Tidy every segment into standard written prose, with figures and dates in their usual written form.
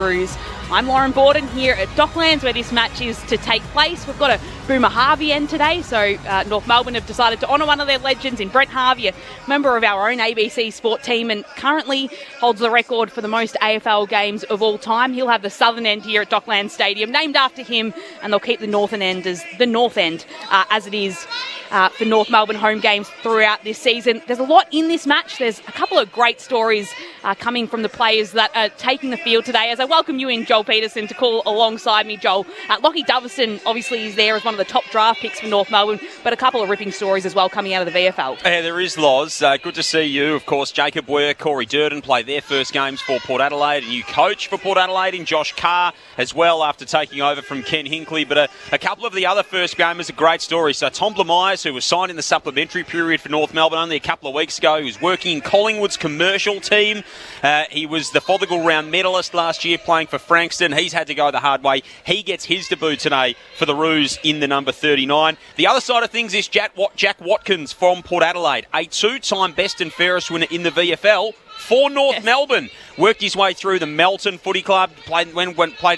I'm Lauren Borden here at Docklands where this match is to take place. We've got a Boomer Harvey end today, so North Melbourne have decided to honour one of their legends in Brent Harvey, a member of our own ABC Sport team and currently holds the record for the most AFL games of all time. He'll have the southern end here at Docklands Stadium named after him, and they'll keep the northern end as the north end as it is for North Melbourne home games throughout this season. There's a lot in this match. There's a couple of great stories coming from the players that are taking the field today. As I welcome you in, Joel Peterson, to call alongside me. Joel, Lockie Doverson obviously is there as one of the top draft picks for North Melbourne, but a couple of ripping stories as well coming out of the VFL. Yeah, there is, Loz. Good to see you. Of course, Jacob Ware, Corey Durden play their first games for Port Adelaide. A new coach for Port Adelaide in Josh Carr as well after taking over from Ken Hinkley. But a couple of the other first gamers are great stories. So Tom Blamires, who was signed in the supplementary period for North Melbourne only a couple of weeks ago, he was working in Collingwood's commercial team. He was the Fothergill round medalist last year playing for Frankston. He's had to go the hard way. He gets his debut today for the Roos in the number 39. The other side of things is Jack Watkins from Port Adelaide, a two-time best and fairest winner in the VFL for North Melbourne. Worked his way through the Melton Footy Club, played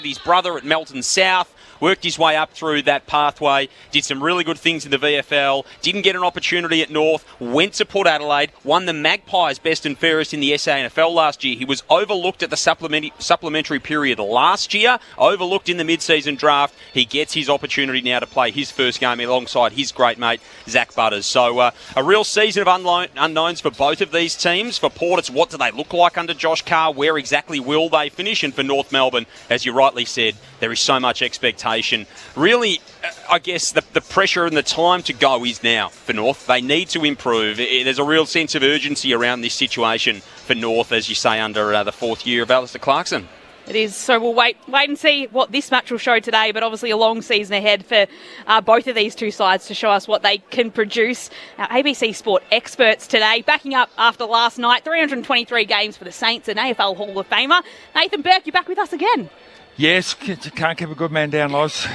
his brother at Melton South, worked his way up through that pathway, did some really good things in the VFL, didn't get an opportunity at North, went to Port Adelaide, won the Magpies best and fairest in the SANFL last year. He was overlooked at the supplementary period last year, overlooked in the mid-season draft. He gets his opportunity now to play his first game alongside his great mate, Zach Butters. So a real season of unknowns for both of these teams. For Port, it's what do they look like under Josh Carr? Where exactly will they finish? And for North Melbourne, as you rightly said, there is so much expectation. Really, I guess the pressure and the time to go is now for North. They need to improve. There's a real sense of urgency around this situation for North, as you say, under the fourth year of Alistair Clarkson. It is, so we'll wait and see what this match will show today, but obviously a long season ahead for both of these two sides to show us what they can produce. Our ABC Sport experts today, backing up after last night, 323 games for the Saints, an AFL Hall of Famer. Nathan Burke, you're back with us again. Yes, you can't keep a good man down, Loz.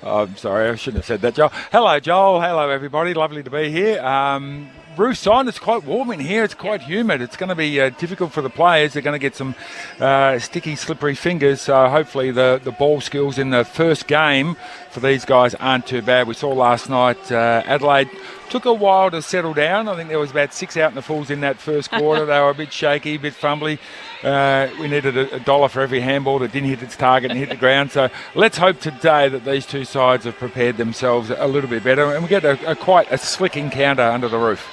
I'm sorry, I shouldn't have said that, Joel. Hello, Joel. Hello, everybody. Lovely to be here. Roof on, it's quite warm in here. It's quite humid. It's going to be difficult for the players. They're going to get some sticky, slippery fingers. So hopefully the ball skills in the first game for these guys aren't too bad. We saw last night Adelaide took a while to settle down. I think there was about 6 out in the fulls in that first quarter. They were a bit shaky, a bit fumbly. We needed a dollar for every handball that didn't hit its target and hit the ground. So let's hope today that these two sides have prepared themselves a little bit better and we get quite a slick encounter under the roof.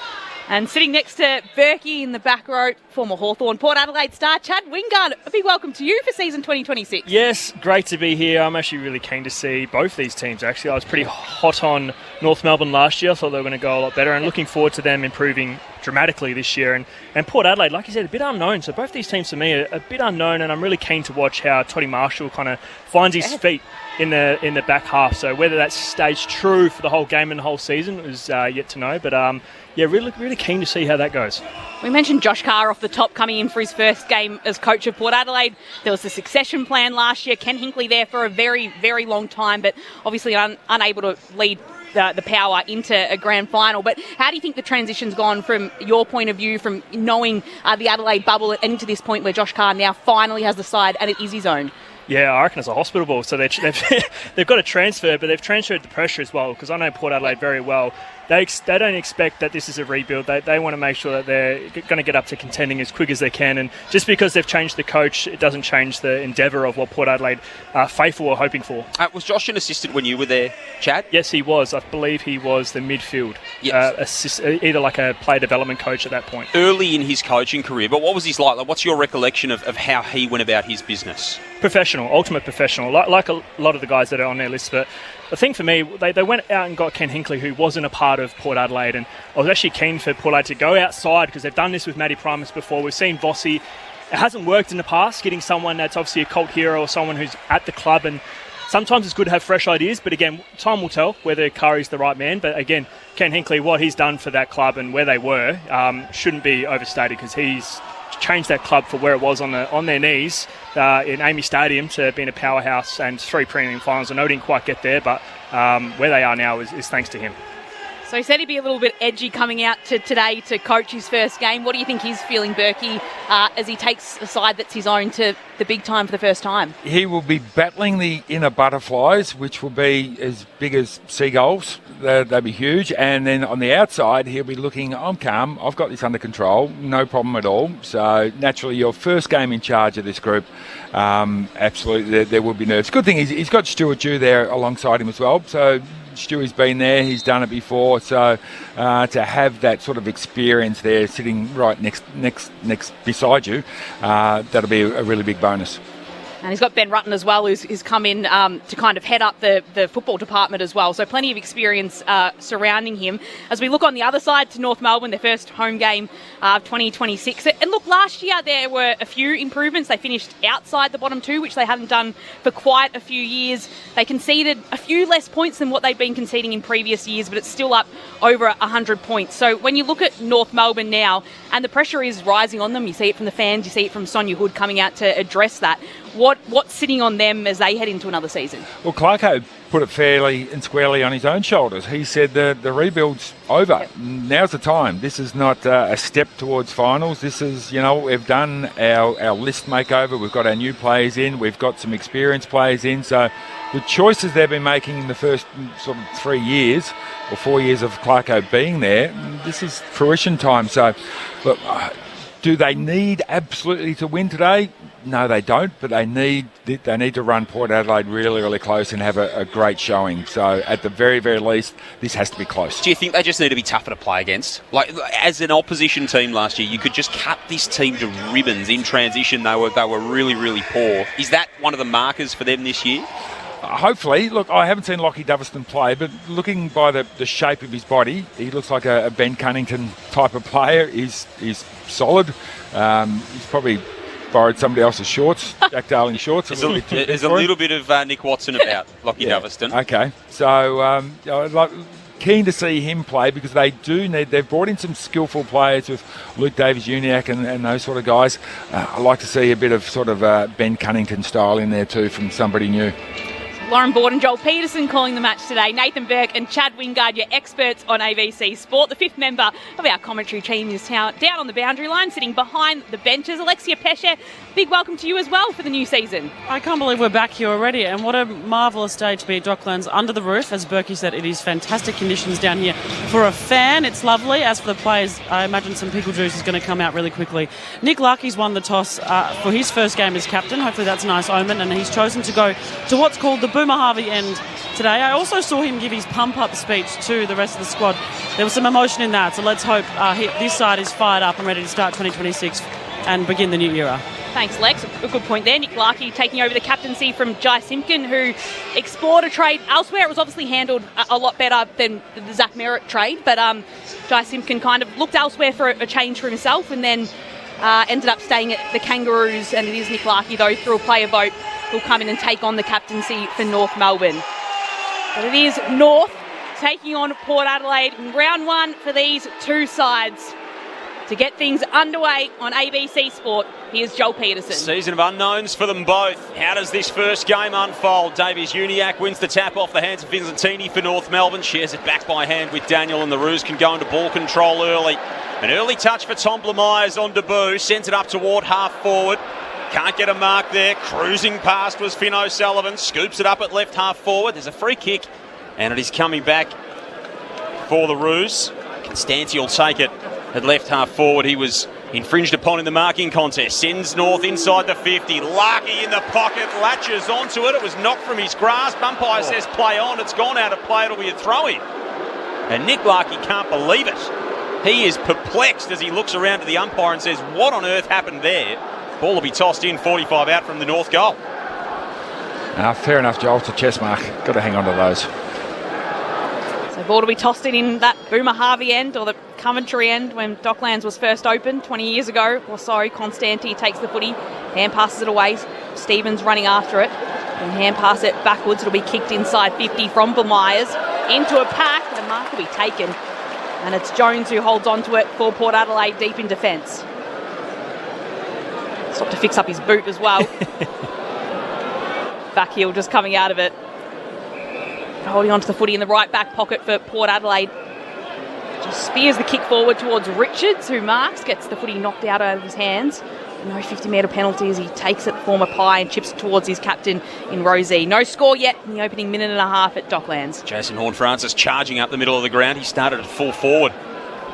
And sitting next to Berkey in the back row, former Hawthorn Port Adelaide star Chad Wingard. A big welcome to you for season 2026. Yes, great to be here. I'm actually really keen to see both these teams, actually. I was pretty hot on North Melbourne last year. I thought they were going to go a lot better and looking forward to them improving dramatically this year. And Port Adelaide, like you said, a bit unknown. So both these teams for me are a bit unknown, and I'm really keen to watch how Toddy Marshall kind of finds his feet in the back half. So whether that stays true for the whole game and the whole season is yet to know. But yeah, really keen to see how that goes. We mentioned Josh Carr off the top coming in for his first game as coach of Port Adelaide. There was the succession plan last year. Ken Hinkley there for a very, very long time, but obviously unable to lead the Power into a grand final. But how do you think the transition's gone from your point of view, from knowing the Adelaide bubble and into this point where Josh Carr now finally has the side and it is his own? Yeah, I reckon it's a hospital ball. So they've got a transfer, but they've transferred the pressure as well, because I know Port Adelaide very well. They don't expect that this is a rebuild. They want to make sure that they're going to get up to contending as quick as they can. And just because they've changed the coach, it doesn't change the endeavour of what Port Adelaide are faithful or hoping for. Was Josh an assistant when you were there, Chad? Yes, he was. I believe he was the midfield, either like a player development coach at that point. Early in his coaching career, but what was he like? What's your recollection of how he went about his business? Professional, ultimate professional, like a lot of the guys that are on their list. But the thing for me, they went out and got Ken Hinkley, who wasn't a part of Port Adelaide, and I was actually keen for Port Adelaide to go outside because they've done this with Matty Primus before. We've seen Vossi. It hasn't worked in the past, getting someone that's obviously a cult hero or someone who's at the club, and sometimes it's good to have fresh ideas, but again, time will tell whether Curry's the right man. But again, Ken Hinkley, what he's done for that club and where they were shouldn't be overstated, because he's changed that club for where it was on their knees in Amy Stadium to being a powerhouse and 3 premium finals. I know he didn't quite get there, but where they are now is thanks to him. So he said he'd be a little bit edgy coming out to today to coach his first game. What do you think he's feeling, Berkey, as he takes a side that's his own to the big time for the first time? He will be battling the inner butterflies, which will be as big as seagulls. They'll be huge. And then on the outside, he'll be looking, I'm calm, I've got this under control, no problem at all. So naturally, your first game in charge of this group, absolutely, there will be nerves. Good thing is he's got Stuart Dew there alongside him as well. So Stewie's been there, he's done it before, so to have that sort of experience there sitting right next beside you, that'll be a really big bonus. And he's got Ben Rutten as well, who's come in to kind of head up the football department as well. So plenty of experience surrounding him. As we look on the other side to North Melbourne, their first home game of 2026. And look, last year there were a few improvements. They finished outside the bottom two, which they hadn't done for quite a few years. They conceded a few less points than what they've been conceding in previous years, but it's still up over 100 points. So when you look at North Melbourne now, and the pressure is rising on them, you see it from the fans, you see it from Sonia Hood coming out to address that. What's sitting on them as they head into another season? Well, Clarko put it fairly and squarely on his own shoulders. He said the rebuild's over. Yep. Now's the time. This is not a step towards finals. This is, we've done our list makeover. We've got our new players in. We've got some experienced players in. So the choices they've been making in the first sort of 3 years or 4 years of Clarko being there, this is fruition time. So, look, do they need absolutely to win today? No, they don't, but they need to run Port Adelaide really, really close and have a great showing. So at the very, very least, this has to be close. Do you think they just need to be tougher to play against? Like, as an opposition team last year, you could just cut this team to ribbons in transition. They were really, really poor. Is that one of the markers for them this year? Hopefully. Look, I haven't seen Lockie Doverston play, but looking by the shape of his body, he looks like a Ben Cunnington type of player. He's solid. He's probably borrowed somebody else's shorts, Jack Darling shorts. There's a little bit of Nick Watson about Lockie Doverston. Okay, so keen to see him play because they've brought in some skillful players with Luke Davies-Uniacke and those sort of guys. I like to see a bit of sort of Ben Cunnington style in there too from somebody new. Lauren Borden, Joel Peterson calling the match today. Nathan Burke and Chad Wingard, your experts on ABC Sport. The fifth member of our commentary team is down on the boundary line, sitting behind the benches. Alexia Pesce, big welcome to you as well for the new season. I can't believe we're back here already, and what a marvellous day to be at Docklands under the roof. As Berkey said, it is fantastic conditions down here. For a fan, it's lovely. As for the players, I imagine some pickle juice is going to come out really quickly. Nick Larkey's won the toss for his first game as captain. Hopefully that's a nice omen, and he's chosen to go to what's called the Boomer Harvey end today. I also saw him give his pump-up speech to the rest of the squad. There was some emotion in that, so let's hope this side is fired up and ready to start 2026 and begin the new era. Thanks, Lex. A good point there. Nick Larkey taking over the captaincy from Jai Simpkin, who explored a trade elsewhere. It was obviously handled a lot better than the Zach Merritt trade, but Jai Simpkin kind of looked elsewhere for a change for himself and then ended up staying at the Kangaroos, and it is Nick Larkey, though, through a player vote, who'll come in and take on the captaincy for North Melbourne. But it is North taking on Port Adelaide in round one for these two sides. To get things underway on ABC Sport, here's Joel Peterson. Season of unknowns for them both. How does this first game unfold? Davies-Uniacke wins the tap off the hands of Vincentini for North Melbourne. Shares it back by hand with Daniel, and the Roos can go into ball control early. An early touch for Tom Blamires on debut. Sends it up toward half forward. Can't get a mark there. Cruising past was Finn O'Sullivan. Scoops it up at left half forward. There's a free kick, and it is coming back for the Roos. Constanti will take it at left half forward. He was infringed upon in the marking contest. Sends North inside the 50. Larkey in the pocket. Latches onto it. It was knocked from his grasp. Umpire says play on. It's gone out of play. It'll be a throw-in. And Nick Larkey can't believe it. He is perplexed as he looks around to the umpire and says, what on earth happened there? Ball will be tossed in, 45 out from the North goal. Fair enough, Joel. It's a chess mark. Got to hang on to those. So ball will be tossed in that Boomer Harvey end, or the Coventry end, when Docklands was first opened 20 years ago or so. Constanti takes the footy, hand passes it away. Stevens running after it. And hand pass it backwards. It'll be kicked inside 50 from Blamires into a pack. The mark will be taken. And it's Jones who holds on to it for Port Adelaide deep in defence. Stopped to fix up his boot as well. Back heel just coming out of it. Holding on to the footy in the right back pocket for Port Adelaide. Spears the kick forward towards Richards, who marks, gets the footy knocked out of his hands. No 50-metre penalty as he takes it former Pie and chips it towards his captain in Rosie. No score yet in the opening minute and a half at Docklands. Jason Horne-Francis charging up the middle of the ground. He started at full forward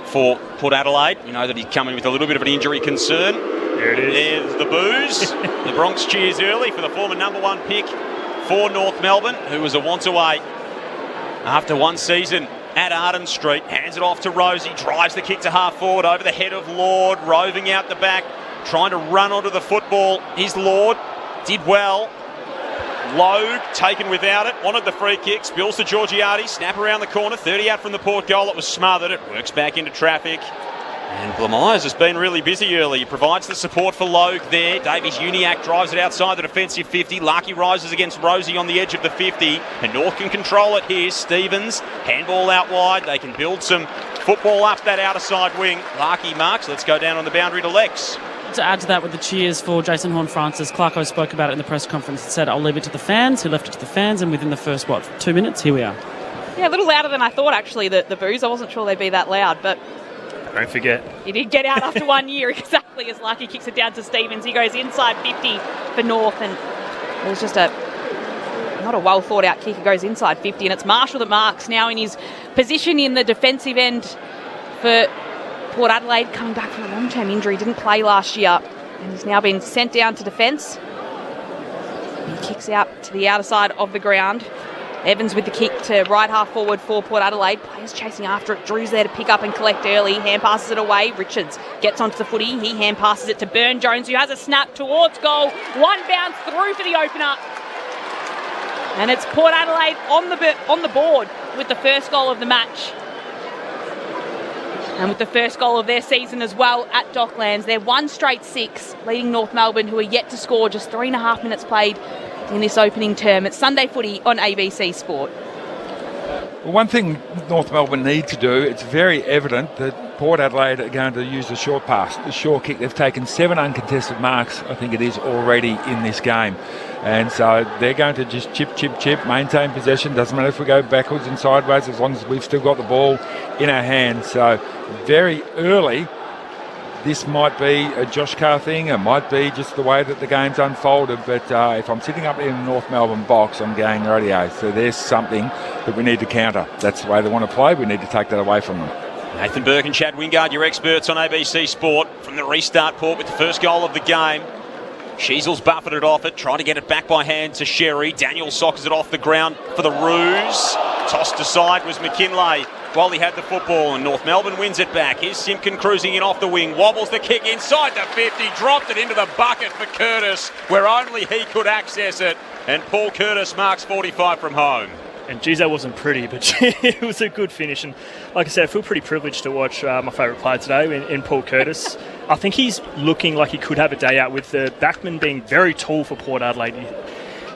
for Port Adelaide. You know that he's coming with a little bit of an injury concern. There it is. There's the booze. The Bronx cheers early for the former number 1 pick for North Melbourne, who was a want away after one season at Arden Street. Hands it off to Rosie, drives the kick to half forward over the head of Lord, roving out the back, trying to run onto the football. Is Lord, did well. Logue taken without it, wanted the free kick, spills to Georgiades, snap around the corner, 30 out from the Port goal. It was smothered, it works back into traffic. And Blamires has been really busy early. He provides the support for Logue there. Davies Uniacke drives it outside the defensive 50. Larkey rises against Rosie on the edge of the 50. And North can control it here. Stevens, handball out wide. They can build some football up that outer side wing. Larkey marks. Let's go down on the boundary to Lex. To add to that, with the cheers for Jason Horne-Francis, Clarko spoke about it in the press conference and said, I'll leave it to the fans, who left it to the fans, and within the first, 2 minutes, here we are. Yeah, a little louder than I thought, actually, the boos. I wasn't sure they'd be that loud, but Don't forget. he did get out after 1 year, exactly, as Larkey kicks it down to Stevens. He goes inside 50 for North, and it was just not a well-thought-out kick. It goes inside 50, and it's Marshall that marks now in his position in the defensive end for Port Adelaide, coming back from a long-term injury. Didn't play last year, and he's now been sent down to defence. He kicks out to the outer side of the ground. Evans with the kick to right half forward for Port Adelaide. Players chasing after it. Drew's there to pick up and collect early. Hand passes it away. Richards gets onto the footy. He hand passes it to Burne-Jones, who has a snap towards goal. One bounce through for the opener. And it's Port Adelaide on the board with the first goal of the match. And with the first goal of their season as well at Docklands. They're 1 straight 6, leading North Melbourne, who are yet to score. Just 3.5 minutes played in this opening term. It's Sunday footy on ABC Sport. Well, one thing North Melbourne need to do, it's very evident that Port Adelaide are going to use the short pass, the short kick. They've taken 7 uncontested marks, I think it is, already in this game. And so they're going to just chip, maintain possession. Doesn't matter if we go backwards and sideways, as long as we've still got the ball in our hands. So very early, this might be a Josh Carr thing. It might be just the way that the game's unfolded. But if I'm sitting up in the North Melbourne box, I'm going, radio. So there's something that we need to counter. That's the way they want to play. We need to take that away from them. Nathan Burke and Chad Wingard, your experts on ABC Sport from the restart, Port with the first goal of the game. Sheasel's buffeted off it, trying to get it back by hand to Sherry. Daniel sockers it off the ground for the Roos. Tossed aside was McKinlay while he had the football, and North Melbourne wins it back. Here's Simpkin cruising in off the wing, wobbles the kick inside the 50, dropped it into the bucket for Curtis, where only he could access it, and Paul Curtis marks 45 from home. And geez, that wasn't pretty, but it was a good finish. And like I said, I feel pretty privileged to watch my favourite player today in Paul Curtis. I think he's looking like he could have a day out with the backman being very tall for Port Adelaide.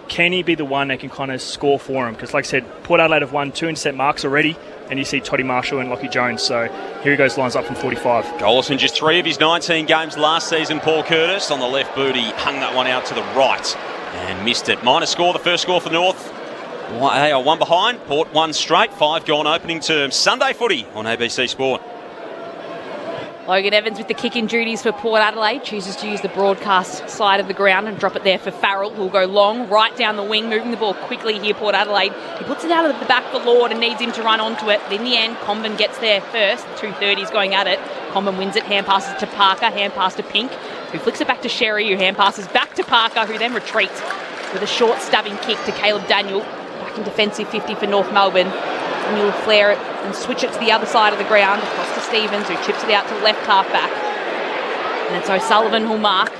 Can he be the one that can kind of score for him? Because like I said, Port Adelaide have won 2 intercept marks already, and you see Toddy Marshall and Lockie Jones. So here he goes, lines up from 45. Goalless in just 3 of his 19 games last season, Paul Curtis. On the left boot, he hung that one out to the right and missed it. Minor score, the first score for North. They are 1 behind. Port 1 straight, 5 gone opening term. Sunday footy on ABC Sport. Logan Evans with the kick-in duties for Port Adelaide. Chooses to use the broadcast side of the ground and drop it there for Farrell, who'll go long, right down the wing, moving the ball quickly here, Port Adelaide. He puts it out of the back for Lord and needs him to run onto it. But in the end, Comben gets there first. 2:30s going at it. Comben wins it, hand passes to Parker, hand pass to Pink, who flicks it back to Sherry, who hand passes back to Parker, who then retreats with a short stabbing kick to Caleb Daniel. Back in defensive 50 for North Melbourne. And you'll flare it and switch it to the other side of the ground, across to Stevens, who chips it out to left half back. And it's O'Sullivan who'll mark.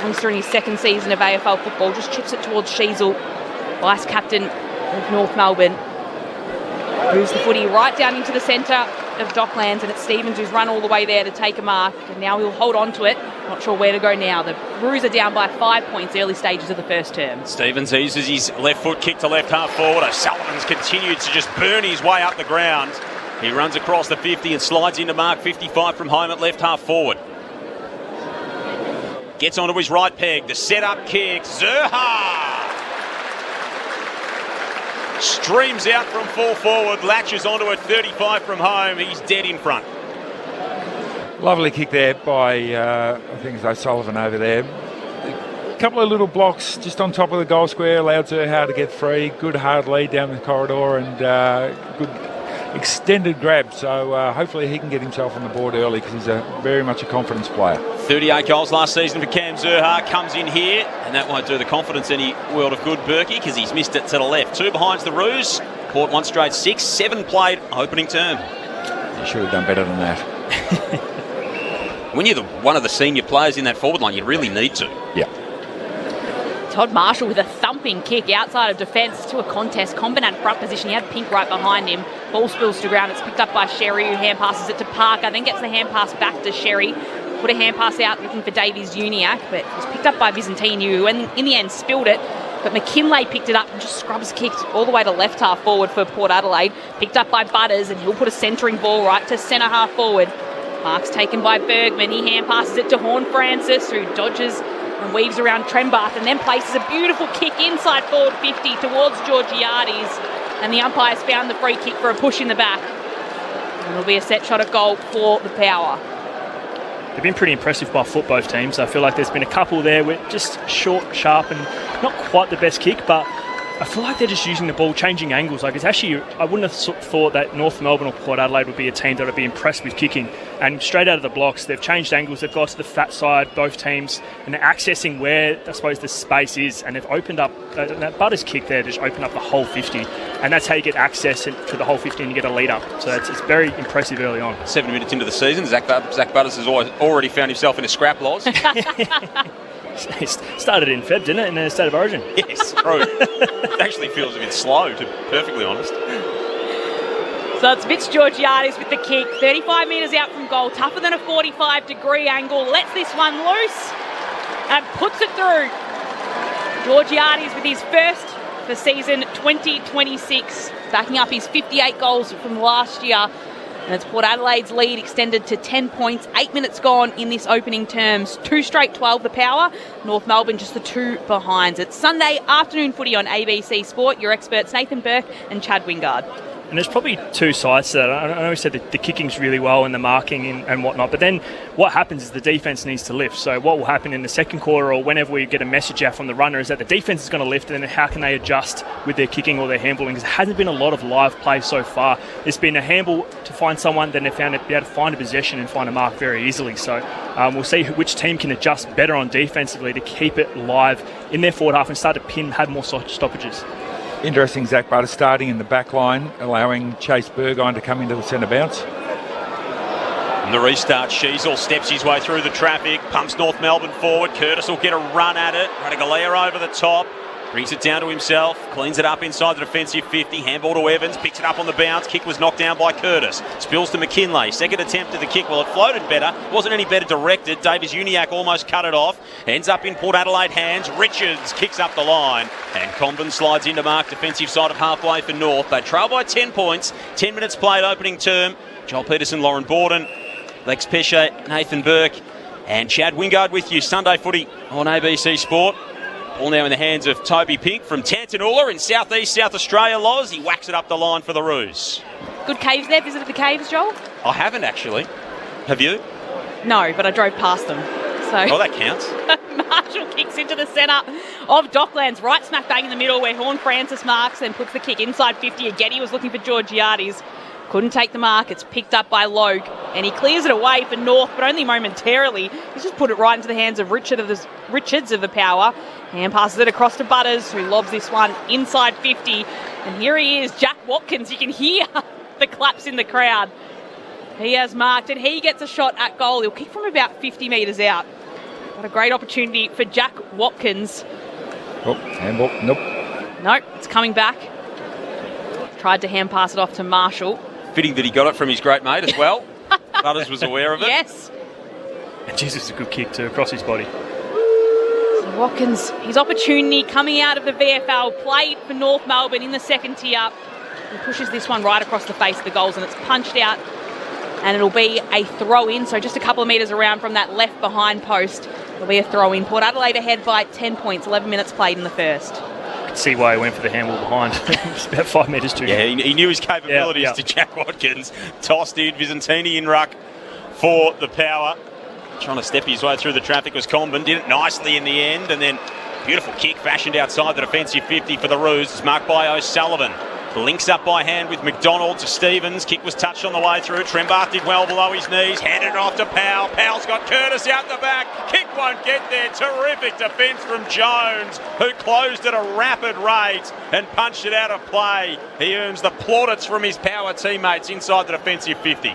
Youngster in his 2nd season of AFL football, just chips it towards Sheasel, vice captain of North Melbourne. Moves the footy right down into the centre of Docklands, and it's Stevens who's run all the way there to take a mark, and now he'll hold on to it. Not sure where to go now. The Roos are down by 5 points early stages of the first term. Stevens eases his left foot kick to left half forward. O'Sullivan's continued to just burn his way up the ground. He runs across the 50 and slides into mark 55 from home at left half forward. Gets onto his right peg. The set-up kick. Zerha! streams out from full forward, latches onto a 35 from home. He's dead in front. Lovely kick there by, I think it's O'Sullivan over there. A couple of little blocks just on top of the goal square, allowed Zerha to get free. Good hard lead down the corridor and good extended grab. So hopefully he can get himself on the board early because he's very much a confidence player. 38 goals last season for Cam Zerha. Comes in here, and that won't do the confidence any world of good, Berkey, because he's missed it to the left. 2 behinds the Roos. Caught 1 straight 6. 7 played opening term. He should have done better than that. When you're one of the senior players in that forward line, you really need to. Yeah. Todd Marshall with a thumping kick outside of defence to a contest. Combat front position. He had Pink right behind him. Ball spills to ground. It's picked up by Sherry, who hand passes it to Parker, then gets the hand pass back to Sherry. Put a hand pass out looking for Davies Uniac, but it was picked up by Byzantine, who in the end spilled it. But McKinlay picked it up and just scrubs kicked all the way to left half forward for Port Adelaide. Picked up by Butters, and he'll put a centering ball right to centre half forward. Mark's taken by Bergman. He hand passes it to Horn Francis, who dodges and weaves around Trembath and then places a beautiful kick inside forward 50 towards Georgiades. And the umpire's found the free kick for a push in the back. And it'll be a set shot at goal for the Power. They've been pretty impressive by foot, both teams. I feel like there's been a couple there with just short, sharp, and not quite the best kick, but I feel like they're just using the ball, changing angles. Like, it's actually, I wouldn't have thought that North Melbourne or Port Adelaide would be a team that would be impressed with kicking. And straight out of the blocks, they've changed angles. They've got to the fat side, both teams, and they're accessing where, I suppose, the space is. And they've opened up, that Butters kick there just opened up the whole 50. And that's how you get access to the whole 50 and you get a lead up. So it's very impressive early on. 7 minutes into the season, Zach Butters has already found himself in a scrap loss. It started in Feb, didn't it, in the State of Origin? Yes, true. It actually feels a bit slow, to be perfectly honest. So it's Mitch Georgiades with the kick. 35 metres out from goal, tougher than a 45-degree angle. Lets this one loose and puts it through. Georgiades with his first for season 2026, backing up his 58 goals from last year. And it's Port Adelaide's lead extended to 10 points. 8 minutes gone in this opening terms. 2 straight 12 the Power. North Melbourne just the 2 behinds. It's Sunday afternoon footy on ABC Sport. Your experts Nathan Burke and Chad Wingard. And there's probably 2 sides to that. I know we said that the kicking's really well and the marking and whatnot, but then what happens is the defence needs to lift. So what will happen in the second quarter or whenever we get a message out from the runner is that the defence is going to lift, and then how can they adjust with their kicking or their handballing? Because there hasn't been a lot of live play so far. It's been a handball to find someone, then they've found to be able to find a possession and find a mark very easily. So we'll see which team can adjust better on defensively to keep it live in their forward half and start to have more stoppages. Interesting, Zach Butters starting in the back line, allowing Chase Burgoyne to come into the centre bounce. And the restart, Sheasel steps his way through the traffic, pumps North Melbourne forward. Curtis will get a run at it. Radigalea over the top, brings it down to himself, cleans it up inside the defensive 50. Handball to Evans, picks it up on the bounce. Kick was knocked down by Curtis. Spills to McKinlay. Second attempt at the kick. Well, it floated better. Wasn't any better directed. Davies Uniac almost cut it off. Ends up in Port Adelaide hands. Richards kicks up the line. And Comben slides into mark defensive side of halfway for North. They trail by 10 points. 10 minutes played opening term. Joel Peterson, Lauren Borden, Lex Pesce, Nathan Burke, and Chad Wingard with you. Sunday footy on ABC Sport. All now in the hands of Toby Pink from Tantanoola in southeast South Australia. Loz, he whacks it up the line for the Roos. Good caves there. Visited the caves, Joel? I haven't actually. Have you? No, but I drove past them. So Oh, that counts. Marshall kicks into the centre of Docklands, right smack bang in the middle where Horn Francis marks and puts the kick inside 50. Again, he was looking for Georgiades. Couldn't take the mark. It's picked up by Logue, and he clears it away for North, but only momentarily. He's just put it right into the hands of Richards of the Power. And passes it across to Butters, who lobs this one inside 50. And here he is, Jack Watkins. You can hear the claps in the crowd. He has marked, and he gets a shot at goal. He'll kick from about 50 metres out. What a great opportunity for Jack Watkins. Oh, handball. Nope. Nope, it's coming back. Tried to hand pass it off to Marshall. Fitting that he got it from his great mate as well. Butters was aware of it. Yes. And Jesus, a good kick too, across his body. So Watkins, his opportunity coming out of the VFL, played for North Melbourne in the second tier. He pushes this one right across the face of the goals, and it's punched out. And it'll be a throw-in, so just a couple of metres around from that left behind post. It'll be a throw-in. Port Adelaide ahead by 10 points, 11 minutes played in the first. could see why he went for the handball behind. It was about 5 metres too. Yeah, he knew his capabilities to Jack Watkins. Tossed in, Visentini in ruck for the Power. Trying to step his way through the traffic was Comben. Did it nicely in the end, and then beautiful kick fashioned outside the defensive 50 for the Roos. It's marked by O'Sullivan. Links up by hand with McDonald to Stevens. Kick was touched on the way through. Trembath did well below his knees. Handed it off to Powell. Powell's got Curtis out the back. Kick won't get there. Terrific defence from Jones, who closed at a rapid rate and punched it out of play. He earns the plaudits from his Power teammates inside the defensive 50.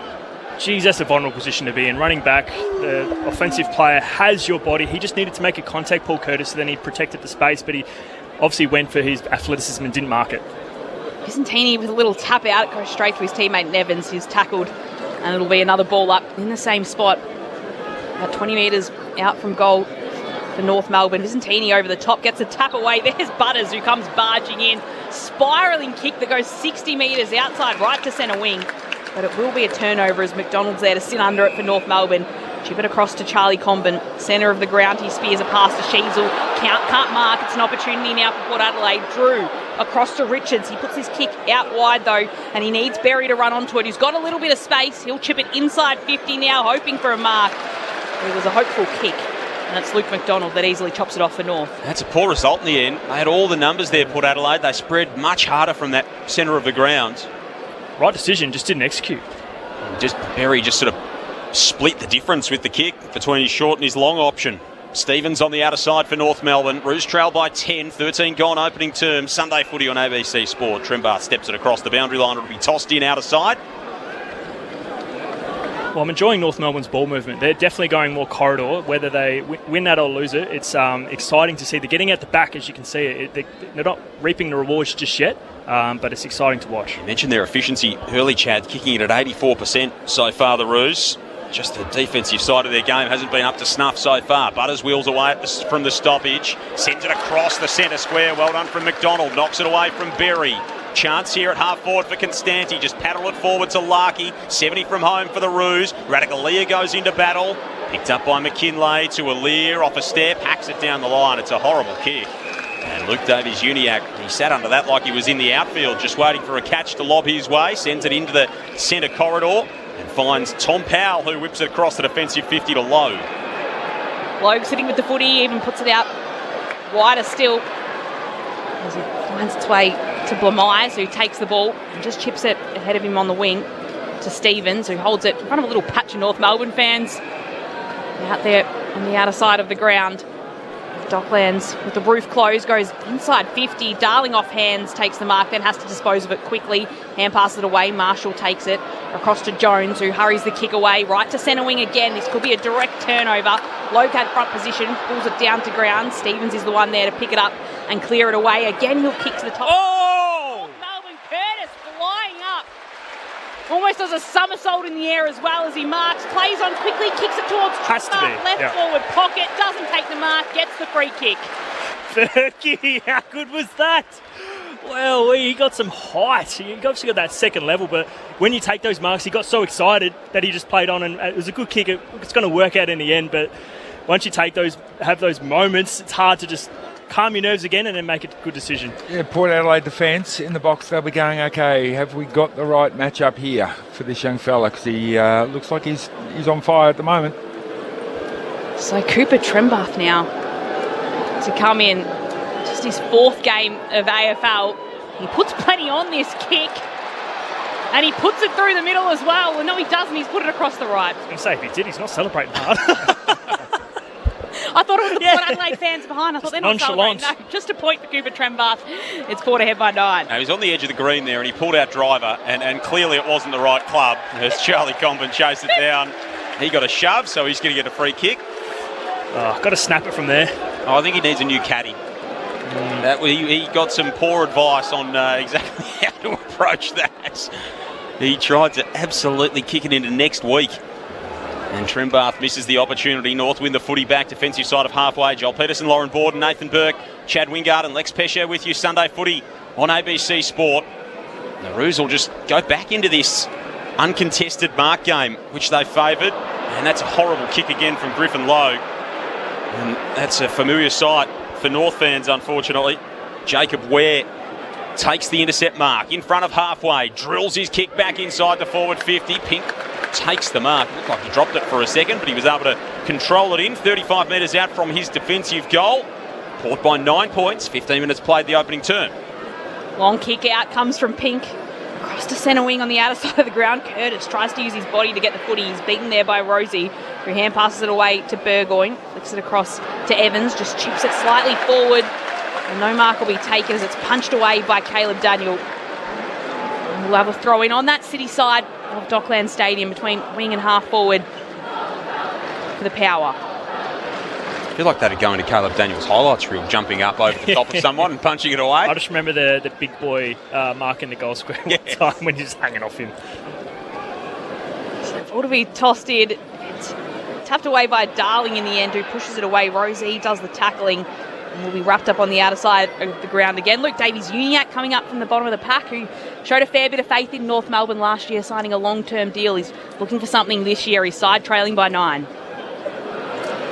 Geez, that's a vulnerable position to be in. Running back, the offensive player has your body. He just needed to make a contact, Paul Curtis, so then he protected the space, but he obviously went for his athleticism and didn't mark it. Visentini with a little tap out, goes straight to his teammate Nevins, who's tackled, and it'll be another ball up in the same spot. About 20 metres out from goal for North Melbourne. Visentini over the top, gets a tap away. There's Butters, who comes barging in. Spiralling kick that goes 60 metres outside, right to centre wing. But it will be a turnover as McDonald's there to sit under it for North Melbourne. Chip it across to Charlie Comben. Centre of the ground, he spears a pass to Sheasel. Can't mark. It's an opportunity now for Port Adelaide. Drew across to Richards. He puts his kick out wide though, and he needs Berry to run onto it. He's got a little bit of space. He'll chip it inside 50 now, hoping for a mark. It was a hopeful kick, and it's Luke McDonald that easily chops it off for North. That's a poor result in the end. They had all the numbers there, Port Adelaide. They spread much harder from that centre of the ground. Right decision, just didn't execute. Berry just sort of split the difference with the kick between his short and his long option. Stevens on the outer side for North Melbourne. Roos trail by 10, 13 gone opening term. Sunday footy on ABC Sport. Trembath steps it across the boundary line. It'll be tossed in outer side. Well, I'm enjoying North Melbourne's ball movement. They're definitely going more corridor. Whether they win that or lose it, it's exciting to see. They're getting at the back, as you can see. They're not reaping the rewards just yet, but it's exciting to watch. You mentioned their efficiency early, Chad, kicking it at 84% so far, the Roos. Just the defensive side of their game hasn't been up to snuff so far. Butters wheels away from the stoppage. Sends it across the centre square. Well done from McDonald. Knocks it away from Berry. Chance here at half forward for Constanti. Just paddle it forward to Larkey. 70 from home for the Roos. Radicalia goes into battle. Picked up by McKinlay to Alir off a step. Hacks it down the line. It's a horrible kick. And Luke Davies-Uniacke, he sat under that like he was in the outfield, just waiting for a catch to lob his way. Sends it into the centre corridor and finds Tom Powell, who whips it across the defensive 50 to Logue. Logue sitting with the footy, even puts it out wider still as it finds its way to Blamise, who takes the ball and just chips it ahead of him on the wing to Stevens, who holds it in front of a little patch of North Melbourne fans out there on the outer side of the ground. Docklands with the roof closed, goes inside 50. Darling off hands, takes the mark, then has to dispose of it quickly. Hand passes it away. Marshall takes it across to Jones, who hurries the kick away. Right to centre wing again. This could be a direct turnover. Logue had front position, pulls it down to ground. Stevens is the one there to pick it up and clear it away. Again, he'll kick to the top. Oh! Melbourne Curtis flying up. Almost does a somersault in the air as well as he marks. Plays on quickly, kicks it towards Trembath. Left forward pocket, doesn't take the mark, gets the free kick. Fergie, how good was that? Well, he got some height. He obviously got that second level, but when you take those marks, he got so excited that he just played on, and it was a good kick. It's going to work out in the end, but once you have those moments, it's hard to just calm your nerves again and then make a good decision. Yeah, Port Adelaide defence in the box, they'll be going, okay, have we got the right matchup here for this young fella? Because he looks like he's on fire at the moment. So Cooper Trembath now to come in, just his fourth game of AFL. He puts plenty on this kick, and he puts it through the middle as well. Well, no, he doesn't. He's put it across the right. I was going to say, if he did, he's not celebrating hard. I thought it would have put Adelaide fans behind. I thought they're not nonchalant. celebrating. No, just a point for Cooper Trembath. It's Port ahead by 9. Now, he's on the edge of the green there, and he pulled out driver, and clearly it wasn't the right club as Charlie Comben chased it down. He got a shove, so he's going to get a free kick. Oh, got to snap it from there. Oh, I think he needs a new caddy. He got some poor advice on exactly how to approach that. He tried to absolutely kick it into next week. And Trembath misses the opportunity. North win the footy back, defensive side of halfway. Joel Peterson, Lauren Borden, Nathan Burke, Chad Wingard and Lex Pesher with you. Sunday footy on ABC Sport. The Roos will just go back into this uncontested mark game, which they favoured. And that's a horrible kick again from Griffin Logue. And that's a familiar sight for North fans, unfortunately. Jacob Ware takes the intercept mark in front of halfway, drills his kick back inside the forward 50. Pink takes the mark. Looked like he dropped it for a second, but he was able to control it in 35 metres out from his defensive goal. Port by 9 points, 15 minutes played the opening term. Long kick out comes from Pink. Across to centre wing on the outer side of the ground. Curtis tries to use his body to get the footy. He's beaten there by Rosie, who hand passes it away to Burgoyne. Flicks it across to Evans, just chips it slightly forward. And no mark will be taken as it's punched away by Caleb Daniel. And we'll have a throw in on that city side of Docklands Stadium between wing and half forward for the Power. I feel like that'd go into Caleb Daniel's highlights reel, jumping up over the top of someone and punching it away. I just remember the big boy marking the goal square one time when he's hanging off him. So to be tossed in. It's tapped away by Darling in the end, who pushes it away. Rosie does the tackling and will be wrapped up on the outer side of the ground again. Luke Davies-Uniacke coming up from the bottom of the pack, who showed a fair bit of faith in North Melbourne last year, signing a long-term deal. He's looking for something this year. He's side trailing by 9.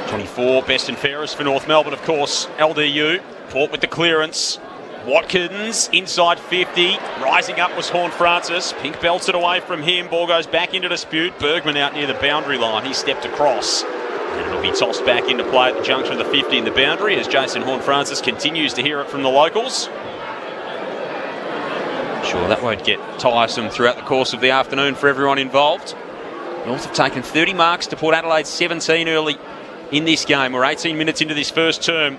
24, best and fairest for North Melbourne, of course. LDU, Port with the clearance. Watkins, inside 50. Rising up was Horne-Francis. Pink belts it away from him. Ball goes back into dispute. Bergman out near the boundary line. He stepped across. And it'll be tossed back into play at the junction of the 50 and the boundary as Jason Horne-Francis continues to hear it from the locals. Sure, that won't get tiresome throughout the course of the afternoon for everyone involved. North have taken 30 marks to Port Adelaide 17 early in this game. We're 18 minutes into this first term.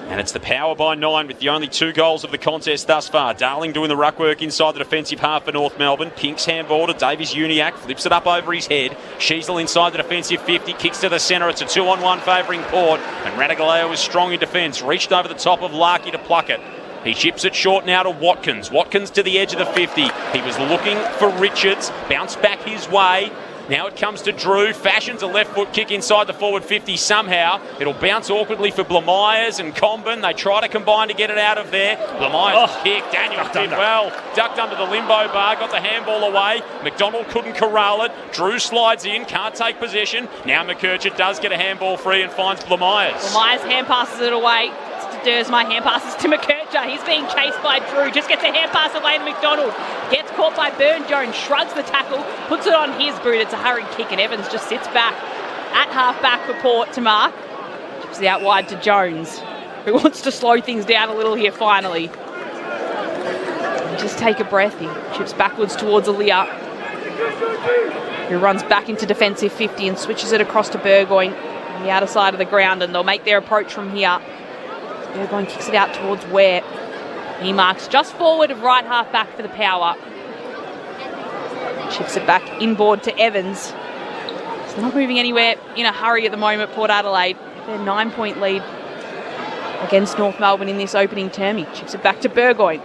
And it's the Power by 9 with the only 2 goals of the contest thus far. Darling doing the ruck work inside the defensive half for North Melbourne. Pink's handball to Davies-Uniacke, flips it up over his head. Sheasel inside the defensive 50, kicks to the centre. It's a 2-on-1 favouring Port. And Radigaleo is strong in defence. Reached over the top of Larkey to pluck it. He chips it short now to Watkins. Watkins to the edge of the 50. He was looking for Richards. Bounced back his way. Now it comes to Drew, fashions a left foot kick inside the forward 50 somehow. It'll bounce awkwardly for Blamires and Comben. They try to combine to get it out of there. Blamires kick, Daniel did well. Ducked under the limbo bar, got the handball away. McDonald couldn't corral it. Drew slides in, can't take possession. Now McKercher does get a handball free and finds Blamires. Blamires hand passes it away. Dersma hand passes to McKercher. He's being chased by Drew. Just gets a hand pass away to McDonald. Gets caught by Burn-Jones. Shrugs the tackle. Puts it on his boot. It's a hurried kick and Evans just sits back at half-back for Port to mark. Chips it out wide to Jones, who wants to slow things down a little here finally. And just take a breath. He chips backwards towards Aaliyah, who runs back into defensive 50 and switches it across to Burgoyne on the outer side of the ground, and they'll make their approach from here. Burgoyne kicks it out towards Ware. He marks just forward of right half back for the Power. Chips it back inboard to Evans. It's not moving anywhere in a hurry at the moment, Port Adelaide. Their 9-point lead against North Melbourne in this opening term. He chips it back to Burgoyne.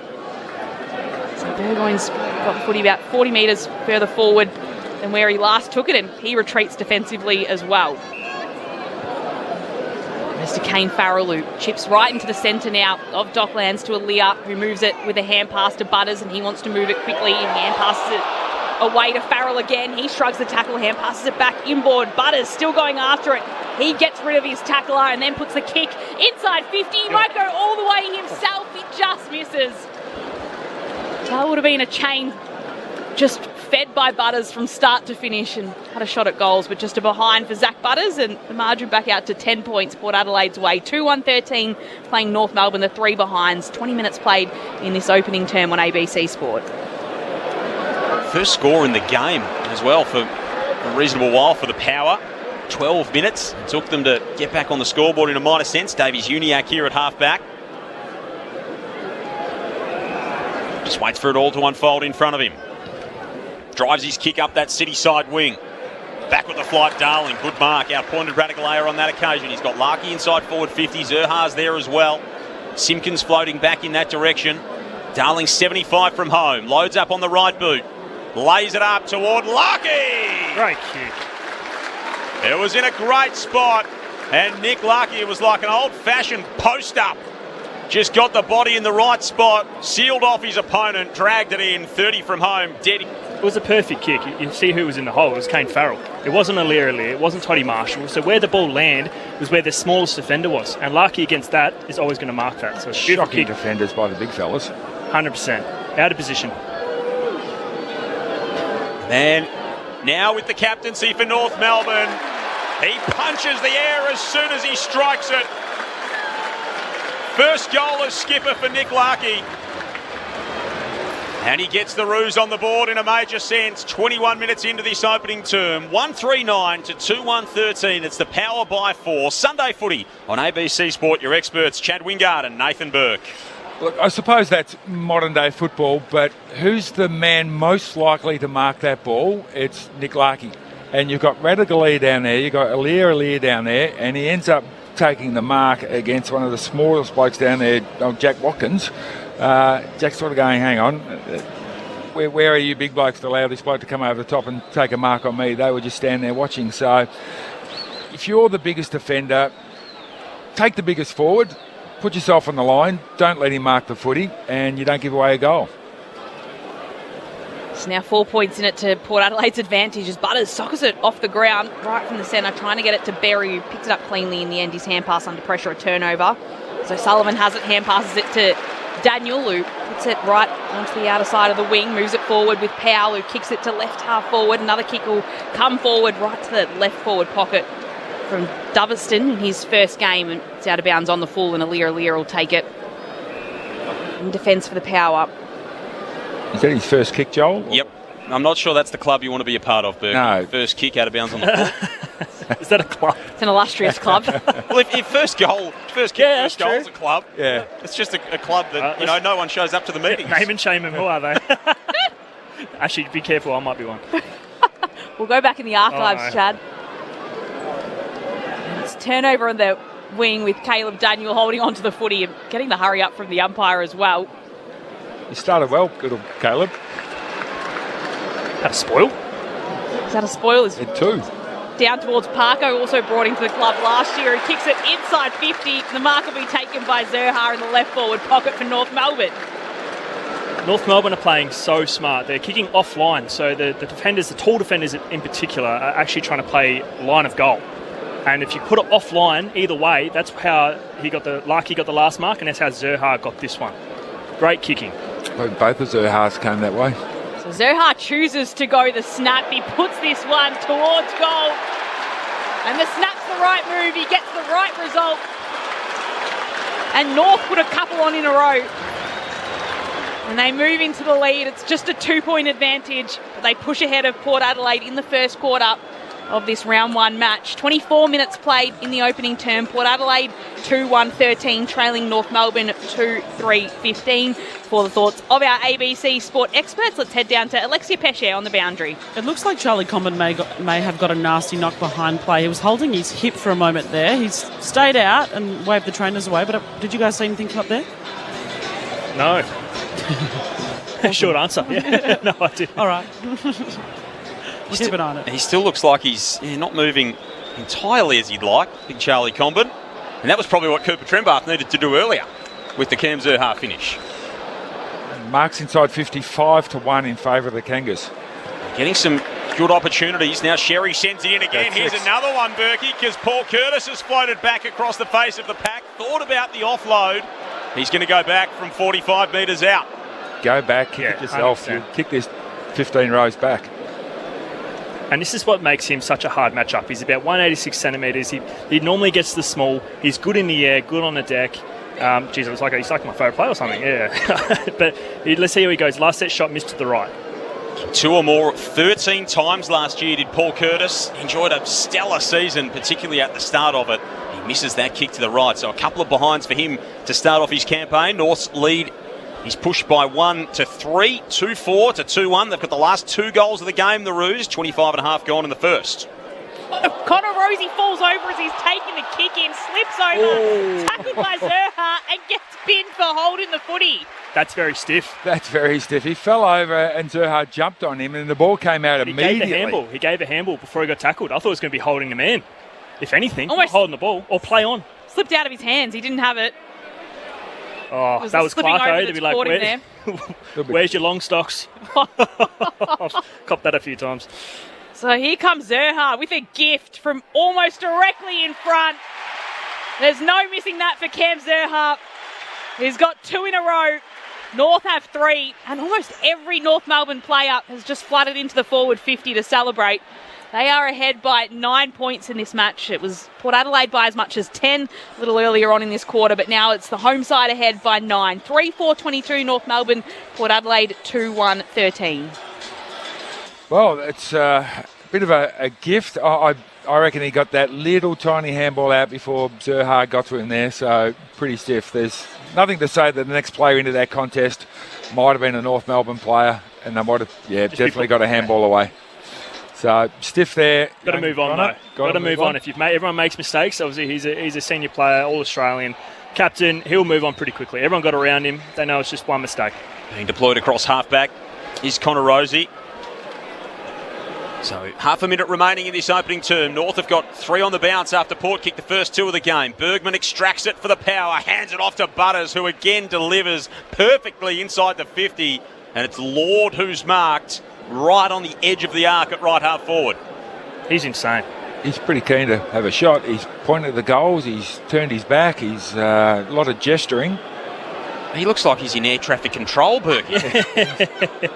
So Burgoyne's got the footy about 40 metres further forward than where he last took it, and he retreats defensively as well. To Kane Farrell, who chips right into the centre now of Docklands to Aaliyah, who moves it with a hand pass to Butters, and he wants to move it quickly. He hand passes it away to Farrell again. He shrugs the tackle, hand passes it back inboard. Butters still going after it. He gets rid of his tackler and then puts the kick inside 50. He might go all the way himself. It just misses. That would have been a chain just fed by Butters from start to finish, and had a shot at goals, but just a behind for Zach Butters, and the margin back out to 10 points Port Adelaide's way. 2-1-13 playing North Melbourne, the 3 behinds. 20 minutes played in this opening term on ABC Sport. First score in the game as well for a reasonable while for the Power. 12 minutes. It took them to get back on the scoreboard in a minor sense. Davies-Uniacke here at half-back. Just waits for it all to unfold in front of him. Drives his kick up that city side wing. Back with the flight, Darling. Good mark. Outpointed Radigaleo on that occasion. He's got Larkey inside forward 50. Zerha's there as well. Simpkins floating back in that direction. Darling 75 from home. Loads up on the right boot. Lays it up toward Larkey. Great kick. It was in a great spot. And Nick Larkey, it was like an old-fashioned post-up. Just got the body in the right spot. Sealed off his opponent. Dragged it in. 30 from home. Dead. was a perfect kick. You see who was in the hole. It was Kane Farrell. It wasn't Alir, it wasn't Toddy Marshall. So where the ball landed was where the smallest defender was. And Larky against that is always going to mark that. So shocking defenders by the big fellas. 100%. Out of position. And now with the captaincy for North Melbourne, he punches the air as soon as he strikes it. First goal as skipper for Nick Larky. And he gets the Roos on the board in a major sense. 21 minutes into this opening term. 139 to 2-1-13. It's the Power by 4. Sunday footy on ABC Sport. Your experts, Chad Wingard and Nathan Burke. Look, I suppose that's modern-day football, but who's the man most likely to mark that ball? It's Nick Larky. And you've got Radigali down there, you've got Alir down there, and he ends up taking the mark against one of the smallest blokes down there, Jack Watkins. Jack's sort of going, hang on, where are you big blokes to allow this bloke to come over the top and take a mark on me? They were just standing there watching. So if you're the biggest defender, take the biggest forward, put yourself on the line, don't let him mark the footy, and you don't give away a goal. It's now 4 points in it to Port Adelaide's advantage as Butters soccers it off the ground right from the centre, trying to get it to Berry, who picks it up cleanly in the end. His hand pass under pressure, a turnover. So Sullivan has it, hand passes it to Daniel, who puts it right onto the outer side of the wing, moves it forward with Powell, who kicks it to left half forward. Another kick will come forward right to the left forward pocket from Doverston in his first game, and it's out of bounds on the full, and Alir will take it. In defence for the Power. Is that his first kick, Joel? Yep. I'm not sure that's the club you want to be a part of, Burke. No. First kick out of bounds on the floor. Is that a club? It's an illustrious club. Well, if first kick, first goal's a club. Yeah. It's just a club that, no one shows up to the meetings. Name and shame them. Who are they? Actually, be careful. I might be one. We'll go back in the archives, Oh, no. Chad. It's turnover on the wing with Caleb Daniel holding on to the footy and getting the hurry up from the umpire as well. You started well, good old Caleb. Had a spoil. Is that a spoil? Is Had two. down towards Parko, also brought into the club last year. He kicks it inside 50. The mark will be taken by Zerha in the left forward pocket for North Melbourne. North Melbourne are playing so smart. They're kicking offline, so the defenders, the tall defenders in particular, are actually trying to play line of goal. And if you put it offline, either way, that's how Larky got the last mark, and that's how Zerha got this one. Great kicking. Both of Zerhas came that way. So Zerha chooses to go the snap. He puts this one towards goal. And the snap's the right move. He gets the right result. And North put a couple on in a row. And they move into the lead. It's just a 2-point advantage. But they push ahead of Port Adelaide in the first quarter of this round one match. 24 minutes played in the opening term. Port Adelaide 2-1-13, trailing North Melbourne 2-3-15. For the thoughts of our ABC Sport experts, let's head down to Alexia Pesce on the boundary. It looks like Charlie Comben may have got a nasty knock behind play. He was holding his hip for a moment there. He's stayed out and waved the trainers away, but did you guys see anything come up there? No. Short answer. Yeah. No, I didn't. All right. We'll keep an eye on it. He still looks like he's not moving entirely as he'd like, big Charlie Comben. And that was probably what Cooper Trembath needed to do earlier with the Cam Zerha finish. Marks inside 55-1 in favour of the Kangas. Getting some good opportunities. Now Sherry sends it in again. That's Here's it. another one, Berkey, because Paul Curtis has floated back across the face of the pack. Thought about the offload. He's going to go back from 45 metres out. Go back, kick it yourself. 100%. You kick this 15 rows back. And this is what makes him such a hard matchup. He's about 186 centimetres. He normally gets the small. He's good in the air, good on the deck. Geez, he's like my favourite player or something. Yeah. But let's see how he goes. Last set shot missed to the right. 2 or more 13 times last year did Paul Curtis. Enjoyed a stellar season, particularly at the start of it. He misses that kick to the right. So a couple of behinds for him to start off his campaign. North's lead. He's pushed by 1-3, 2-4 to 2-1. They've got the last 2 goals of the game, the Roos. 25.5 gone in the first. Connor Rosie falls over as he's taking the kick in, slips over, tackled by Zerha and gets pinned for holding the footy. That's very stiff. That's very stiff. He fell over and Zerha jumped on him and the ball came out immediately. He gave a handball before he got tackled. I thought he was going to be holding the man. If anything, Almost holding the ball or play on. Slipped out of his hands. He didn't have it. Oh, that was Clarko to be like, where's your long stocks? I've copped that a few times. So here comes Zerha with a gift from almost directly in front. There's no missing that for Cam Zerha. He's got 2 in a row. North have 3, and almost every North Melbourne player has just flooded into the forward 50 to celebrate. They are ahead by 9 points in this match. It was Port Adelaide by as much as 10 a little earlier on in this quarter, but now it's the home side ahead by 9. 3-4-22 North Melbourne, Port Adelaide 2-1-13. Well, it's a bit of a gift. I reckon he got that little tiny handball out before Zerha got to him there, so pretty stiff. There's nothing to say that the next player into that contest might have been a North Melbourne player, and they might have, definitely got a handball away. So stiff there. Got to move on, though. Got to move on. If everyone makes mistakes, obviously he's a senior player, all Australian captain. He'll move on pretty quickly. Everyone got around him. They know it's just one mistake. Being deployed across halfback is Connor Rosie. So half a minute remaining in this opening term. North have got 3 on the bounce after Port kicked the first 2 of the game. Bergman extracts it for the power, hands it off to Butters, who again delivers perfectly inside the 50. And it's Lord who's marked right on the edge of the arc at right half forward. He's insane. He's pretty keen to have a shot. He's pointed at the goals. He's turned his back. He's a lot of gesturing. He looks like he's in air traffic control, Berkey.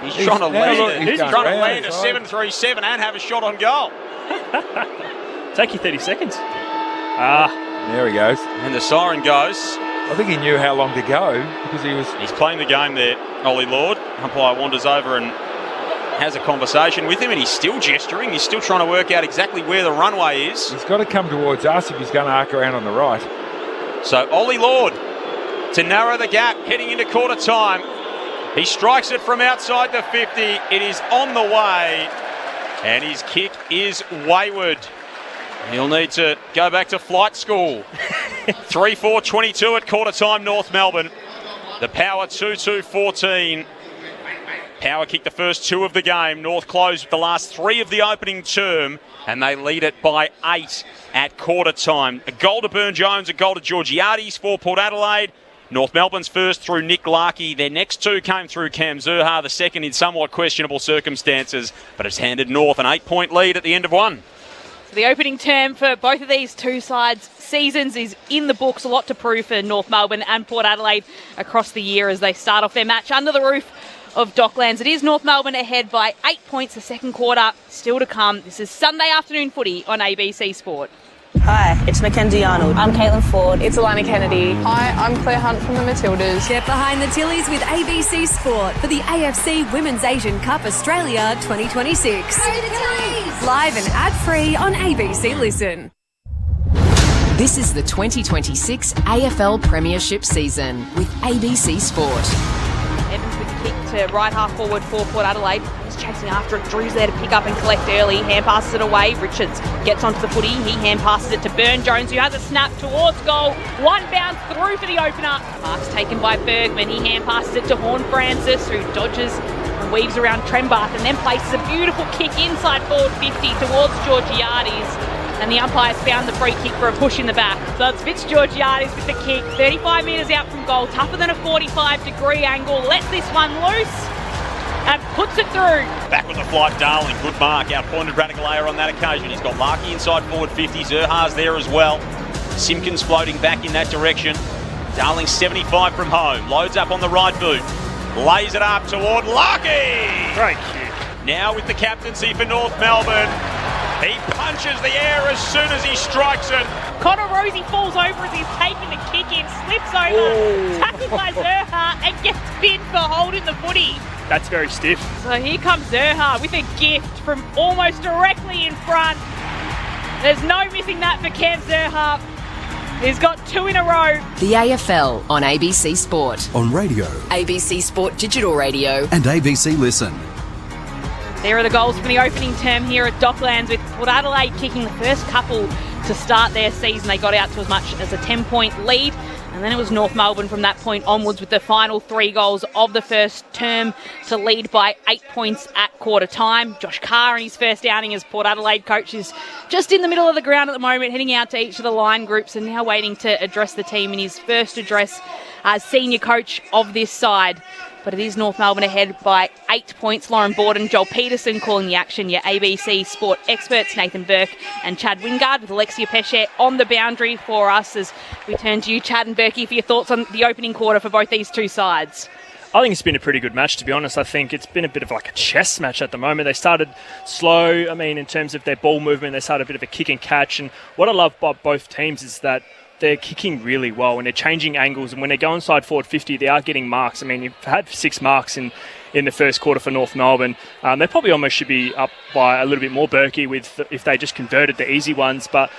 He's trying to land a 7-3-7 and have a shot on goal. Take you 30 seconds. There he goes. And the siren goes. I think he knew how long to go because he's playing the game there, Ollie Lord. Umpire wanders over and has a conversation with him, and he's still gesturing. He's still trying to work out exactly where the runway is. He's got to come towards us if he's going to arc around on the right. So Ollie Lord to narrow the gap heading into quarter time. He strikes it from outside the 50. It is on the way, and his kick is wayward. He'll need to go back to flight school. 3-4-22 at quarter time, North Melbourne. The Power 2-2-14. Power kicked the first 2 of the game. North closed with the last 3 of the opening term, and they lead it by 8 at quarter time. A goal to Burn-Jones, a goal to Georgiades for Port Adelaide. North Melbourne's first through Nick Larkey. Their next 2 came through Cam Zerha, the second in somewhat questionable circumstances, but it's handed North an 8-point lead at the end of 1. So the opening term for both of these 2 sides' seasons is in the books. A lot to prove for North Melbourne and Port Adelaide across the year as they start off their match under the roof of Docklands. It is North Melbourne ahead by 8 points the second quarter. Still to come. This is Sunday afternoon footy on ABC Sport. Hi, it's Mackenzie Arnold. I'm Caitlin Ford. It's Alana Kennedy. Hi, I'm Claire Hunt from the Matildas. Get behind the Tillies with ABC Sport for the AFC Women's Asian Cup Australia 2026. Live and ad-free on ABC Listen. This is the 2026 AFL Premiership season with ABC Sport. Evans with the kick to right half forward for Port Adelaide. He's chasing after it. Drew's there to pick up and collect early. Hand passes it away. Richards gets onto the footy. He hand passes it to Burn-Jones, who has a snap towards goal. One bounce through for the opener. Mark's taken by Bergman. He hand passes it to Horn Francis, who dodges and weaves around Trembath and then places a beautiful kick inside forward 50 towards Georgiades. And the umpire's found the free kick for a push in the back. So it's Fitz Georgiades with the kick, 35 metres out from goal, tougher than a 45-degree angle, lets this one loose and puts it through. Back with the flight, Darling. Good mark. Outpointed Radicalayer on that occasion. He's got Larkey inside forward 50. Zerha's there as well. Simpkins floating back in that direction. Darling 75 from home. Loads up on the right boot. Lays it up toward Larkey. Great kick. Now with the captaincy for North Melbourne. He punches the air as soon as he strikes it. Connor Rosie falls over as he's taking the kick in, slips over, tackled by Zerha and gets pinned for holding the footy. That's very stiff. So here comes Zerha with a gift from almost directly in front. There's no missing that for Cam Zerha. He's got 2 in a row. The AFL on ABC Sport. On radio. ABC Sport Digital Radio. And ABC Listen. There are the goals from the opening term here at Docklands, with Port Adelaide kicking the first couple to start their season. They got out to as much as a 10-point lead. And then it was North Melbourne from that point onwards with the final 3 goals of the first term to lead by 8 points at quarter time. Josh Carr in his first outing as Port Adelaide coach is just in the middle of the ground at the moment, heading out to each of the line groups and now waiting to address the team in his first address as senior coach of this side. But it is North Melbourne ahead by 8 points. Lauren Borden, Joel Peterson calling the action. Your ABC sport experts, Nathan Burke and Chad Wingard, with Alexia Pesce on the boundary for us as we turn to you, Chad and Berkey, for your thoughts on the opening quarter for both these two sides. I think it's been a pretty good match, to be honest. I think it's been a bit of like a chess match at the moment. They started slow. I mean, in terms of their ball movement, they started a bit of a kick and catch. And what I love about both teams is that they're kicking really well and they're changing angles, and when they go inside forward 50 they are getting marks. I mean, you've had 6 marks in the first quarter for North Melbourne. They probably almost should be up by a little bit more, Berkey, if they just converted the easy ones. But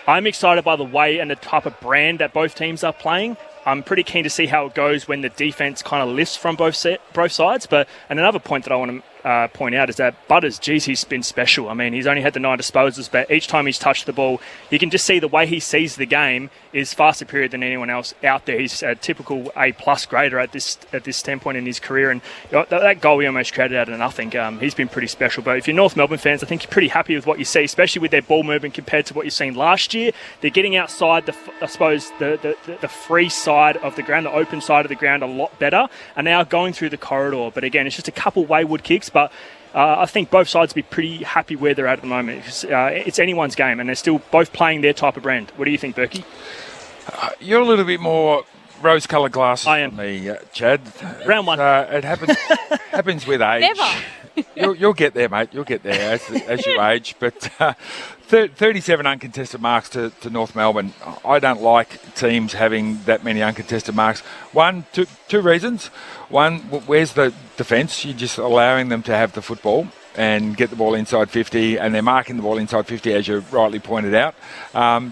I'm excited by the way and the type of brand that both teams are playing. I'm pretty keen to see how it goes when the defence kind of lifts from both sides. And another point that I want to point out is that Butters, geez, he's been special. I mean, he's only had the 9 disposals, but each time he's touched the ball, you can just see the way he sees the game is far superior than anyone else out there. He's a typical A+ grader at this standpoint in his career, and that goal he almost created out of nothing. He's been pretty special. But if you're North Melbourne fans, I think you're pretty happy with what you see, especially with their ball movement compared to what you've seen last year. They're getting outside the free side of the ground, the open side of the ground, a lot better, and now going through the corridor. But again, it's just a couple wayward kicks, but I think both sides will be pretty happy where they're at the moment. It's anyone's game, and they're still both playing their type of brand. What do you think, Berkey? You're a little bit more rose-coloured glasses I am. than me, Chad. Round one. It happens with age. Never. You'll get there, mate. You'll get there as you age. But 37 uncontested marks to North Melbourne. I don't like teams having that many uncontested marks. Two reasons. One, where's the defence? You're just allowing them to have the football and get the ball inside 50, and they're marking the ball inside 50, as you rightly pointed out.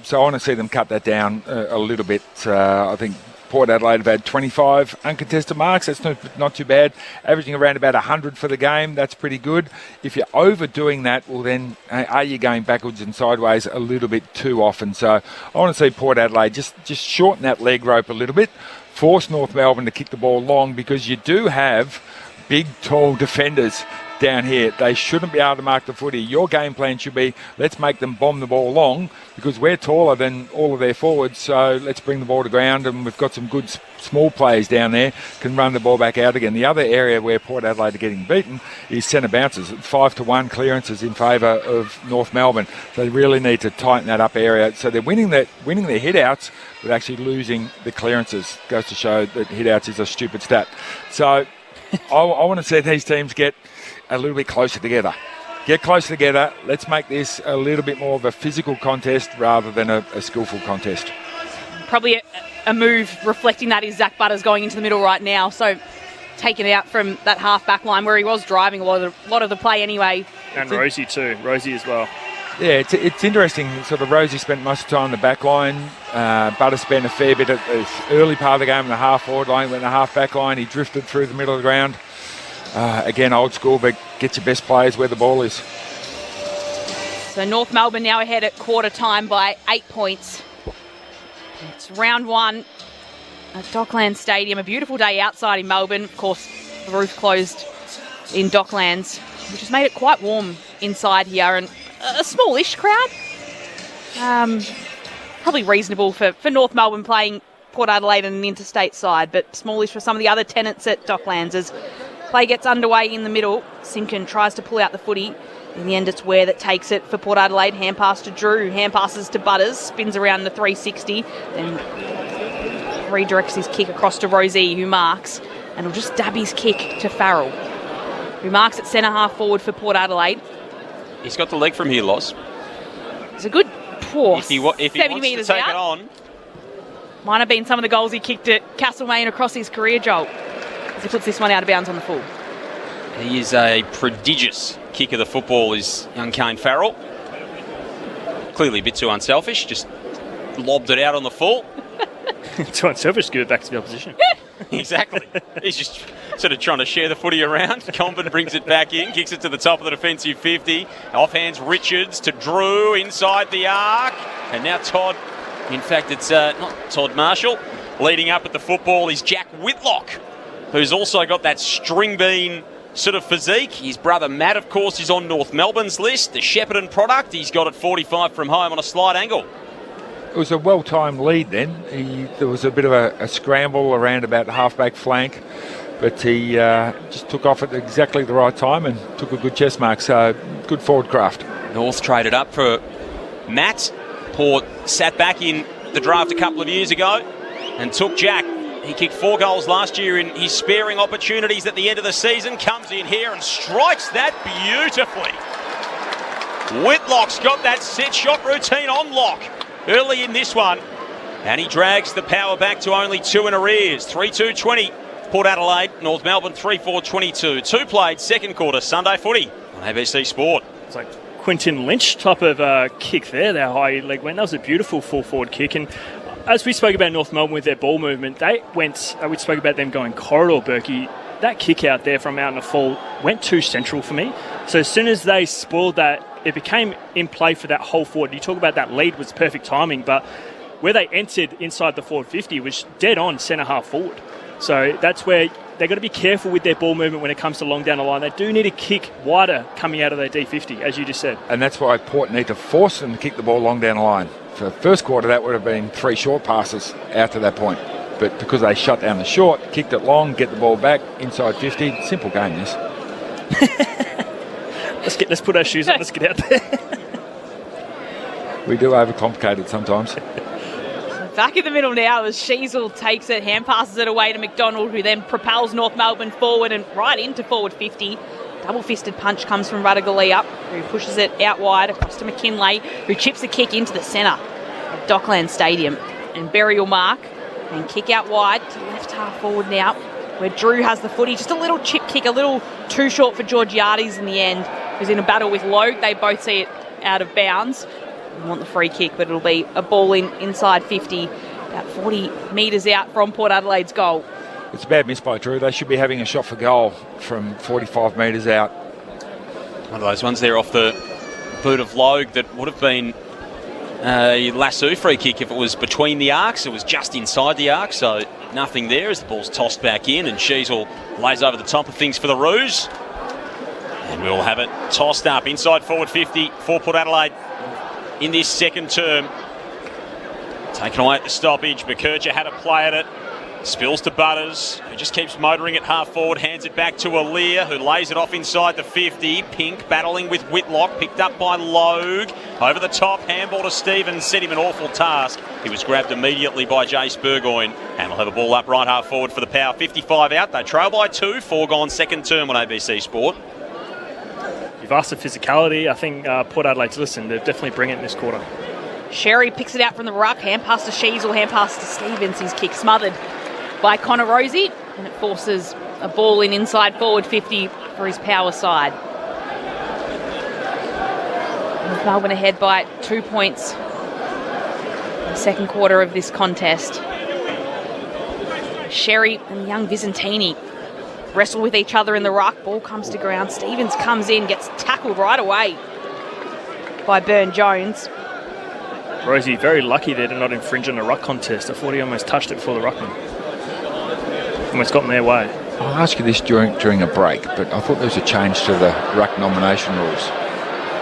So I want to see them cut that down a little bit. I think Port Adelaide have had 25 uncontested marks. That's not too bad. Averaging around about 100 for the game. That's pretty good. If you're overdoing that, well then, are you going backwards and sideways a little bit too often? So I want to see Port Adelaide just shorten that leg rope a little bit, force North Melbourne to kick the ball long, because you do have big, tall defenders down here. They shouldn't be able to mark the footy. Your game plan should be, let's make them bomb the ball long, because we're taller than all of their forwards, so let's bring the ball to ground, and we've got some good small players down there, can run the ball back out again. The other area where Port Adelaide are getting beaten is centre bounces. 5-1 clearances in favour of North Melbourne. So they really need to tighten that up area. So they're winning their hit-outs, but actually losing the clearances. Goes to show that hit-outs is a stupid stat. So I want to see these teams get a little bit closer together. Get closer together. Let's make this a little bit more of a physical contest rather than a skillful contest. Probably a move reflecting that is Zach Butters going into the middle right now. So taken out from that half-back line where he was driving a lot of the play anyway. And Rosie too. Rosie as well. Yeah, it's interesting. Sort of Rosie spent most of the time on the back line. Butters spent a fair bit at the early part of the game in the half-forward line, went in the half-back line. He drifted through the middle of the ground. Again, old school, but get your best players where the ball is. So North Melbourne now ahead at quarter time by 8 points. It's round 1 at Docklands Stadium. A beautiful day outside in Melbourne. Of course, the roof closed in Docklands, which has made it quite warm inside here, and a smallish crowd. Probably reasonable for North Melbourne playing Port Adelaide and an interstate side, but smallish for some of the other tenants at Docklands as play gets underway in the middle. Simpkin tries to pull out the footy. In the end, it's Ware that takes it for Port Adelaide. Hand pass to Drew. Hand passes to Butters. Spins around the 360. Then redirects his kick across to Rosie, who marks. And will just dab his kick to Farrell, who marks at centre half forward for Port Adelaide. He's got the leg from here, Loss. It's a good if he wants to take it on. Might have been some of the goals he kicked at Castlemaine across his career, Joel, as he puts this one out of bounds on the full. He is a prodigious kick of the football, is young Kane Farrell. Clearly a bit too unselfish, just lobbed it out on the full. Too unselfish to give it back to the opposition. Exactly. He's just sort of trying to share the footy around. Comben brings it back in, kicks it to the top of the defensive 50. Offhands Richards to Drew inside the arc. And now Todd. In fact, it's not Todd Marshall. leading up at the football is Jack Whitlock, who's also got that string bean sort of physique. His brother Matt, of course, is on North Melbourne's list. The Shepparton product, he's got it 45 from home on a slight angle. It was a well-timed lead then. There was a bit of a scramble around about the half-back flank, but he just took off at exactly the right time and took a good chest mark, so good forward craft. North traded up for Matt. Port sat back in the draft a couple of years ago and took Jack. He kicked 4 goals last year in his sparing opportunities at the end of the season. Comes in here and strikes that beautifully. Whitlock's got that set shot routine on lock early in this one. And he drags the power back to only 2 in arrears. 3-2-20. Port Adelaide, North Melbourne 3-4-22. 2 played, second quarter, Sunday footy on ABC Sport. It's like Quinton Lynch type of kick there. That high leg went. That was a beautiful full forward kick. And as we spoke about North Melbourne with their ball movement, they went. We spoke about them going corridor, Berkey. That kick out there from out in the full went too central for me. So as soon as they spoiled that, it became in play for that whole forward. You talk about that lead was perfect timing, but where they entered inside the forward 50 was dead on centre half forward. So that's where they've got to be careful with their ball movement when it comes to long down the line. They do need to kick wider coming out of their D50, as you just said. And that's why Port need to force them to kick the ball long down the line. For the first quarter, that would have been 3 short passes out to that point. But because they shut down the short, kicked it long, get the ball back, inside 50, simple game, this. Let's put our shoes on, let's get out there. We do overcomplicate it sometimes. Back in the middle now as Sheasel takes it, hand passes it away to McDonald, who then propels North Melbourne forward and right into forward 50. Double-fisted punch comes from Radagalea, who pushes it out wide across to McKinlay, who chips a kick into the centre of Dockland Stadium. And burial mark, and kick out wide to left half forward now, where Drew has the footy. Just a little chip kick, a little too short for Georgiades in the end, who's in a battle with Logue. They both see it out of bounds. We want the free kick, but it'll be a ball inside 50, about 40 metres out from Port Adelaide's goal. It's a bad miss by Drew. They should be having a shot for goal from 45 metres out. One of those ones there off the boot of Logue that would have been a lasso free kick if it was between the arcs. It was just inside the arc, so nothing there as the ball's tossed back in, and Sheasel lays over the top of things for the Roos. And we'll have it tossed up inside forward 50 for Port Adelaide in this second term. Taken away at the stoppage. McKercher had a play at it. Spills to Butters, who just keeps motoring it half forward, hands it back to Aaliyah, who lays it off inside the 50. Pink battling with Whitlock, picked up by Logue. Over the top, handball to Stevens, set him an awful task. He was grabbed immediately by Jace Burgoyne, and we'll have a ball up right half forward for the Power. 55 out, they trail by 2, 4 gone, second term on ABC Sport. You've asked the physicality. I think Port Adelaide's listened. They'll definitely bring it in this quarter. Sherry picks it out from the ruck, hand pass to Sheasel, hand pass to Stevens. His kick smothered by Connor Rosie, and it forces a ball inside forward 50 for his Power side. North Melbourne ahead by 2 points in the second quarter of this contest. Sherry and young Visentini wrestle with each other in the ruck. Ball comes to ground. Stevens comes in, gets tackled right away by Burn Jones. Rosie very lucky there to not infringe on the ruck contest. I thought he almost touched it before the ruckman. Almost got in their way. I'll ask you this during a break, but I thought there was a change to the ruck nomination rules.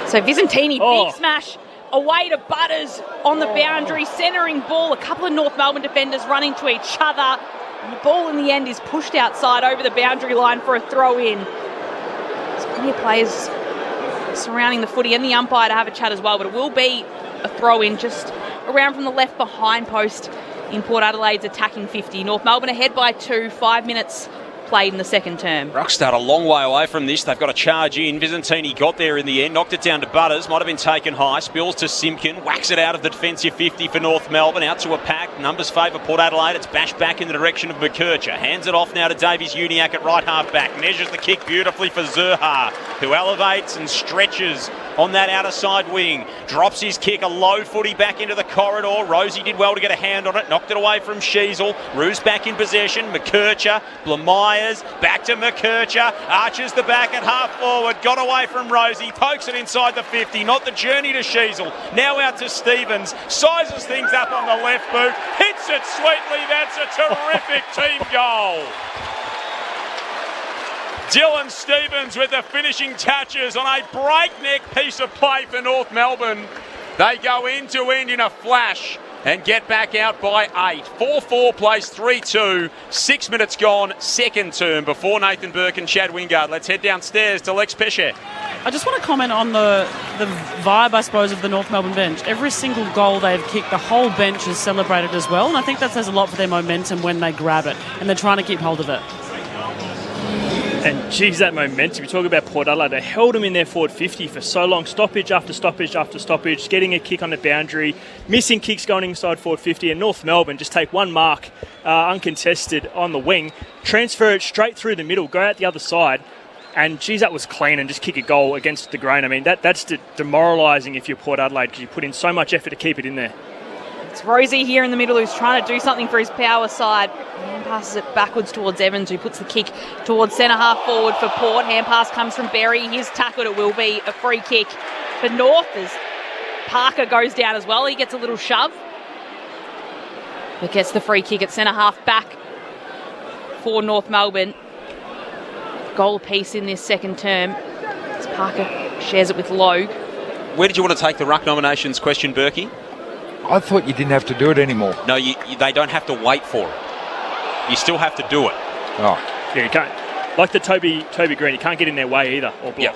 So Visentini, big smash away to Butters on the boundary, centering ball. A couple of North Melbourne defenders running to each other. And the ball in the end is pushed outside over the boundary line for a throw in. There's plenty of players surrounding the footy and the umpire to have a chat as well, but it will be a throw in just around from the left behind post in Port Adelaide's attacking 50. North Melbourne ahead by 2, 5 minutes played in the second term. Ruck start a long way away from this. They've got to charge in. Visentini got there in the end, knocked it down to Butters, might have been taken high, spills to Simpkin, whacks it out of the defensive 50 for North Melbourne, out to a pack. Numbers favour Port Adelaide. It's bashed back in the direction of McKercher. Hands it off now to Davies Uniacke at right half back. Measures the kick beautifully for Zurha, who elevates and stretches on that outer side wing. Drops his kick, a low footy back into the corridor. Rosie did well to get a hand on it, knocked it away from Sheasel. Roos back in possession. McKercher, Blamires, back to McKercher. Arches the back at half forward, got away from Rosie, pokes it inside the 50, not the journey to Sheasel. Now out to Stevens, sizes things up on the left boot, hits it sweetly. That's a terrific team goal. Dylan Stevens with the finishing touches on a breakneck piece of play for North Melbourne. They go end to end in a flash and get back out by 8. 4-4 plays 3-2. 6 minutes gone, second term before Nathan Burke and Chad Wingard. Let's head downstairs to Lex Pesce. I just want to comment on the vibe, I suppose, of the North Melbourne bench. Every single goal they've kicked, the whole bench is celebrated as well, and I think that says a lot for their momentum when they grab it, and they're trying to keep hold of it. And geez, that momentum. You talk about Port Adelaide. They held them in their forward 50 for so long, stoppage after stoppage after stoppage, getting a kick on the boundary, missing kicks going inside forward 50. And North Melbourne just take one mark, uncontested on the wing, transfer it straight through the middle, go out the other side. And geez, that was clean, and just kick a goal against the grain. I mean, that's demoralising if you're Port Adelaide, because you put in so much effort to keep it in there. It's Rosie here in the middle who's trying to do something for his power side. Hand passes it backwards towards Evans, who puts the kick towards centre half forward for Port. Hand pass comes from Berry. He's tackled. It will be a free kick for North as Parker goes down as well. He gets a little shove, but gets the free kick at centre half back for North Melbourne. Goal apiece in this second term as Parker shares it with Logue. Where did you want to take the ruck nominations question, Berkey? I thought you didn't have to do it anymore. No, they don't have to wait for it. You still have to do it. Oh. Yeah, you can't. Like the Toby Green, you can't get in their way either or block. Yep.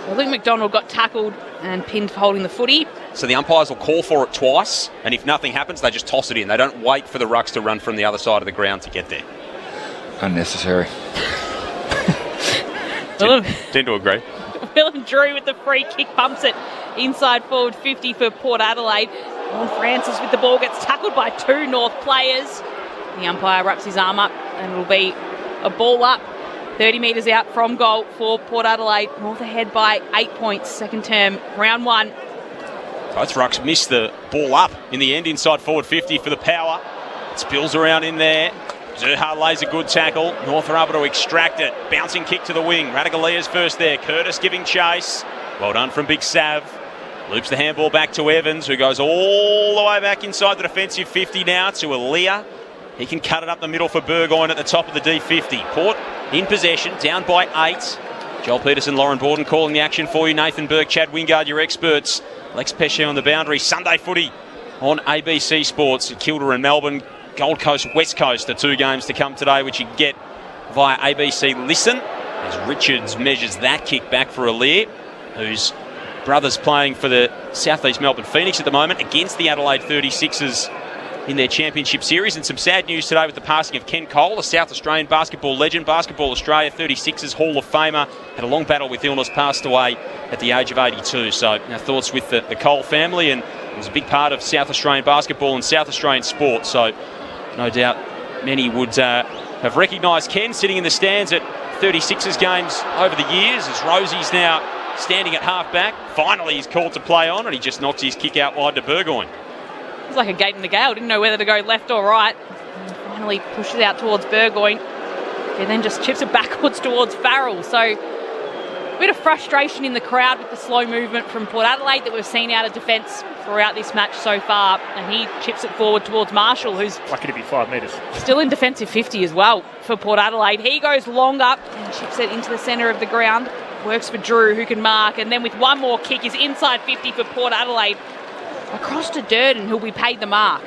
Well, Luke McDonald got tackled and pinned for holding the footy. So the umpires will call for it twice, and if nothing happens, they just toss it in. They don't wait for the rucks to run from the other side of the ground to get there. Unnecessary. Tend to agree. Willem Drew with the free kick, bumps it inside forward 50 for Port Adelaide. Ron Francis with the ball gets tackled by two North players. The umpire wraps his arm up and it'll be a ball up 30 metres out from goal for Port Adelaide. North ahead by 8 points, second term, round one. Both rucks missed the ball up in the end inside forward 50 for the power. It spills around in there. Zerha lays a good tackle. North are able to extract it. Bouncing kick to the wing. Radagalia's first there. Curtis giving chase. Well done from Big Sav. Loops the handball back to Evans, who goes all the way back inside the defensive 50 now to Aaliyah. He can cut it up the middle for Burgoyne at the top of the D50. Port in possession, down by 8. Joel Peterson, Lauren Borden calling the action for you. Nathan Burke, Chad Wingard, your experts. Lex Pesce on the boundary. Sunday footy on ABC Sports at Kilda and Melbourne. Gold Coast, West Coast, the two games to come today, which you can get via ABC Listen, as Richards measures that kick back for Aaliyah, whose brother's playing for the South East Melbourne Phoenix at the moment against the Adelaide 36ers in their championship series. And some sad news today with the passing of Ken Cole, a South Australian basketball legend, Basketball Australia 36ers Hall of Famer, had a long battle with illness, passed away at the age of 82. So our thoughts with the Cole family, and it was a big part of South Australian basketball and South Australian sport. So no doubt many would have recognised Ken sitting in the stands at 36ers games over the years, as Rosie's now standing at half-back. Finally he's called to play on, and he just knocks his kick out wide to Burgoyne. It was like a gate in the gale. Didn't know whether to go left or right. And finally pushes out towards Burgoyne, and then just chips it backwards towards Farrell. So a bit of frustration in the crowd with the slow movement from Port Adelaide that we've seen out of defence throughout this match so far. And he chips it forward towards Marshall, who's lucky to be 5 metres. Still in defensive 50 as well for Port Adelaide. He goes longer and chips it into the centre of the ground. Works for Drew, who can mark. And then with one more kick is inside 50 for Port Adelaide. Across to Durden, who'll be paid the mark.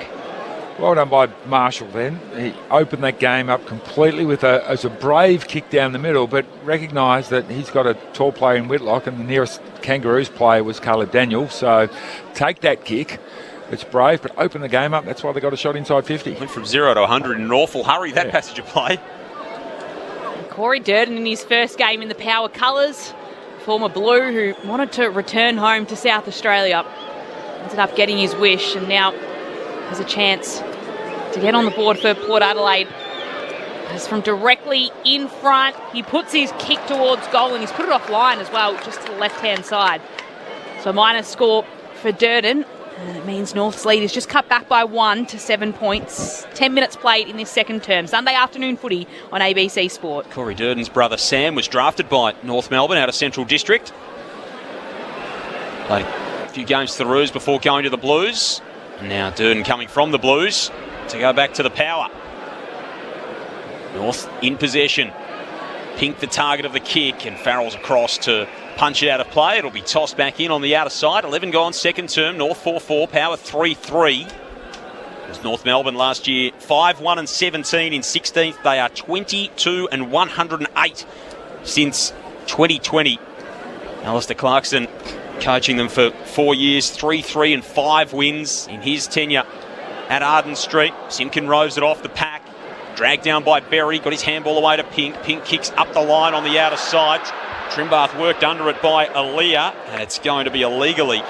Well done by Marshall then. He opened that game up completely with a brave kick down the middle, but recognised that he's got a tall player in Whitlock, and the nearest Kangaroos player was Caleb Daniel. So take that kick. It's brave, but open the game up. That's why they got a shot inside 50. Went from 0 to 100 in an awful hurry, that passage of play. Corey Durden in his first game in the Power colours. Former Blue who wanted to return home to South Australia. Ended up getting his wish, and now has a chance to get on the board for Port Adelaide. It's from directly in front. He puts his kick towards goal and he's put it offline as well, just to the left-hand side. So minus score for Durden. And it means North's lead is just cut back by 1 to 7 points. 10 minutes played in this second term. Sunday afternoon footy on ABC Sport. Corey Durden's brother Sam was drafted by North Melbourne out of Central District. Played a few games for the Roos before going to the Blues. And now Durden coming from the Blues to go back to the Power. North in possession. Pink the target of the kick, and Farrell's across to punch it out of play. It'll be tossed back in on the outer side. 11 gone, second term. North 4-4, Power 3-3. It was North Melbourne last year, 5-1-17 in 16th. They are 22-108 since 2020. Alistair Clarkson coaching them for 4 years, 3-3-5 wins in his tenure at Arden Street. Simkin roves it off the pack. Dragged down by Berry, got his handball away to Pink. Pink kicks up the line on the outer side. Trimbath worked under it by Aaliyah, and it's going to be illegally.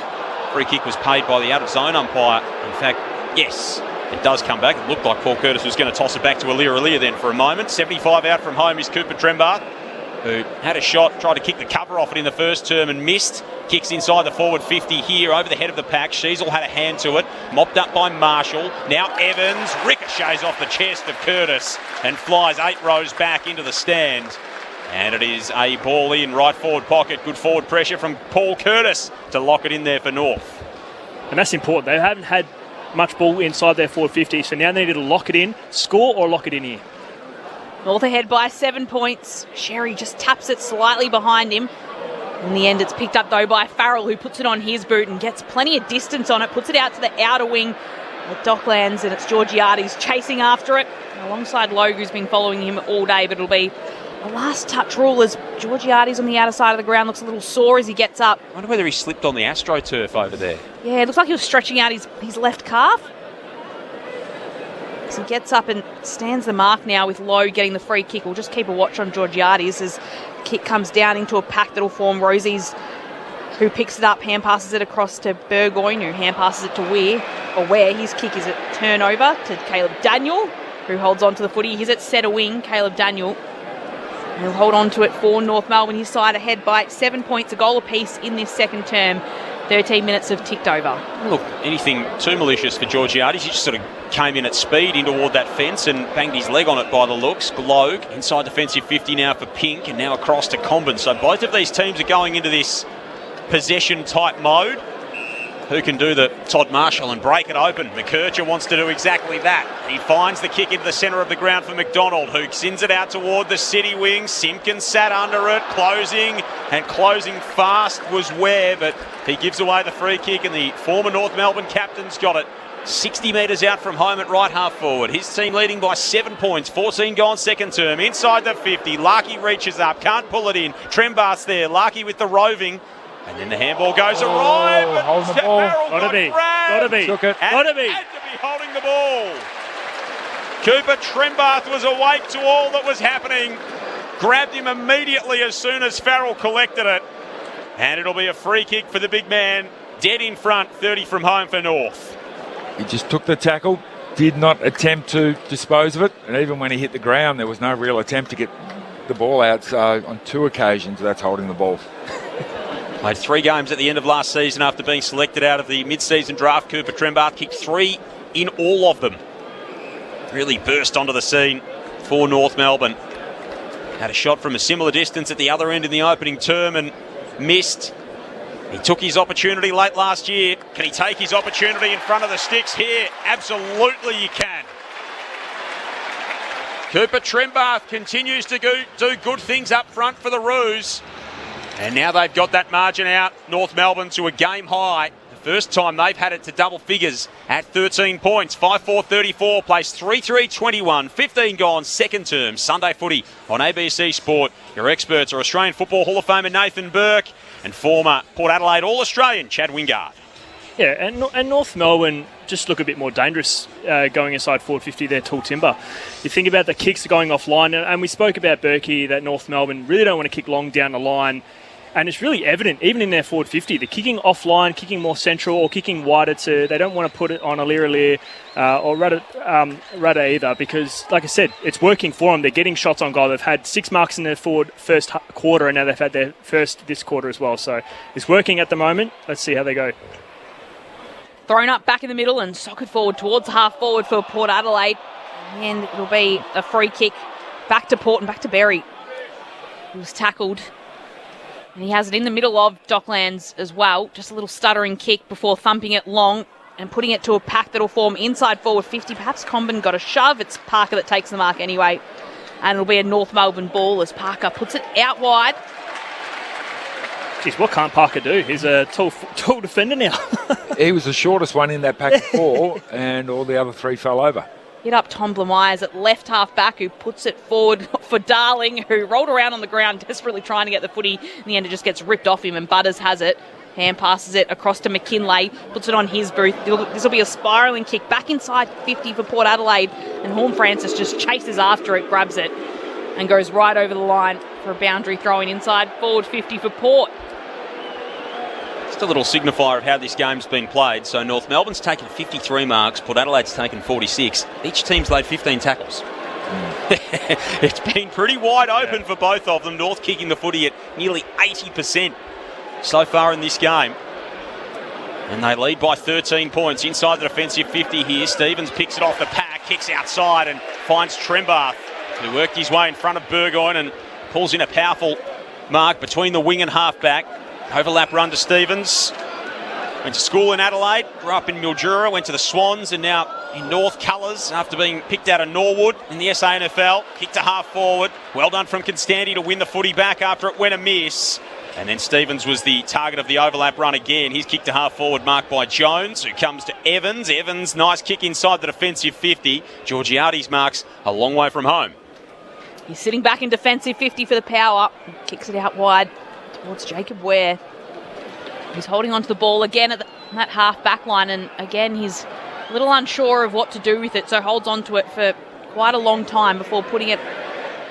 Free kick was paid by the out-of-zone umpire. In fact, yes, it does come back. It looked like Paul Curtis was going to toss it back to Aaliyah then for a moment. 75 out from home is Cooper Trimbath, who had a shot, tried to kick the cover off it in the first term and missed. Kicks inside the forward 50 here, over the head of the pack. Sheasel had a hand to it, mopped up by Marshall. Now Evans ricochets off the chest of Curtis and flies 8 rows back into the stand. And it is a ball in right forward pocket. Good forward pressure from Paul Curtis to lock it in there for North. And that's important. They haven't had much ball inside their forward 50, so now they need to lock it in, score or lock it in here. North ahead by 7 points. Sherry just taps it slightly behind him. In the end, it's picked up, though, by Farrell, who puts it on his boot and gets plenty of distance on it, puts it out to the outer wing at Docklands, and it's Georgiades chasing after it, alongside Logue, who's been following him all day, but it'll be a last touch rule as Georgiades on the outer side of the ground looks a little sore as he gets up. I wonder whether he slipped on the AstroTurf over there. Yeah, it looks like he was stretching out his left calf. So he gets up and stands the mark now with Lowe getting the free kick. We'll just keep a watch on Georgiades as the kick comes down into a pack that'll form. Rosie's, who picks it up, hand passes it across to Burgoyne, who hand passes it to Ware. His kick is a turnover to Caleb Daniel, who holds on to the footy. He's at centre wing, Caleb Daniel. He'll hold on to it for North Melbourne. His side ahead by 7 points, a goal apiece in this second term. 13 minutes have ticked over. Look, anything too malicious for Georgiades. He just sort of came in at speed in toward that fence and banged his leg on it by the looks. Glogue inside defensive 50 now for Pink, and now across to Combin. So both of these teams are going into this possession type mode. Who can do the Todd Marshall and break it open? McKercher wants to do exactly that. He finds the kick into the centre of the ground for McDonald, who sends it out toward the city wing. Simpkins sat under it, closing fast was Ware, but he gives away the free kick, and the former North Melbourne captain's got it 60 metres out from home at right half forward. His team leading by 7 points, 14 gone second term. Inside the 50, Larkey reaches up, can't pull it in. Trembath's there, Larkey with the roving. And then the handball goes awry, but holding the ball. Gotta be. Took it. Gotta be. Had to be holding the ball. Cooper Trembath was awake to all that was happening. Grabbed him immediately as soon as Farrell collected it. And it'll be a free kick for the big man. Dead in front, 30 from home for North. He just took the tackle, did not attempt to dispose of it. And even when he hit the ground, there was no real attempt to get the ball out. So on 2 occasions, that's holding the ball. Played 3 games at the end of last season after being selected out of the mid-season draft. Cooper Trembath kicked 3 in all of them. Really burst onto the scene for North Melbourne. Had a shot from a similar distance at the other end in the opening term and missed. He took his opportunity late last year. Can he take his opportunity in front of the sticks here? Absolutely he can. Cooper Trembath continues to do good things up front for the Roos. And now they've got that margin out, North Melbourne, to a game high. The first time they've had it to double figures at 13 points. 5-4-34, placed 3-3-21, 15 gone, second term. Sunday footy on ABC Sport. Your experts are Australian Football Hall of Famer Nathan Burke and former Port Adelaide All-Australian Chad Wingard. Yeah, and North Melbourne just look a bit more dangerous going inside forward 50 there, tall timber. You think about the kicks going offline, and we spoke about Berkey, that North Melbourne really don't want to kick long down the line. And it's really evident, even in their forward 50, they're kicking offline, kicking more central, or kicking wider they don't want to put it on Aliir or Rudder either, because, like I said, it's working for them. They're getting shots on goal. They've had 6 marks in their forward first quarter, and now they've had their first this quarter as well. So it's working at the moment. Let's see how they go. Thrown up back in the middle and socketed forward towards half forward for Port Adelaide. And it'll be a free kick back to Port and back to Berry. He was tackled. And he has it in the middle of Docklands as well. Just a little stuttering kick before thumping it long and putting it to a pack that'll form inside forward 50. Perhaps Comben got a shove. It's Parker that takes the mark anyway. And it'll be a North Melbourne ball as Parker puts it out wide. Geez, what can't Parker do? He's a tall defender now. He was the shortest one in that pack of 4, and all the other 3 fell over. Hit up Tom Blamires at left half back, who puts it forward for Darling, who rolled around on the ground desperately trying to get the footy. In the end, it just gets ripped off him, and Butters has it. Hand passes it across to McKinlay, puts it on his booth. This will be a spiralling kick back inside 50 for Port Adelaide, and Horn Francis just chases after it, grabs it, and goes right over the line for a boundary throwing inside forward 50 for Port. Just a little signifier of how this game's been played. So North Melbourne's taken 53 marks, Port Adelaide's taken 46. Each team's laid 15 tackles. It's been pretty wide open for both of them. North kicking the footy at nearly 80% so far in this game. And they lead by 13 points inside the defensive 50 here. Stevens picks it off the pack, kicks outside and finds Trembath, who worked his way in front of Burgoyne and pulls in a powerful mark between the wing and half-back. Overlap run to Stevens. Went to school in Adelaide, grew up in Mildura, went to the Swans, and now in North colours after being picked out of Norwood in the SANFL. Kick to half forward. Well done from Constanti to win the footy back after it went amiss. And then Stevens was the target of the overlap run again. His kick to half forward marked by Jones, who comes to Evans. Evans, nice kick inside the defensive 50. Georgiades marks a long way from home. He's sitting back in defensive 50 for the power. Kicks it out wide towards Jacob Ware. He's holding onto the ball again at that half back line, and again he's a little unsure of what to do with it, so holds onto it for quite a long time before putting it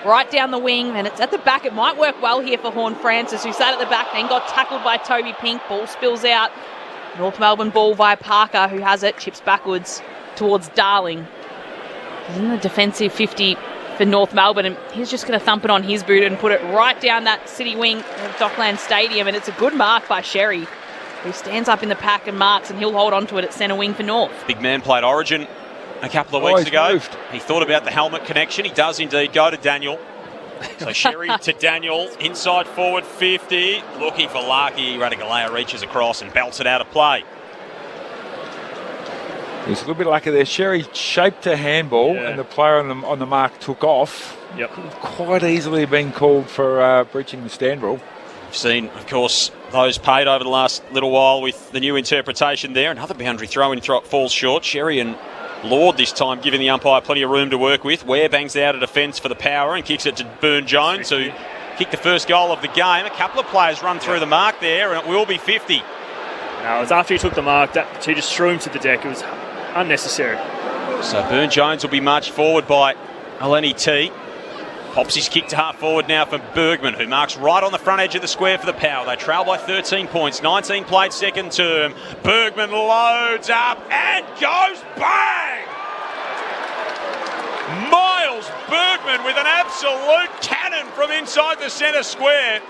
right down the wing, and it's at the back. It might work well here for Horn Francis, who sat at the back, then got tackled by Toby Pink. Ball spills out. North Melbourne ball via Parker, who has it, chips backwards towards Darling. He's in the defensive 50 for North Melbourne, and he's just going to thump it on his boot and put it right down that city wing of Docklands Stadium, and it's a good mark by Sherry, who stands up in the pack and marks, and he'll hold on to it at centre wing for North. Big man played Origin a couple of weeks ago. Moved. He thought about the helmet connection. He does indeed go to Daniel. So Sherry to Daniel, inside forward 50, looking for Larky. Radigalea reaches across and belts it out of play. There's a little bit lucky there. Sherry shaped a handball, and the player on the mark took off. Yep. Could have quite easily been called for breaching the stand rule. We've seen, of course, those paid over the last little while with the new interpretation there. Another boundary throw-in falls short. Sherry and Lord this time giving the umpire plenty of room to work with. Ware bangs out a defence for the power and kicks it to Burn Jones, who kicked the first goal of the game. A couple of players run through the mark there, and it will be 50. No, it was after he took the mark that he just threw him to the deck. It was unnecessary. So Burn Jones will be marched forward by Eleni T. Pops his kick to half forward now for Bergman, who marks right on the front edge of the square for the Power. They trail by 13 points, 19 played second term. Bergman loads up and goes bang! Miles Bergman with an absolute cannon from inside the centre square.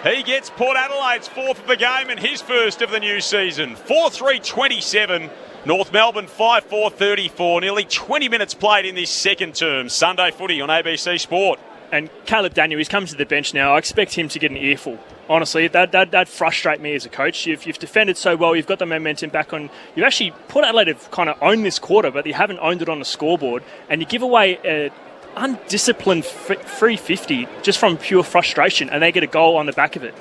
He gets Port Adelaide's fourth of the game and his first of the new season. 4-3-27. North Melbourne 5-4-34. Nearly 20 minutes played in this second term. Sunday footy on ABC Sport. And Caleb Daniel, he's come to the bench now. I expect him to get an earful. Honestly, that frustrates me as a coach. You've defended so well. You've got the momentum back on. You've actually, Port Adelaide have kind of owned this quarter, but you haven't owned it on the scoreboard. And you give away an undisciplined free 50 just from pure frustration, and they get a goal on the back of it.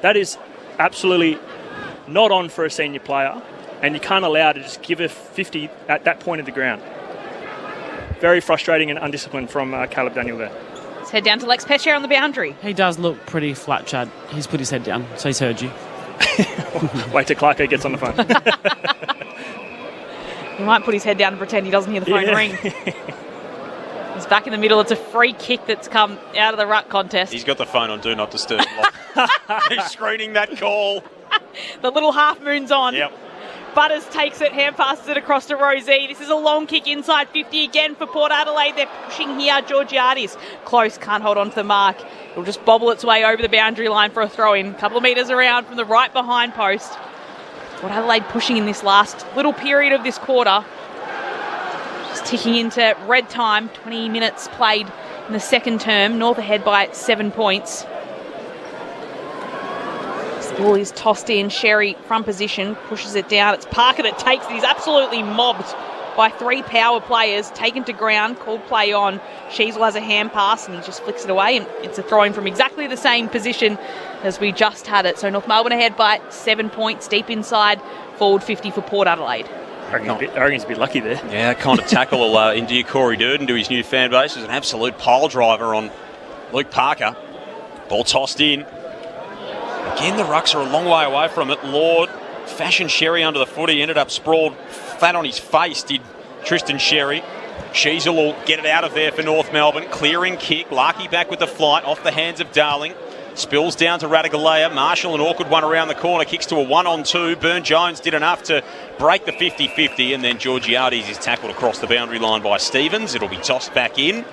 That is absolutely not on for a senior player. And you can't allow to just give a 50 at that point of the ground. Very frustrating and undisciplined from Caleb Daniel there. Let's head down to Lex Pesce on the boundary. He does look pretty flat, Chad. He's put his head down, so he's heard you. Wait till Clarko gets on the phone. He might put his head down and pretend he doesn't hear the phone ring. As back in the middle. It's a free kick that's come out of the ruck contest. He's got the phone on Do Not Disturb. He's screening that call. The little half moon's on. Yep. Butters takes it, hand passes it across to Rosie. This is a long kick inside 50 again for Port Adelaide. They're pushing here. Georgiades close, can't hold on to the mark. It'll just bobble its way over the boundary line for a throw-in. A couple of metres around from the right behind post. Port Adelaide pushing in this last little period of this quarter. Just ticking into red time. 20 minutes played in the second term. North ahead by 7 points. Ball is tossed in. Sherry from position, pushes it down. It's Parker that takes it. He's absolutely mobbed by 3 power players. Taken to ground, called play on. Sheasel has a hand pass and he just flicks it away, and it's a throw-in from exactly the same position as we just had it. So North Melbourne ahead by 7 points, deep inside, forward 50 for Port Adelaide. I reckon he's a bit lucky there. Yeah, kind of tackle into Corey Durden to his new fan base. There's an absolute pile driver on Luke Parker. Ball tossed in. Again, the rucks are a long way away from it. Lord fashioned Sherry under the footy, ended up sprawled flat on his face, did Tristan Sherry. Sheasel will get it out of there for North Melbourne. Clearing kick. Larky back with the flight off the hands of Darling. Spills down to Radigalea. Marshall, an awkward one around the corner. Kicks to a 1-on-2. Burn-Jones did enough to break the 50-50, and then Georgiades is tackled across the boundary line by Stevens. It'll be tossed back in.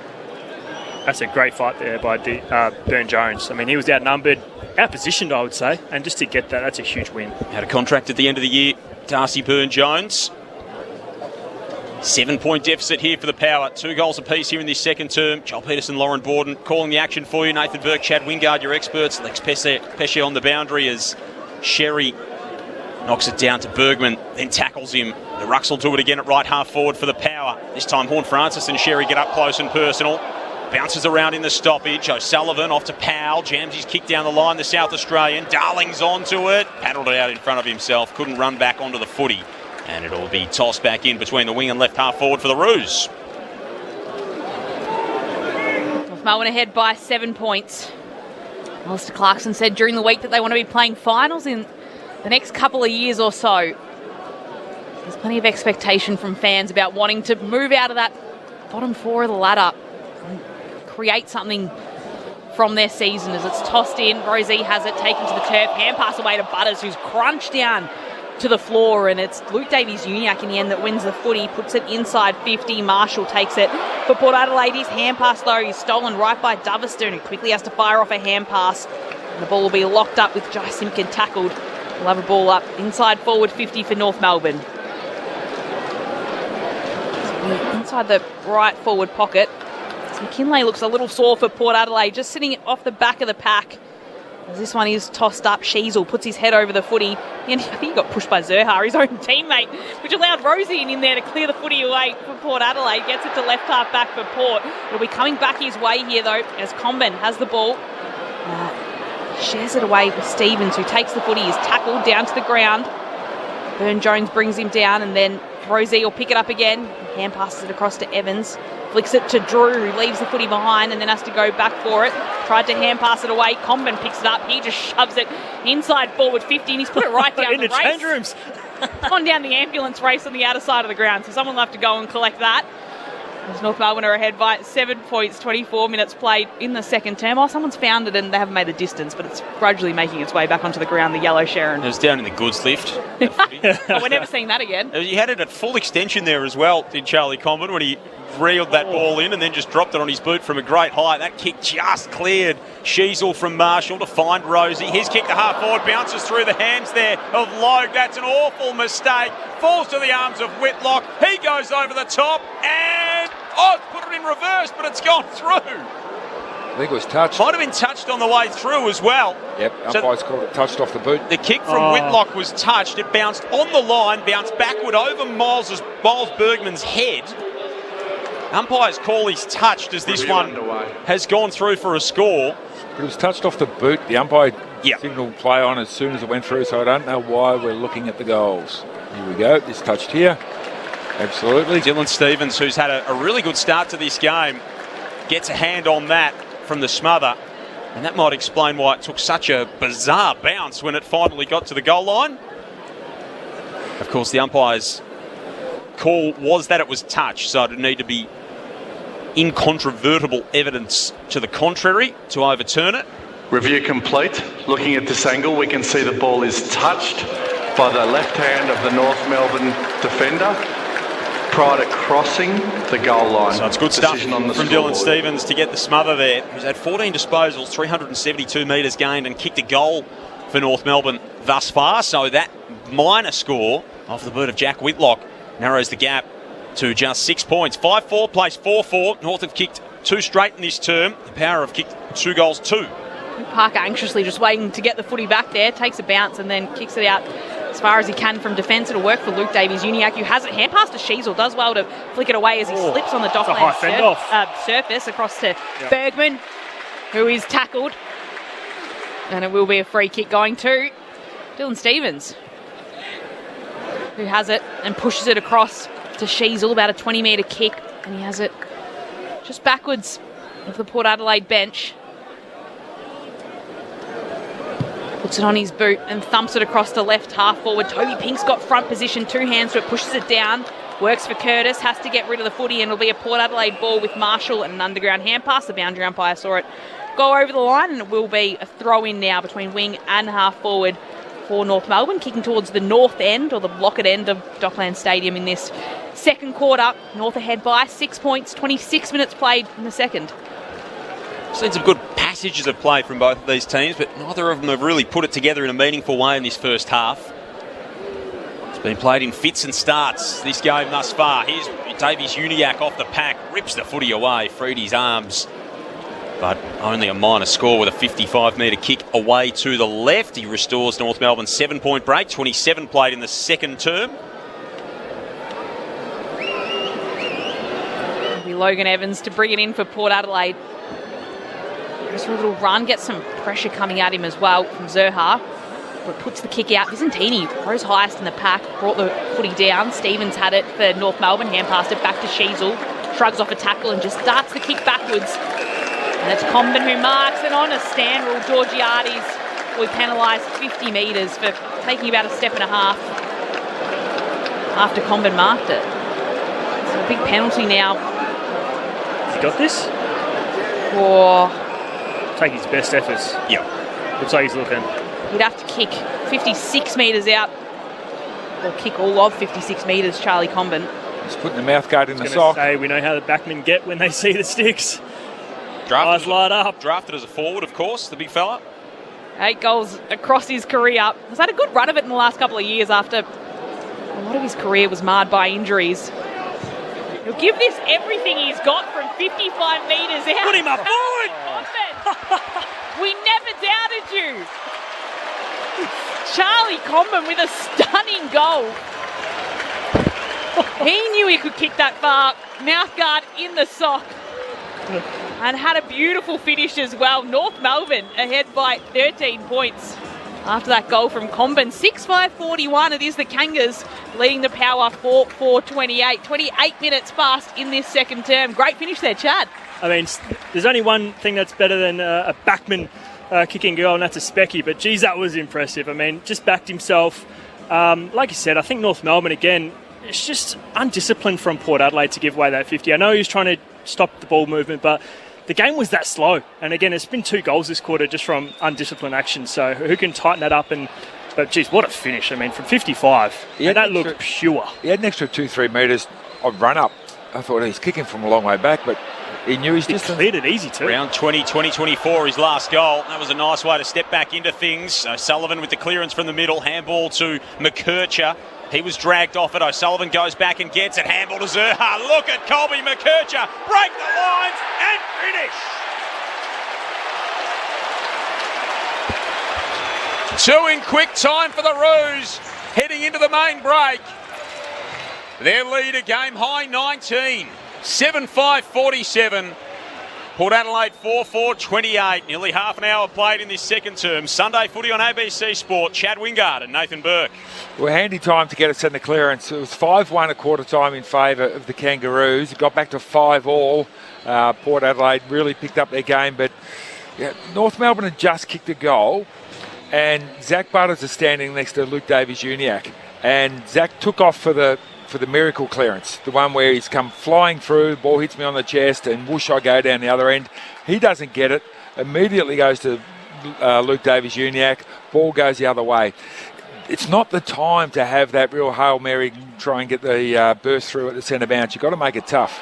That's a great fight there by Burn-Jones. I mean, he was outnumbered, outpositioned, I would say, and just to get that, that's a huge win. Had a contract at the end of the year, Darcy Burn-Jones. 7-point deficit here for the Power. 2 goals apiece here in this second term. Joel Peterson, Lauren Borden calling the action for you. Nathan Burke, Chad Wingard, your experts. Lex Pesce on the boundary as Sherry knocks it down to Bergman, then tackles him. The Rucks will do it again at right half forward for the Power. This time Horn Francis and Sherry get up close and personal. Bounces around in the stoppage. O'Sullivan off to Powell. Jams his kick down the line, the South Australian. Darling's onto it. Paddled it out in front of himself. Couldn't run back onto the footy. And it'll be tossed back in between the wing and left half forward for the Roos. North Melbourne ahead by 7 points. Alistair Clarkson said during the week that they want to be playing finals in the next couple of years or so. There's plenty of expectation from fans about wanting to move out of that bottom 4 of the ladder and create something from their season as it's tossed in. Rosie has it, taken to the turf, hand pass away to Butters, who's crunched down to the floor, and it's Luke Davies-Uniacke in the end that wins the footy, puts it inside 50. Marshall takes it for Port Adelaide. His hand pass, though, is stolen right by Doverster, and he quickly has to fire off a hand pass. And the ball will be locked up with Jai Simpkin tackled. We'll have a ball up inside forward 50 for North Melbourne. So inside the right forward pocket. McKinlay looks a little sore for Port Adelaide, just sitting off the back of the pack. As this one is tossed up, Sheasel puts his head over the footy. And I think he got pushed by Zerha, his own teammate, which allowed Rosie in there to clear the footy away for Port Adelaide. Gets it to left half back for Port. It'll be coming back his way here, though, as Comben has the ball. Shares it away with Stevens, who takes the footy, is tackled down to the ground. Burn-Jones brings him down, and then Rosie will pick it up again. Hand passes it across to Evans. Flicks it to Drew, who leaves the footy behind and then has to go back for it. Tried to hand pass it away. Comben picks it up. He just shoves it inside forward 50, and he's put it right down in the the race. change rooms. Gone down the ambulance race on the outer side of the ground, so someone will have to go and collect that. As North Melbourne are ahead by 7 points, 24 minutes played in the second term. Oh, someone's found it and they haven't made the distance, but it's gradually making its way back onto the ground, the yellow Sharon. It was down in the goods lift. Oh, we're never seeing that again. He had it at full extension there as well, did Charlie Comben, when he reeled that ball in and then just dropped it on his boot from a great height. That kick just cleared Sheasel from Marshall to find Rosie. His kick to half forward bounces through the hands there of Logue. That's an awful mistake. Falls to the arms of Whitlock. He goes over the top and put it in reverse, but it's gone through. I think it was touched. Might have been touched on the way through as well. Yep, umpire's called it touched off the boot. The kick from Whitlock was touched. It bounced on the line, bounced backward over Miles Bergman's head. Umpire's call is touched as this one has gone through for a score. But it was touched off the boot. The umpire signalled play on as soon as it went through, so I don't know why we're looking at the goals. Here we go. This touched here. Absolutely. Dylan Stevens, who's had a really good start to this game, gets a hand on that from the smother. And that might explain why it took such a bizarre bounce when it finally got to the goal line. Of course, the umpire's call was that it was touched, so it would need to be incontrovertible evidence to the contrary to overturn it. Review complete. Looking at this angle, we can see the ball is touched by the left hand of the North Melbourne defender prior to crossing the goal line. So it's good stuff from Dylan Stevens to get the smother there. He's had 14 disposals, 372 metres gained, and kicked a goal for North Melbourne thus far. So that minor score off the boot of Jack Whitlock narrows the gap to just 6 points. 5-4 plays 4-4. North have kicked 2 straight in this term. The Power have kicked 2 goals too. Parker anxiously just waiting to get the footy back there, takes a bounce and then kicks it out as far as he can from defence. It'll work for Luke Davies-Uniacke, who has it hand pass to Sheasel, does well to flick it away as he slips on the Dockland surface across to Bergman, who is tackled. And it will be a free kick going to Dylan Stevens, who has it and pushes it across to Sheasel, about a 20-metre kick, and he has it just backwards of the Port Adelaide bench. Puts it on his boot and thumps it across the left half forward. Toby Pink's got front position, 2 hands to it, pushes it down. Works for Curtis, has to get rid of the footy, and it'll be a Port Adelaide ball with Marshall and an underground hand pass. The boundary umpire saw it go over the line, and it will be a throw-in now between wing and half forward for North Melbourne, kicking towards the north end, or the Lockett end of Dockland Stadium in this second quarter. North ahead by 6 points, 26 minutes played in the second. Seen some good passages of play from both of these teams, but neither of them have really put it together in a meaningful way in this first half. It's been played in fits and starts, this game thus far. Here's Davies-Uniacke off the pack, rips the footy away, freed his arms, but only a minor score with a 55-metre kick away to the left. He restores North Melbourne's 7-point break, 27 played in the second term. It'll be Logan Evans to bring it in for Port Adelaide. Goes for a little run, gets some pressure coming at him as well from Zerha, but puts the kick out. Visentini rose highest in the pack, brought the footy down. Stevens had it for North Melbourne, hand passed it back to Sheasel, shrugs off a tackle and just darts the kick backwards. And it's Comben who marks it on a stand rule. Georgiades will be penalised 50 metres for taking about a step and a half after Comben marked it. It's a big penalty now. Has he got this? For... take his best efforts. Yeah. Looks like he's looking. He'd have to kick 56 metres out, or kick all of 56 metres, Charlie Comben. He's putting the mouth guard in the sock. Say, we know how the backmen get when they see the sticks. Drafted, light up. Drafted as a forward, of course, the big fella. 8 goals across his career. Has had a good run of it in the last couple of years after a lot of his career was marred by injuries. He'll give this everything he's got from 55 metres out. Put him up forward! We never doubted you. Charlie Comben with a stunning goal. He knew he could kick that far. Mouthguard in the sock. And had a beautiful finish as well. North Melbourne ahead by 13 points after that goal from Comben. 6-5-41. It is the Kangas leading the Power 4-4-28. 28 minutes fast in this second term. Great finish there, Chad. I mean, there's only one thing that's better than a backman kicking a goal, and that's a Specky. But, geez, that was impressive. I mean, just backed himself. Like you said, I think North Melbourne, again, it's just undisciplined from Port Adelaide to give away that 50. I know he was trying to stop the ball movement, but the game was that slow. And, again, it's been 2 goals this quarter just from undisciplined action. So who can tighten that up? But, geez, what a finish. I mean, from 55, and that looked pure. He had an extra 2-3 metres of run-up. I thought he's kicking from a long way back, but he knew his distance. He cleared it easy too. Round 20-24, his last goal. That was a nice way to step back into things. O'Sullivan with the clearance from the middle. Handball to McKercher. He was dragged off it. O'Sullivan goes back and gets it. Handball to Zerha. Look at Colby McKercher. Break the lines and finish. 2 in quick time for the Roos. Heading into the main break. Their lead, a game high 19. 7-5-47. Port Adelaide 4-4-28. Nearly half an hour played in this second term. Sunday footy on ABC Sport. Chad Wingard and Nathan Burke. Well, handy time to get us in the clearance. It was 5-1 at quarter time in favour of the Kangaroos. It got back to 5-all. Port Adelaide really picked up their game, but North Melbourne had just kicked a goal, and Zach Butters is standing next to Luke Davies-Uniacke. And Zach took off for the for the miracle clearance, the one where he's come flying through, ball hits me on the chest, and whoosh, I go down the other end. He doesn't get it. Immediately goes to Luke Davies-Uniacke. Ball goes the other way. It's not the time to have that real Hail Mary, try and get the burst through at the centre bounce. You've got to make it tough.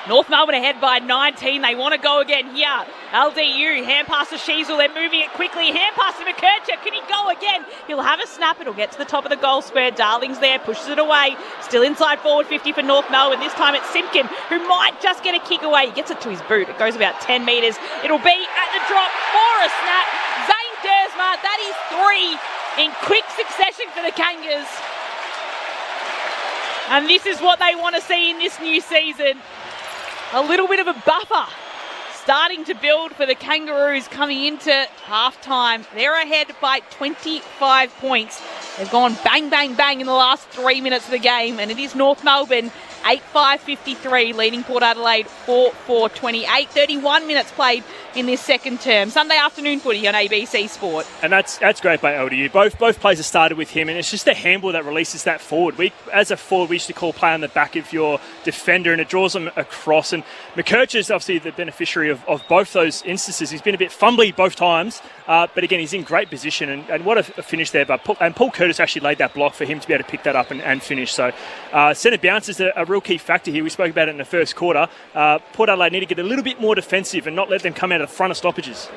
North Melbourne ahead by 19. They want to go again here. LDU, hand pass to Sheasel. They're moving it quickly. Hand pass to McKercher. Can he go again? He'll have a snap. It'll get to the top of the goal square. Darling's there, pushes it away. Still inside forward 50 for North Melbourne. This time it's Simpkin, who might just get a kick away. He gets it to his boot. It goes about 10 metres. It'll be at the drop for a snap. Zane Dersma, that is 3 in quick succession for the Kangas. And this is what they want to see in this new season. A little bit of a buffer starting to build for the Kangaroos coming into half-time. They're ahead by 25 points. They've gone bang, bang, bang in the last 3 minutes of the game, and it is North Melbourne 8-5-53, leading Port Adelaide 4-4-28. 31 minutes played in this second term. Sunday afternoon footy on ABC Sport. And that's great by LDU. Both players have started with him, and it's just the handball that releases that forward. As a forward, we used to call play on the back of your defender, and it draws them across. And McKercher's obviously the beneficiary of both those instances. He's been a bit fumbly both times, but again, he's in great position. And what a finish there. And Paul Curtis actually laid that block for him to be able to pick that up and finish. So centre bounce is a real key factor here. We spoke about it in the first quarter. Port Adelaide need to get a little bit more defensive and not let them come out of the front of stoppages.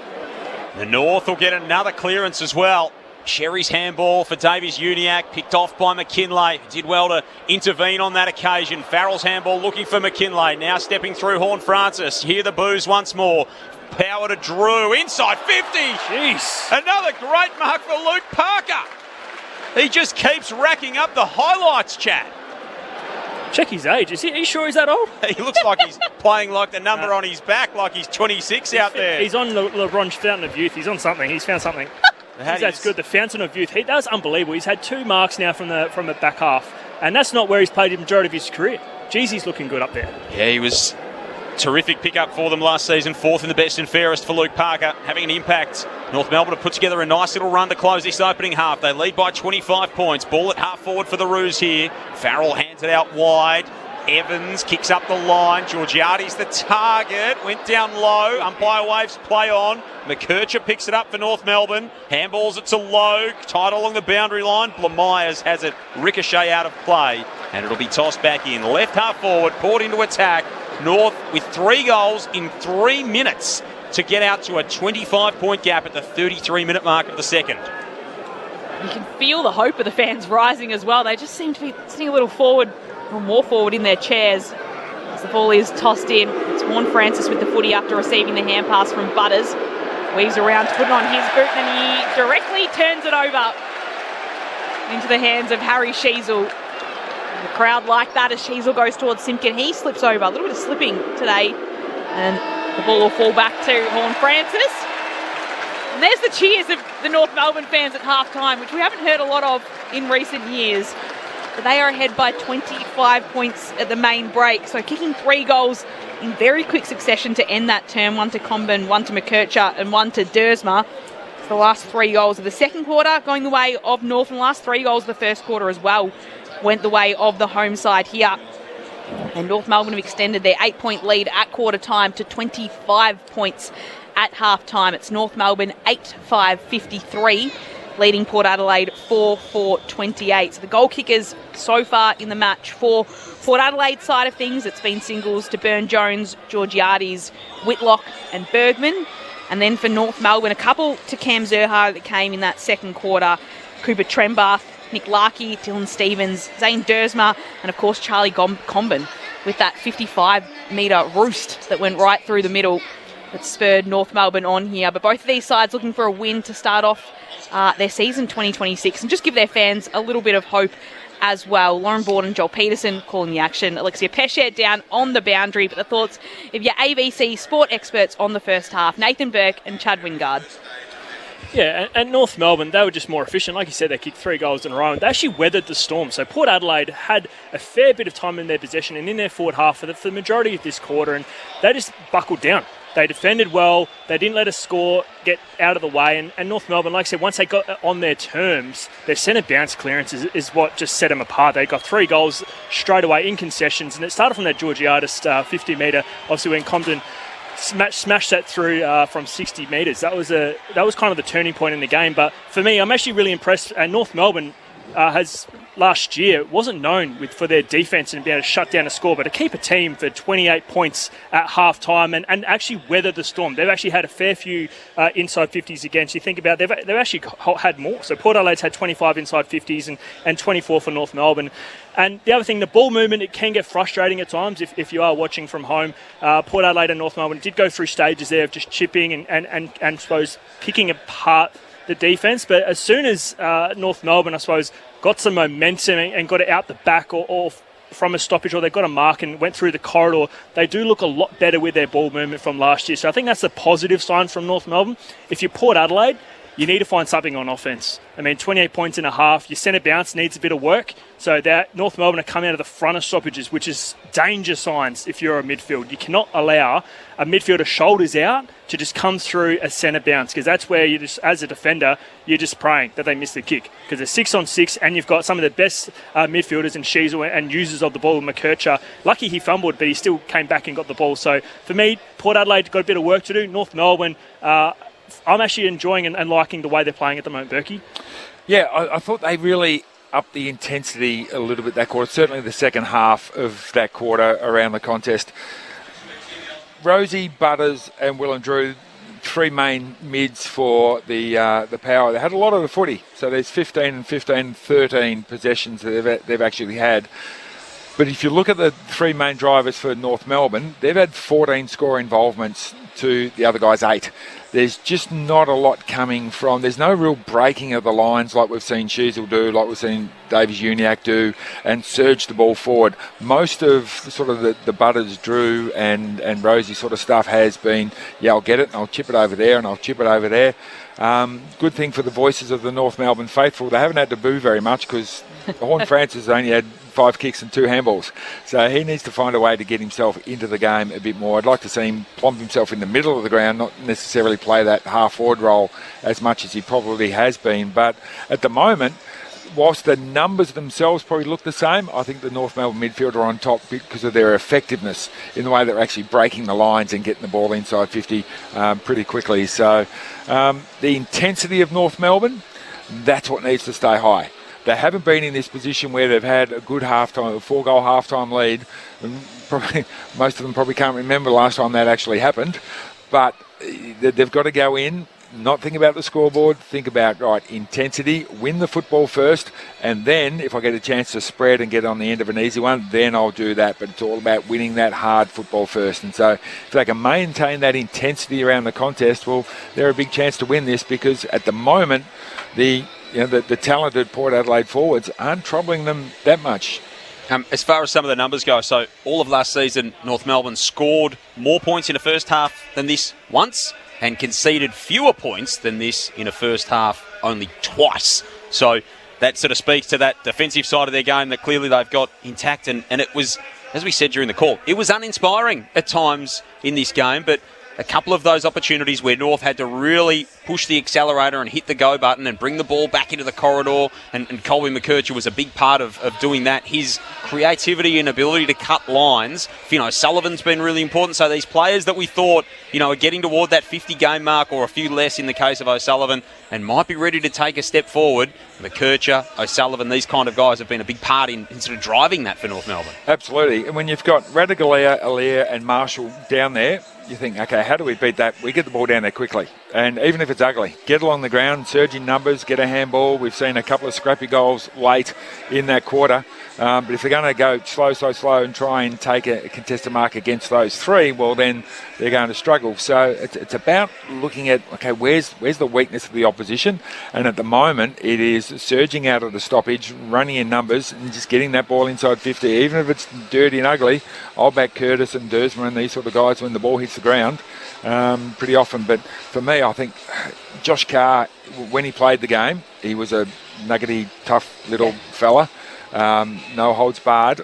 The North will get another clearance as well. Sherry's handball for Davies-Uniacke, picked off by McKinlay. Did well to intervene on that occasion. Farrell's handball looking for McKinlay. Now stepping through Horne-Francis. Hear the boos once more. Power to Drew. Inside 50. Jeez. Another great mark for Luke Parker. He just keeps racking up the highlights, Chad. Check his age. Is he sure he's that old? He looks like he's playing like the number on his back, like he's 26 out there. He's on LeBron's Fountain of Youth. He's on something. He's found something. That's good. The Fountain of Youth. That's unbelievable. He's had 2 marks now from the back half, and that's not where he's played the majority of his career. Jeez, he's looking good up there. Yeah, he was terrific pickup for them last season. 4th in the best and fairest for Luke Parker, having an impact. North Melbourne have put together a nice little run to close this opening half. They lead by 25 points. Ball at half forward for the Roos here. Farrell hands it out wide. Evans kicks up the line. Georgiades the target. Went down low. Umpire waves play on. McKercher picks it up for North Melbourne. Handballs it to Lowe. Tight along the boundary line. Blamires has it ricochet out of play. And it'll be tossed back in. Left half forward. Port into attack. North with 3 goals in 3 minutes to get out to a 25-point gap at the 33-minute mark of the second. You can feel the hope of the fans rising as well. They just seem to be sitting a little forward, or more forward in their chairs as the ball is tossed in. It's Horne-Francis with the footy after receiving the hand pass from Butters. Weaves around to put it on his boot, and he directly turns it over into the hands of Harry Sheasel. The crowd like that as Sheasel goes towards Simpkin. He slips over. A little bit of slipping today, and the ball will fall back to Horne-Francis. And there's the cheers of the North Melbourne fans at halftime, which we haven't heard a lot of in recent years. But they are ahead by 25 points at the main break. So kicking 3 goals in very quick succession to end that term. 1 to Comben, 1 to McKercher, and 1 to Dersma. It's the last 3 goals of the second quarter going the way of North, and the last 3 goals of the first quarter as well went the way of the home side here. And North Melbourne have extended their 8-point lead at quarter time to 25 points at half time. It's North Melbourne 8-5-53, leading Port Adelaide 4-4-28. So the goal kickers so far in the match for Port Adelaide side of things, it's been singles to Burne-Jones, Georgiades, Whitlock and Bergman. And then for North Melbourne, a couple to Cam Zerha that came in that second quarter. Cooper Trembath, Nick Larkey, Dylan Stevens, Zane Dersma, and of course Charlie Comben with that 55-metre roost that went right through the middle that spurred North Melbourne on here. But both of these sides looking for a win to start off their season 2026 and just give their fans a little bit of hope as well. Lauren Borden, Joel Peterson calling the action. Alexia Pesce down on the boundary. But the thoughts of your ABC sport experts on the first half, Nathan Burke and Chad Wingard. Yeah, and North Melbourne, they were just more efficient. Like you said, they kicked 3 goals in a row, and they actually weathered the storm. So Port Adelaide had a fair bit of time in their possession and in their forward half for the majority of this quarter, and they just buckled down. They defended well. They didn't let us score, get out of the way. And North Melbourne, like I said, once they got on their terms, their centre bounce clearance is what just set them apart. They got 3 goals straight away in concessions. And it started from that Georgiades 50-metre, obviously when Compton smashed that through from 60 metres. That was kind of the turning point in the game. But for me, I'm actually really impressed. And North Melbourne has last year wasn't known for their defence and being able to shut down a score, but to keep a team for 28 points at half time and actually weather the storm. They've actually had a fair few inside 50s against. You think about they've actually had more. So Port Adelaide's had 25 inside 50s and 24 for North Melbourne. And the other thing, the ball movement, it can get frustrating at times if you are watching from home. Port Adelaide and North Melbourne did go through stages there of just chipping and I suppose picking apart the defence, but as soon as North Melbourne, I suppose, got some momentum and got it out the back or from a stoppage, or they got a mark and went through the corridor, they do look a lot better with their ball movement from last year. So I think that's a positive sign from North Melbourne. If you're Port Adelaide, you need to find something on offence. I mean, 28 points and a half. Your centre bounce needs a bit of work. So that North Melbourne are coming out of the front of stoppages, which is danger signs if you're a midfield. You cannot allow a midfielder shoulders out to just come through a centre bounce, because that's where you just, as a defender, you're just praying that they miss the kick. Because they're 6-on-6 and you've got some of the best midfielders and Sheasel and users of the ball. McKercher, lucky he fumbled, but he still came back and got the ball. So for me, Port Adelaide got a bit of work to do. North Melbourne, I'm actually enjoying and liking the way they're playing at the moment, Berkey. Yeah, I thought they really upped the intensity a little bit that quarter, certainly the second half of that quarter around the contest. Rosie, Butters and Will and Drew, 3 main mids for the Power. They had a lot of the footy, so there's 15 and 15, 13 possessions that they've actually had. But if you look at the 3 main drivers for North Melbourne, they've had 14 score involvements to the other guys' 8. There's just not a lot coming from. There's no real breaking of the lines like we've seen Sheasel do, like we've seen Davies Uniacke do, and surge the ball forward. Most of sort of the Butters, Drew and Rosie sort of stuff has been, yeah, I'll get it and I'll chip it over there and I'll chip it over there. Good thing for the voices of the North Melbourne faithful. They haven't had to boo very much because Horn Francis only had 5 kicks and 2 handballs. So he needs to find a way to get himself into the game a bit more. I'd like to see him plump himself in the middle of the ground, not necessarily play that half-forward role as much as he probably has been. But at the moment, whilst the numbers themselves probably look the same, I think the North Melbourne midfield are on top because of their effectiveness in the way they're actually breaking the lines and getting the ball inside 50 pretty quickly. So the intensity of North Melbourne, that's what needs to stay high. They haven't been in this position where they've had a good halftime, a 4-goal halftime lead. And probably, most of them probably can't remember the last time that actually happened. But they've got to go in, not think about the scoreboard, think about, right, intensity, win the football first, and then if I get a chance to spread and get on the end of an easy one, then I'll do that. But it's all about winning that hard football first. And so if they can maintain that intensity around the contest, well, they're a big chance to win this, because at the moment, the talented Port Adelaide forwards aren't troubling them that much. As far as some of the numbers go, so all of last season, North Melbourne scored more points in a first half than this once and conceded fewer points than this in a first half only twice. So that sort of speaks to that defensive side of their game that clearly they've got intact. And it was, as we said during the call, it was uninspiring at times in this game, but a couple of those opportunities where North had to really push the accelerator and hit the go button and bring the ball back into the corridor, and Colby McKercher was a big part of doing that. His creativity and ability to cut lines. Finn O'Sullivan's been really important. So these players that we thought, are getting toward that 50-game mark, or a few less in the case of O'Sullivan, and might be ready to take a step forward, McKercher, O'Sullivan, these kind of guys have been a big part in sort of driving that for North Melbourne. Absolutely. And when you've got Radaglia, Alier and Marshall down there, you think, okay, how do we beat that? We get the ball down there quickly. And even if it's ugly, get along the ground, surge in numbers, get a handball. We've seen a couple of scrappy goals late in that quarter. But if they're going to go slow and try and take a contested mark against those 3, well, then they're going to struggle. So it's about looking at, okay, where's the weakness of the opposition? And at the moment, it is surging out of the stoppage, running in numbers, and just getting that ball inside 50. Even if it's dirty and ugly, I'll back Curtis and Dersma and these sort of guys when the ball hits the ground pretty often. But for me, I think Josh Carr, when he played the game, he was a nuggety, tough little fella. No holds barred.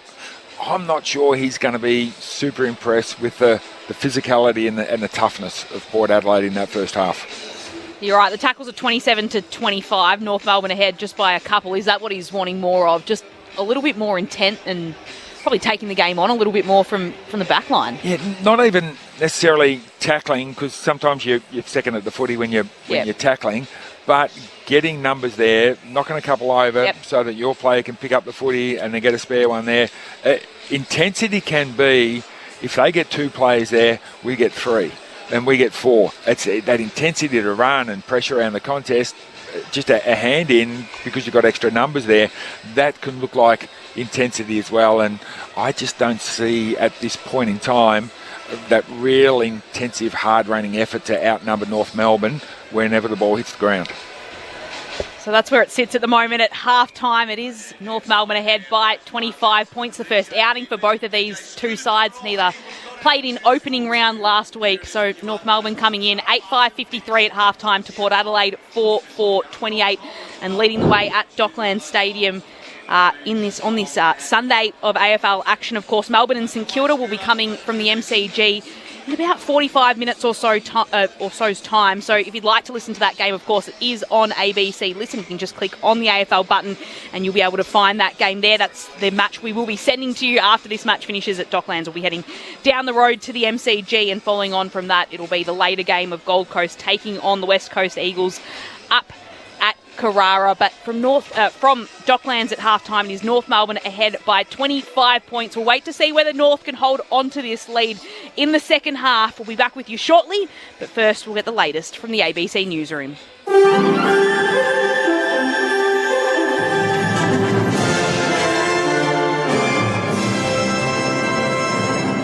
I'm not sure he's going to be super impressed with the physicality and the toughness of Port Adelaide in that first half. You're right, the tackles are 27-25, North Melbourne ahead just by a couple. Is that what he's wanting more of? Just a little bit more intent and probably taking the game on a little bit more from the back line. Yeah, not even necessarily tackling, because sometimes you're second at the footy when you're tackling, but getting numbers there, knocking a couple over so that your player can pick up the footy and then get a spare one there. Intensity can be, if they get 2 players there, we get 3 and we get 4. It's that intensity to run and pressure around the contest, just a hand in because you've got extra numbers there, that can look like intensity as well. And I just don't see at this point in time that real intensive, hard-running effort to outnumber North Melbourne whenever the ball hits the ground. So that's where it sits at the moment at half-time. It is North Melbourne ahead by 25 points. The first outing for both of these two sides. Neither played in opening round last week. So North Melbourne coming in 8-5-53 at half-time to Port Adelaide 4-4-28 and leading the way at Docklands Stadium on this Sunday of AFL action. Of course, Melbourne and St Kilda will be coming from the MCG in about 45 minutes or so's time. So if you'd like to listen to that game, of course, it is on ABC Listen. You can just click on the AFL button and you'll be able to find that game there. That's the match we will be sending to you after this match finishes at Docklands. We'll be heading down the road to the MCG, and following on from that, it'll be the later game of Gold Coast taking on the West Coast Eagles up at Carrara. But from Docklands at halftime, it is North Melbourne ahead by 25 points. We'll wait to see whether North can hold on to this lead in the second half. We'll be back with you shortly, but first we'll get the latest from the ABC Newsroom.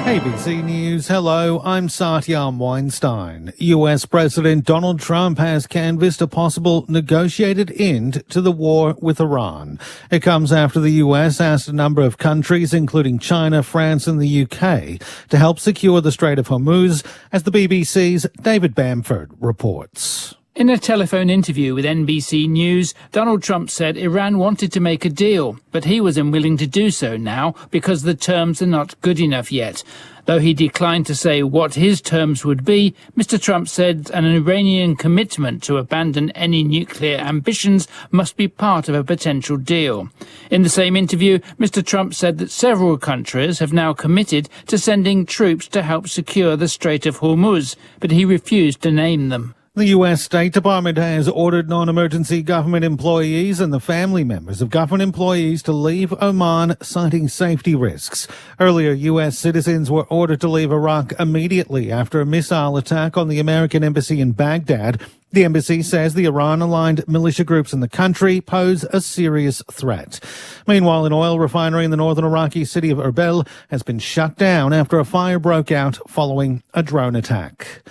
ABC News, hello, I'm Satyam Weinstein. US President Donald Trump has canvassed a possible negotiated end to the war with Iran. It comes after the US asked a number of countries, including China, France and the UK, to help secure the Strait of Hormuz, as the BBC's David Bamford reports. In a telephone interview with NBC News, Donald Trump said Iran wanted to make a deal, but he was unwilling to do so now because the terms are not good enough yet. Though he declined to say what his terms would be, Mr. Trump said an Iranian commitment to abandon any nuclear ambitions must be part of a potential deal. In the same interview, Mr. Trump said that several countries have now committed to sending troops to help secure the Strait of Hormuz, but he refused to name them. The U.S. State Department has ordered non-emergency government employees and the family members of government employees to leave Oman, citing safety risks. Earlier, U.S. citizens were ordered to leave Iraq immediately after a missile attack on the American embassy in Baghdad. The embassy says the Iran-aligned militia groups in the country pose a serious threat. Meanwhile, an oil refinery in the northern Iraqi city of Erbil has been shut down after a fire broke out following a drone attack.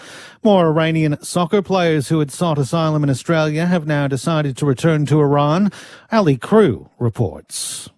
More Iranian soccer players who had sought asylum in Australia have now decided to return to Iran. Ali Crew reports.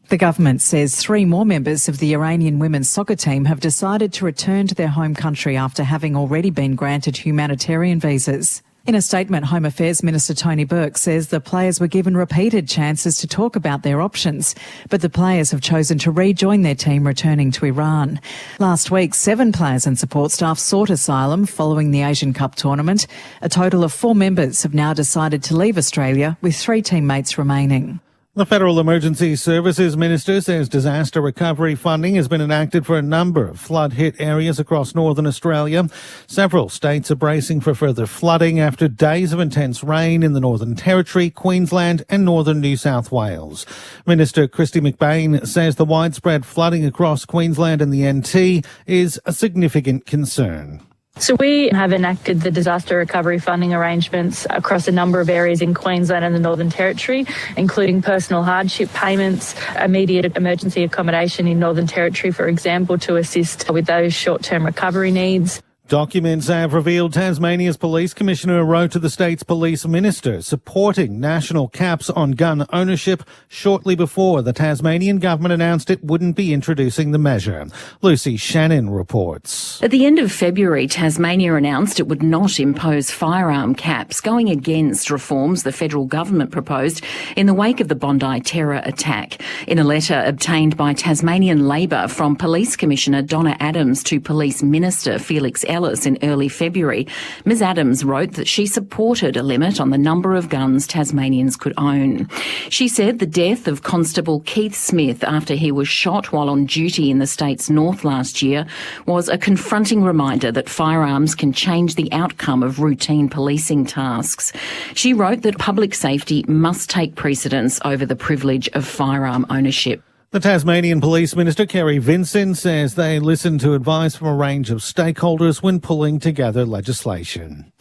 The government says 3 more members of the Iranian women's soccer team have decided to return to their home country after having already been granted humanitarian visas. In a statement, Home Affairs Minister Tony Burke says the players were given repeated chances to talk about their options, but the players have chosen to rejoin their team returning to Iran. Last week, 7 players and support staff sought asylum following the Asian Cup tournament. A total of 4 members have now decided to leave Australia, with 3 teammates remaining. The Federal Emergency Services Minister says disaster recovery funding has been enacted for a number of flood-hit areas across northern Australia. Several states are bracing for further flooding after days of intense rain in the Northern Territory, Queensland and northern New South Wales. Minister Christy McBain says the widespread flooding across Queensland and the NT is a significant concern. So we have enacted the disaster recovery funding arrangements across a number of areas in Queensland and the Northern Territory, including personal hardship payments, immediate emergency accommodation in Northern Territory, for example, to assist with those short-term recovery needs. Documents have revealed Tasmania's police commissioner wrote to the state's police minister supporting national caps on gun ownership shortly before the Tasmanian government announced it wouldn't be introducing the measure. Lucy Shannon reports. At the end of February, Tasmania announced it would not impose firearm caps, going against reforms the federal government proposed in the wake of the Bondi terror attack. In a letter obtained by Tasmanian Labor from Police Commissioner Donna Adams to Police Minister Felix Ellis in early February, Ms Adams wrote that she supported a limit on the number of guns Tasmanians could own. She said the death of Constable Keith Smith after he was shot while on duty in the state's north last year was a confronting reminder that firearms can change the outcome of routine policing tasks. She wrote that public safety must take precedence over the privilege of firearm ownership. The Tasmanian Police Minister, Kerry Vincent, says they listened to advice from a range of stakeholders when pulling together legislation.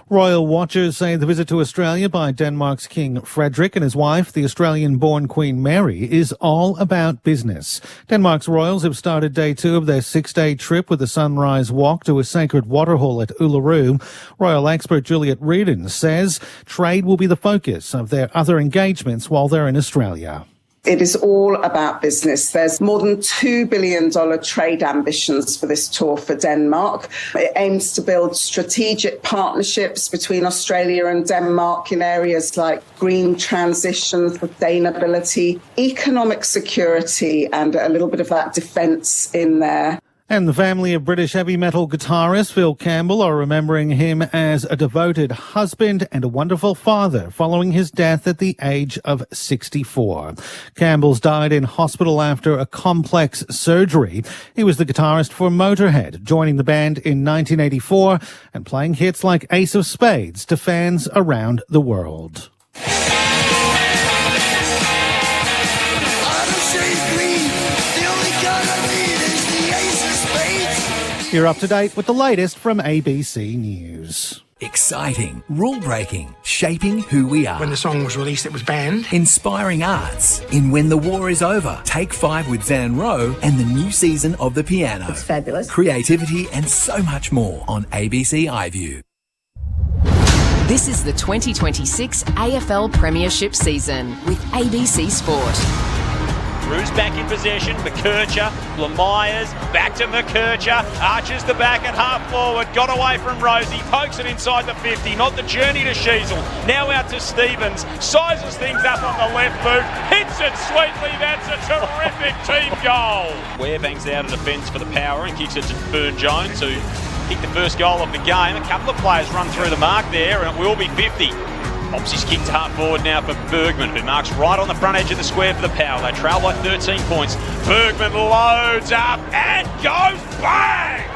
Royal watchers say the visit to Australia by Denmark's King Frederick and his wife, the Australian-born Queen Mary, is all about business. Denmark's royals have started day 2 of their 6-day trip with a sunrise walk to a sacred waterhole at Uluru. Royal expert Juliet Reardon says trade will be the focus of their other engagements while they're in Australia. It is all about business. There's more than $2 billion trade ambitions for this tour for Denmark. It aims to build strategic partnerships between Australia and Denmark in areas like green transition, sustainability, economic security, and a little bit of that defence in there. And the family of British heavy metal guitarist Phil Campbell are remembering him as a devoted husband and a wonderful father following his death at the age of 64. Campbell's died in hospital after a complex surgery. He was the guitarist for Motorhead, joining the band in 1984 and playing hits like Ace of Spades to fans around the world. You're up to date with the latest from ABC News. Exciting, rule-breaking, shaping who we are. When the song was released, it was banned. Inspiring arts in When the War is Over, Take 5 with Zan Rowe and the new season of The Piano. It's fabulous. Creativity and so much more on ABC iView. This is the 2026 AFL Premiership season with ABC Sport. Roos back in possession, McKercher, Lemires, back to McKercher, arches the back at half forward, got away from Rosie, pokes it inside the 50, not the journey to Sheasel, now out to Stevens, sizes things up on the left boot, hits it sweetly, that's a terrific team goal. Ware bangs out of defence for the Power and kicks it to Burn Jones, who kicked the first goal of the game. A couple of players run through the mark there and it will be 50. Pops his kick to half forward now for Bergman, who marks right on the front edge of the square for the Power. They trail by 13 points. Bergman loads up and goes bang!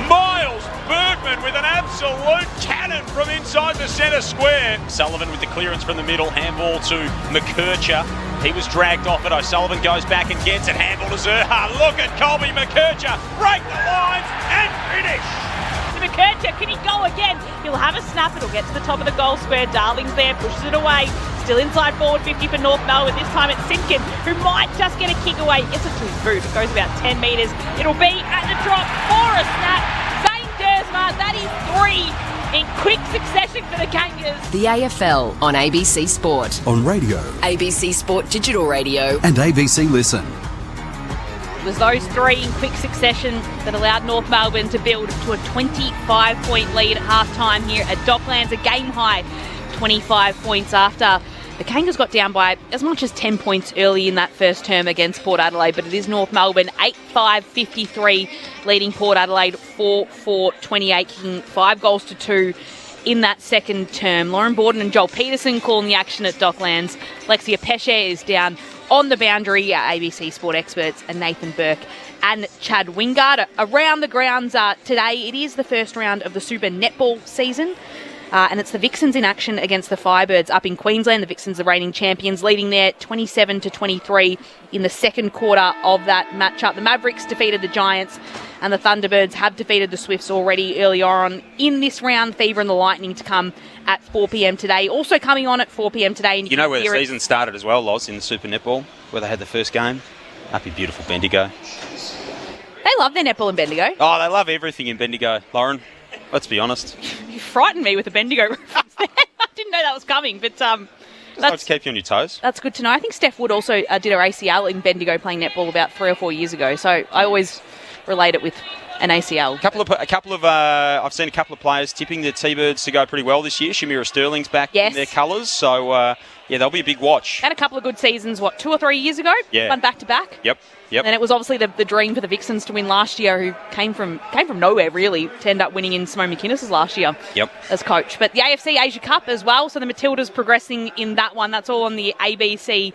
Miles Bergman with an absolute cannon from inside the centre square. Sullivan with the clearance from the middle, handball to McKercher. He was dragged off it. O'Sullivan goes back and gets it. Handball to Zerha. Look at Colby McKercher. Break the lines and finish. McKercher, can he go again? He'll have a snap, it'll get to the top of the goal square. Darling's there, pushes it away. Still inside forward 50 for North Melbourne. This time it's Simpkin, who might just get a kick away. Gets it to his boot. It goes about 10 metres. It'll be at the drop for a snap. Zane Dersma, that is 3 in quick succession for the Kangas. The AFL on ABC Sport. On radio. ABC Sport Digital Radio. And ABC Listen. It was those 3 in quick succession that allowed North Melbourne to build to a 25-point lead at half-time here at Docklands, a game-high 25 points after the Kangas got down by as much as 10 points early in that first term against Port Adelaide, but it is North Melbourne 8-5-53 leading Port Adelaide 4-4-28, kicking 5 goals to 2 in that second term. Lauren Borden and Joel Peterson calling the action at Docklands. Lexia Pesce is down on the boundary, ABC Sport experts and Nathan Burke and Chad Wingard. Around the grounds today, it is the first round of the Super Netball season. And it's the Vixens in action against the Firebirds up in Queensland. The Vixens are reigning champions, leading there 27-23 in the second quarter of that matchup. The Mavericks defeated the Giants and the Thunderbirds have defeated the Swifts already earlier on in this round. Fever and the Lightning to come at 4 p.m. today. Also coming on at 4 p.m. today. And you know where the season started as well, Loz, in the Super Netball, where they had the first game? Up in beautiful Bendigo. They love their netball in Bendigo. Oh, they love everything in Bendigo, Lauren. Let's be honest. You frightened me with the Bendigo reference there. I didn't know that was coming, but Let's keep you on your toes. That's good to know. I think Steph Wood also did her ACL in Bendigo playing netball about 3 or 4 years ago. So I always relate it with an ACL. I've seen a couple of players tipping the T-Birds to go pretty well this year. Shamira Sterling's back in their colours. So, they'll be a big watch. Had a couple of good seasons, 2 or 3 years ago? Yeah. Won back-to-back. Yep. And it was obviously the dream for the Vixens to win last year, who came from nowhere, really, to end up winning in Simone McInnes's last year as coach. But the AFC Asia Cup as well, so the Matildas progressing in that one. That's all on the ABC.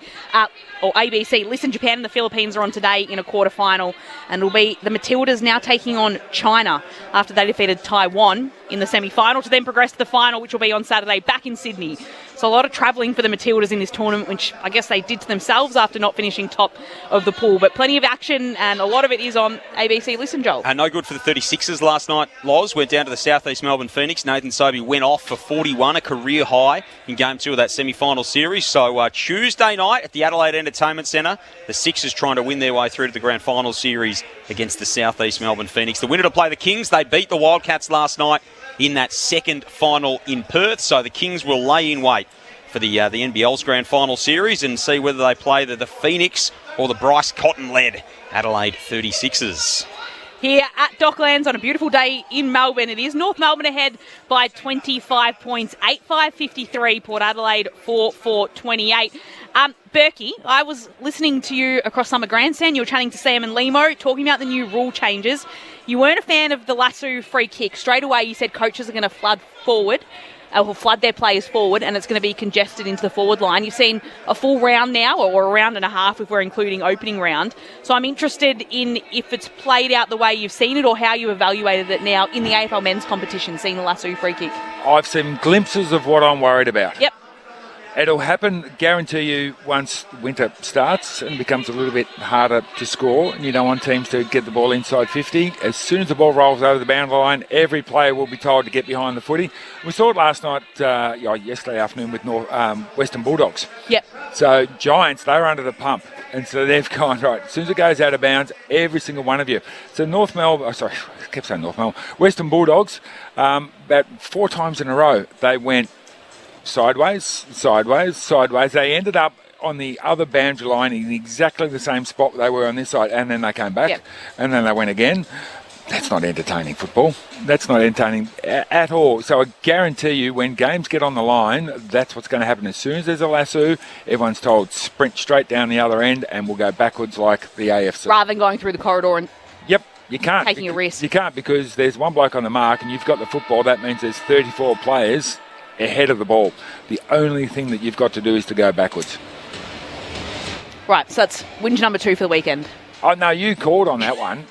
Listen, Japan and the Philippines are on today in a quarterfinal, and it'll be the Matildas now taking on China after they defeated Taiwan in the semi-final to then progress to the final, which will be on Saturday back in Sydney. So a lot of travelling for the Matildas in this tournament, which I guess they did to themselves after not finishing top of the pool. But plenty of action, and a lot of it is on ABC Listen, Joel. No good for the 36ers last night. Loz went down to the Southeast Melbourne Phoenix. Nathan Sobey went off for 41, a career high in Game 2 of that semi-final series. So Tuesday night at the Adelaide Entertainment Centre, the Sixers trying to win their way through to the Grand Final series against the Southeast Melbourne Phoenix. The winner to play the Kings, they beat the Wildcats last night in that second final in Perth. So the Kings will lay in wait for the NBL's Grand Final series and see whether they play the Phoenix or the Bryce Cotton-led Adelaide 36ers. Here at Docklands on a beautiful day in Melbourne, it is North Melbourne ahead by 25 points, 8-5-53, Port Adelaide 4-4-28. Berkey, I was listening to you across Summer Grandstand. You were chatting to Sam and Limo, talking about the new rule changes. You weren't a fan of the lasso free kick. Straight away, you said coaches are going to flood their players forward, and it's going to be congested into the forward line. You've seen a full round now, or a round and a half if we're including opening round. So I'm interested in if it's played out the way you've seen it, or how you evaluated it now in the AFL men's competition, seeing the lasso free kick. I've seen glimpses of what I'm worried about. Yep. It'll happen, guarantee you, once winter starts and becomes a little bit harder to score, and you don't want teams to get the ball inside 50. As soon as the ball rolls over the boundary line, every player will be told to get behind the footy. We saw it last night, yesterday afternoon with Western Bulldogs. Yep. So Giants, they were under the pump, and so they've gone, right, as soon as it goes out of bounds, every single one of you. So Western Bulldogs, about 4 times in a row, they went sideways. They ended up on the other boundary line in exactly the same spot they were on this side, and then they came back, and then they went again. That's not entertaining football. That's not entertaining at all. So I guarantee you, when games get on the line, that's what's going to happen. As soon as there's a lasso, everyone's told sprint straight down the other end, and we'll go backwards like the AFC. Rather than going through the corridor and you can't. Taking a risk. You can't, because there's one bloke on the mark, and you've got the football. That means there's 34 players ahead of the ball. The only thing that you've got to do is to go backwards. Right, so that's whinge number 2 for the weekend. Oh, no, you called on that one.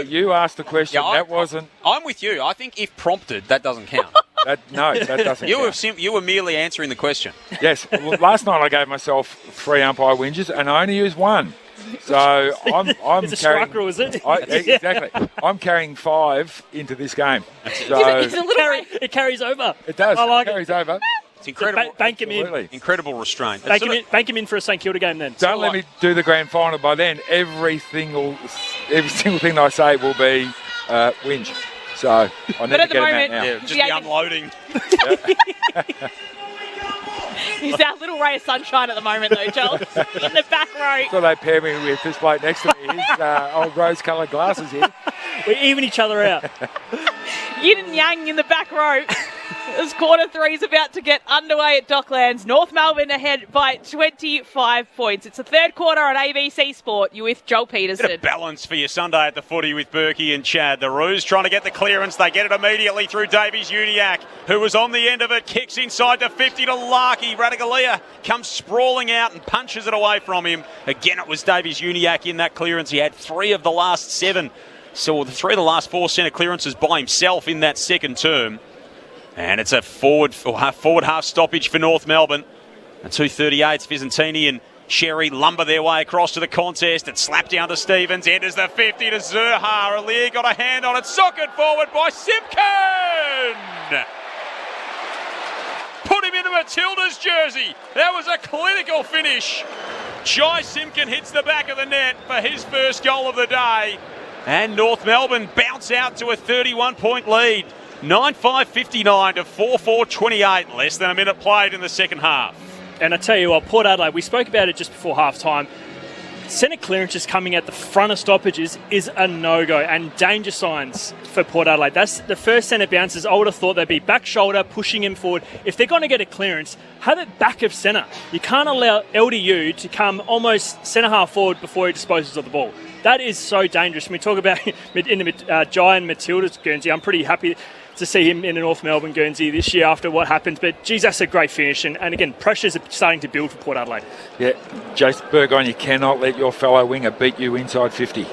You asked the question. That wasn't... I'm with you. I think if prompted, that doesn't count. That doesn't count. You were merely answering the question. Yes. Well, last night I gave myself 3 umpire whinges, and I only used 1. So I'm it's carrying... a strike rule, is it? Exactly. I'm carrying 5 into this game. So it carries over. It does. I it carries over. It's incredible. Bank him in. Incredible restraint. Bank him in for a St Kilda game then. Don't let me do the grand final. By then, every single thing I say will be whinge. So I need to get him out now. Yeah, just the unloading. He's our little ray of sunshine at the moment, though, Joel. In the back row. So they pair me with this bloke next to me. His old rose-coloured glasses here. We even each other out. Yin and yang in the back row. As quarter 3 is about to get underway at Docklands. North Melbourne ahead by 25 points. It's the third quarter on ABC Sport. You're with Joel Peterson. Bit of balance for your Sunday at the footy with Berkey and Chad. The Roos trying to get the clearance. They get it immediately through Davies Uniacke, who was on the end of it. Kicks inside the 50 to Larkey. Radagalia comes sprawling out and punches it away from him. Again, it was Davies Uniacke in that clearance. He had 3 of the last 7. So 3 of the last 4 centre clearances by himself in that second term. And it's a forward half stoppage for North Melbourne. And 2:38, Vizentini and Sherry lumber their way across to the contest and slap down to Stevens. Enters the 50 to Zurha. Alir got a hand on it. Socket forward by Simpkin. Put him into Matilda's jersey. That was a clinical finish Jai Simpkin hits the back of the net for his first goal of the day. And North Melbourne bounce out to a 31-point lead. 9-5-59 to 4-4-28. Less than a minute played in the second half. And I tell you what, Port Adelaide, we spoke about it just before half-time. Centre clearances coming at the front of stoppages is a no-go, and danger signs for Port Adelaide. That's the first centre bounces. I would have thought they'd be back shoulder, pushing him forward. If they're going to get a clearance, have it back of centre. You can't allow LDU to come almost centre half forward before he disposes of the ball. That is so dangerous. When we talk about in the Giant Matilda's Guernsey, I'm pretty happy to see him in the North Melbourne Guernsey this year after what happened. But, geez, that's a great finish. And again, pressures are starting to build for Port Adelaide. Yeah, Jason Burgoyne, you cannot let your fellow winger beat you inside 50.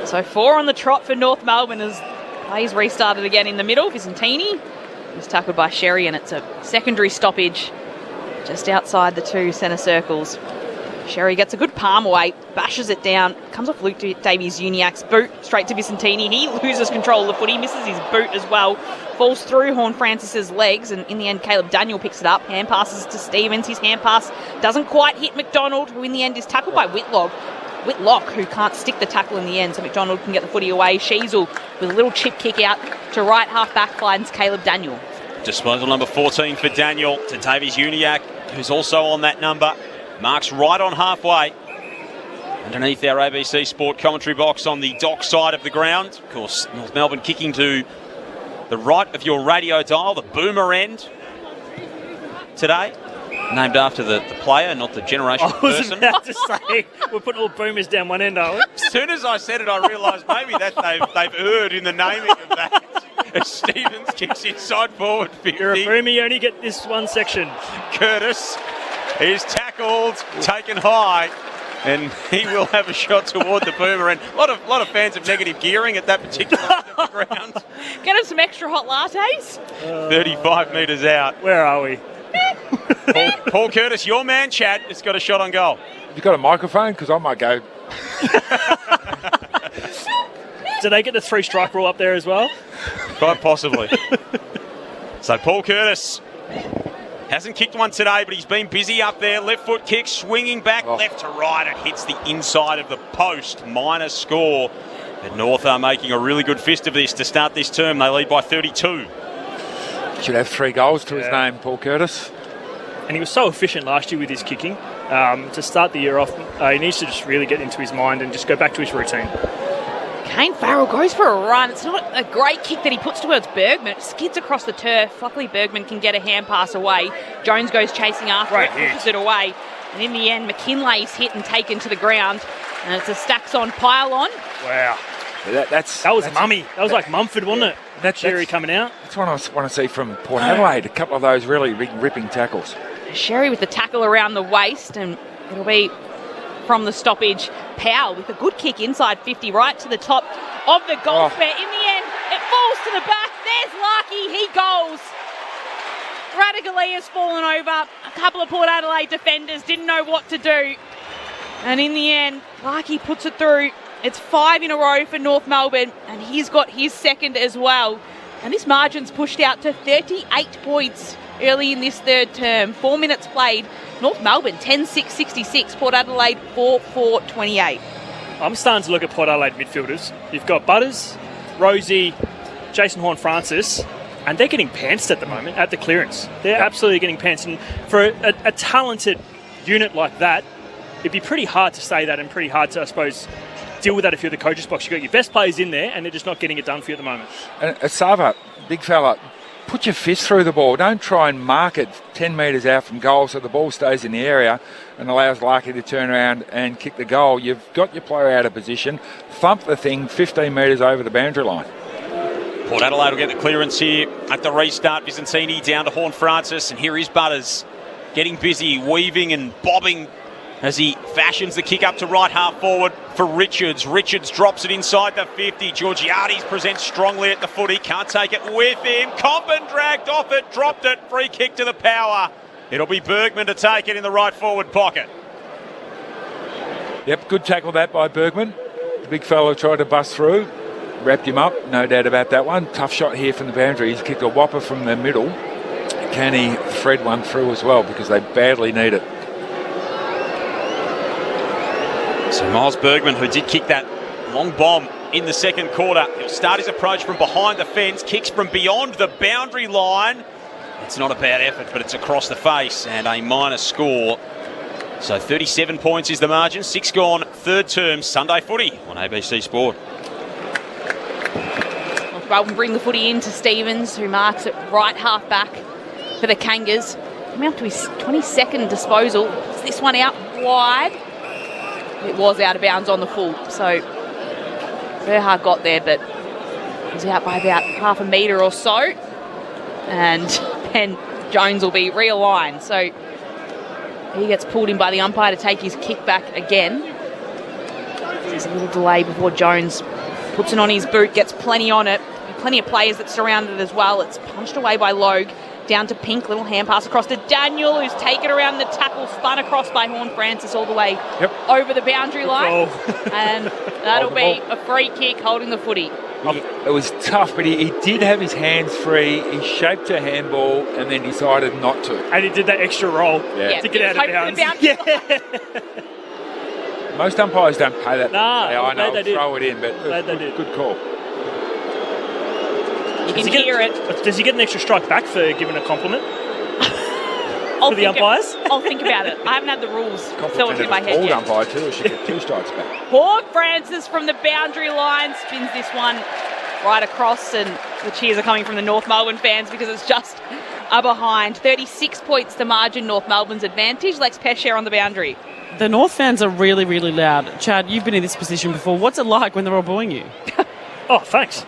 So 4 on the trot for North Melbourne as plays restarted again in the middle. Vicentini was tackled by Sherry, and it's a secondary stoppage just outside the 2 centre circles. Sherry gets a good palm away, bashes it down, comes off Luke Davies-Uniacke's boot, straight to Vicentini. He loses control of the footy, misses his boot as well, falls through Horne-Francis's legs, and in the end Caleb Daniel picks it up, hand passes to Stevens. His hand pass doesn't quite hit McDonald, who in the end is tackled by Whitlock, who can't stick the tackle in the end, so McDonald can get the footy away. Sheasel with a little chip kick out to right half back finds Caleb Daniel. Disposal number 14 for Daniel to Davies-Uniacke, who's also on that number. Marks right on halfway. Underneath our ABC Sport commentary box on the dock side of the ground. Of course, North Melbourne kicking to the right of your radio dial, the boomer end today. Named after the player, not the generation I was person. about to say, we're putting all boomers down one end, are we? As soon as I said it, I realised maybe that they've erred in the naming of that. As Stevens kicks inside forward 50. You're a boomer, you only get this one section. Curtis is tackled, taken high, and he will have a shot toward the boomer. And a lot of fans of negative gearing at that particular end of the ground. Get him some extra hot lattes. 35 metres out. Where are we? Paul Curtis, your man, Chad, has got a shot on goal. Have you got a microphone? Because I might go. Do they get the 3-strike rule up there as well? Quite possibly. So Paul Curtis hasn't kicked one today, but he's been busy up there. Left foot kick, swinging back left to right. It hits the inside of the post. Minor score. But North are making a really good fist of this to start this term. They lead by 32. Should have 3 goals to his name, Paul Curtis. And he was so efficient last year with his kicking. To start the year off, he needs to just really get into his mind and just go back to his routine. Kane Farrell goes for a run. It's not a great kick that he puts towards Bergman. It skids across the turf. Luckily, Bergman can get a hand pass away. Jones goes chasing after it, pushes it away. And in the end, McKinley's hit and taken to the ground. And it's a stacks-on pile-on. Wow. That was mummy. That was like Mumford, wasn't it? That's Sherry coming out. That's what I want to see from Port Adelaide. A couple of those really big ripping tackles. Sherry with the tackle around the waist, and it'll be from the stoppage. Powell with a good kick inside 50, right to the top of the goal square. In the end, it falls to the back. There's Larky. He goes. Radagalia's fallen over. A couple of Port Adelaide defenders didn't know what to do. And in the end, Larky puts it through. It's 5 in a row for North Melbourne, and he's got his second as well. And this margin's pushed out to 38 points early in this third term. 4 minutes played. North Melbourne 10-6-66. Port Adelaide 4-4-28. I'm starting to look at Port Adelaide midfielders. You've got Butters, Rosie, Jason Horne-Francis, and they're getting pantsed at the moment at the clearance. They're absolutely getting pantsed. And for a talented unit like that, it'd be pretty hard to say that and pretty hard to, I suppose, deal with that if you're the coach's box. You've got your best players in there and they're just not getting it done for you at the moment. And Asava, big fella, put your fist through the ball. Don't try and mark it 10 metres out from goal so the ball stays in the area and allows Larky to turn around and kick the goal. You've got your player out of position. Thump the thing 15 metres over the boundary line. Port Adelaide will get the clearance here at the restart. Vicentini down to Horne-Francis, and here is Butters getting busy, weaving and bobbing as he fashions the kick up to right half forward for Richards. Richards drops it inside the 50. Georgiades presents strongly at the footy. Can't take it with him. Comben dragged off it, dropped it. Free kick to the power. It'll be Bergman to take it in the right forward pocket. Yep, good tackle that by Bergman. The big fellow tried to bust through. Wrapped him up, no doubt about that one. Tough shot here from the boundary. He's kicked a whopper from the middle. Can he thread one through as well, because they badly need it? Miles Bergman, who did kick that long bomb in the second quarter, he'll start his approach from behind the fence, kicks from beyond the boundary line. It's not a bad effort, but it's across the face and a minor score. So 37 points is the margin. 6 gone, third term, Sunday footy on ABC Sport. Melbourne bring the footy in to Stevens, who marks it right half back for the Kangas. Coming up to his 22nd disposal. Is this one out wide? It was out of bounds on the full. So Verhaar got there, but was out by about half a metre or so. And then Jones will be realigned. So he gets pulled in by the umpire to take his kick back again. There's a little delay before Jones puts it on his boot, gets plenty on it. Plenty of players that surround it as well. It's punched away by Logue. Down to Pink. Little hand pass across to Daniel, who's taken around the tackle, spun across by Horn Francis all the way over the boundary line. And that'll be a free kick holding the footy. It was tough, but he did have his hands free. He shaped a handball and then decided not to. And he did that extra roll to get out of bounds. Most umpires don't pay that. I know, they throw it in, but good call. You can hear it. Does he get an extra strike back for giving a compliment? For the umpires? I'll think about it. I haven't had the rules filtered in my head yet. Umpire too, she get 2 strikes back. Horn Francis from the boundary line spins this one right across, and the cheers are coming from the North Melbourne fans because it's just a behind. 36 points to margin, North Melbourne's advantage. Lex Pesher on the boundary. The North fans are really, really loud. Chad, you've been in this position before. What's it like when they're all booing you? Oh, thanks.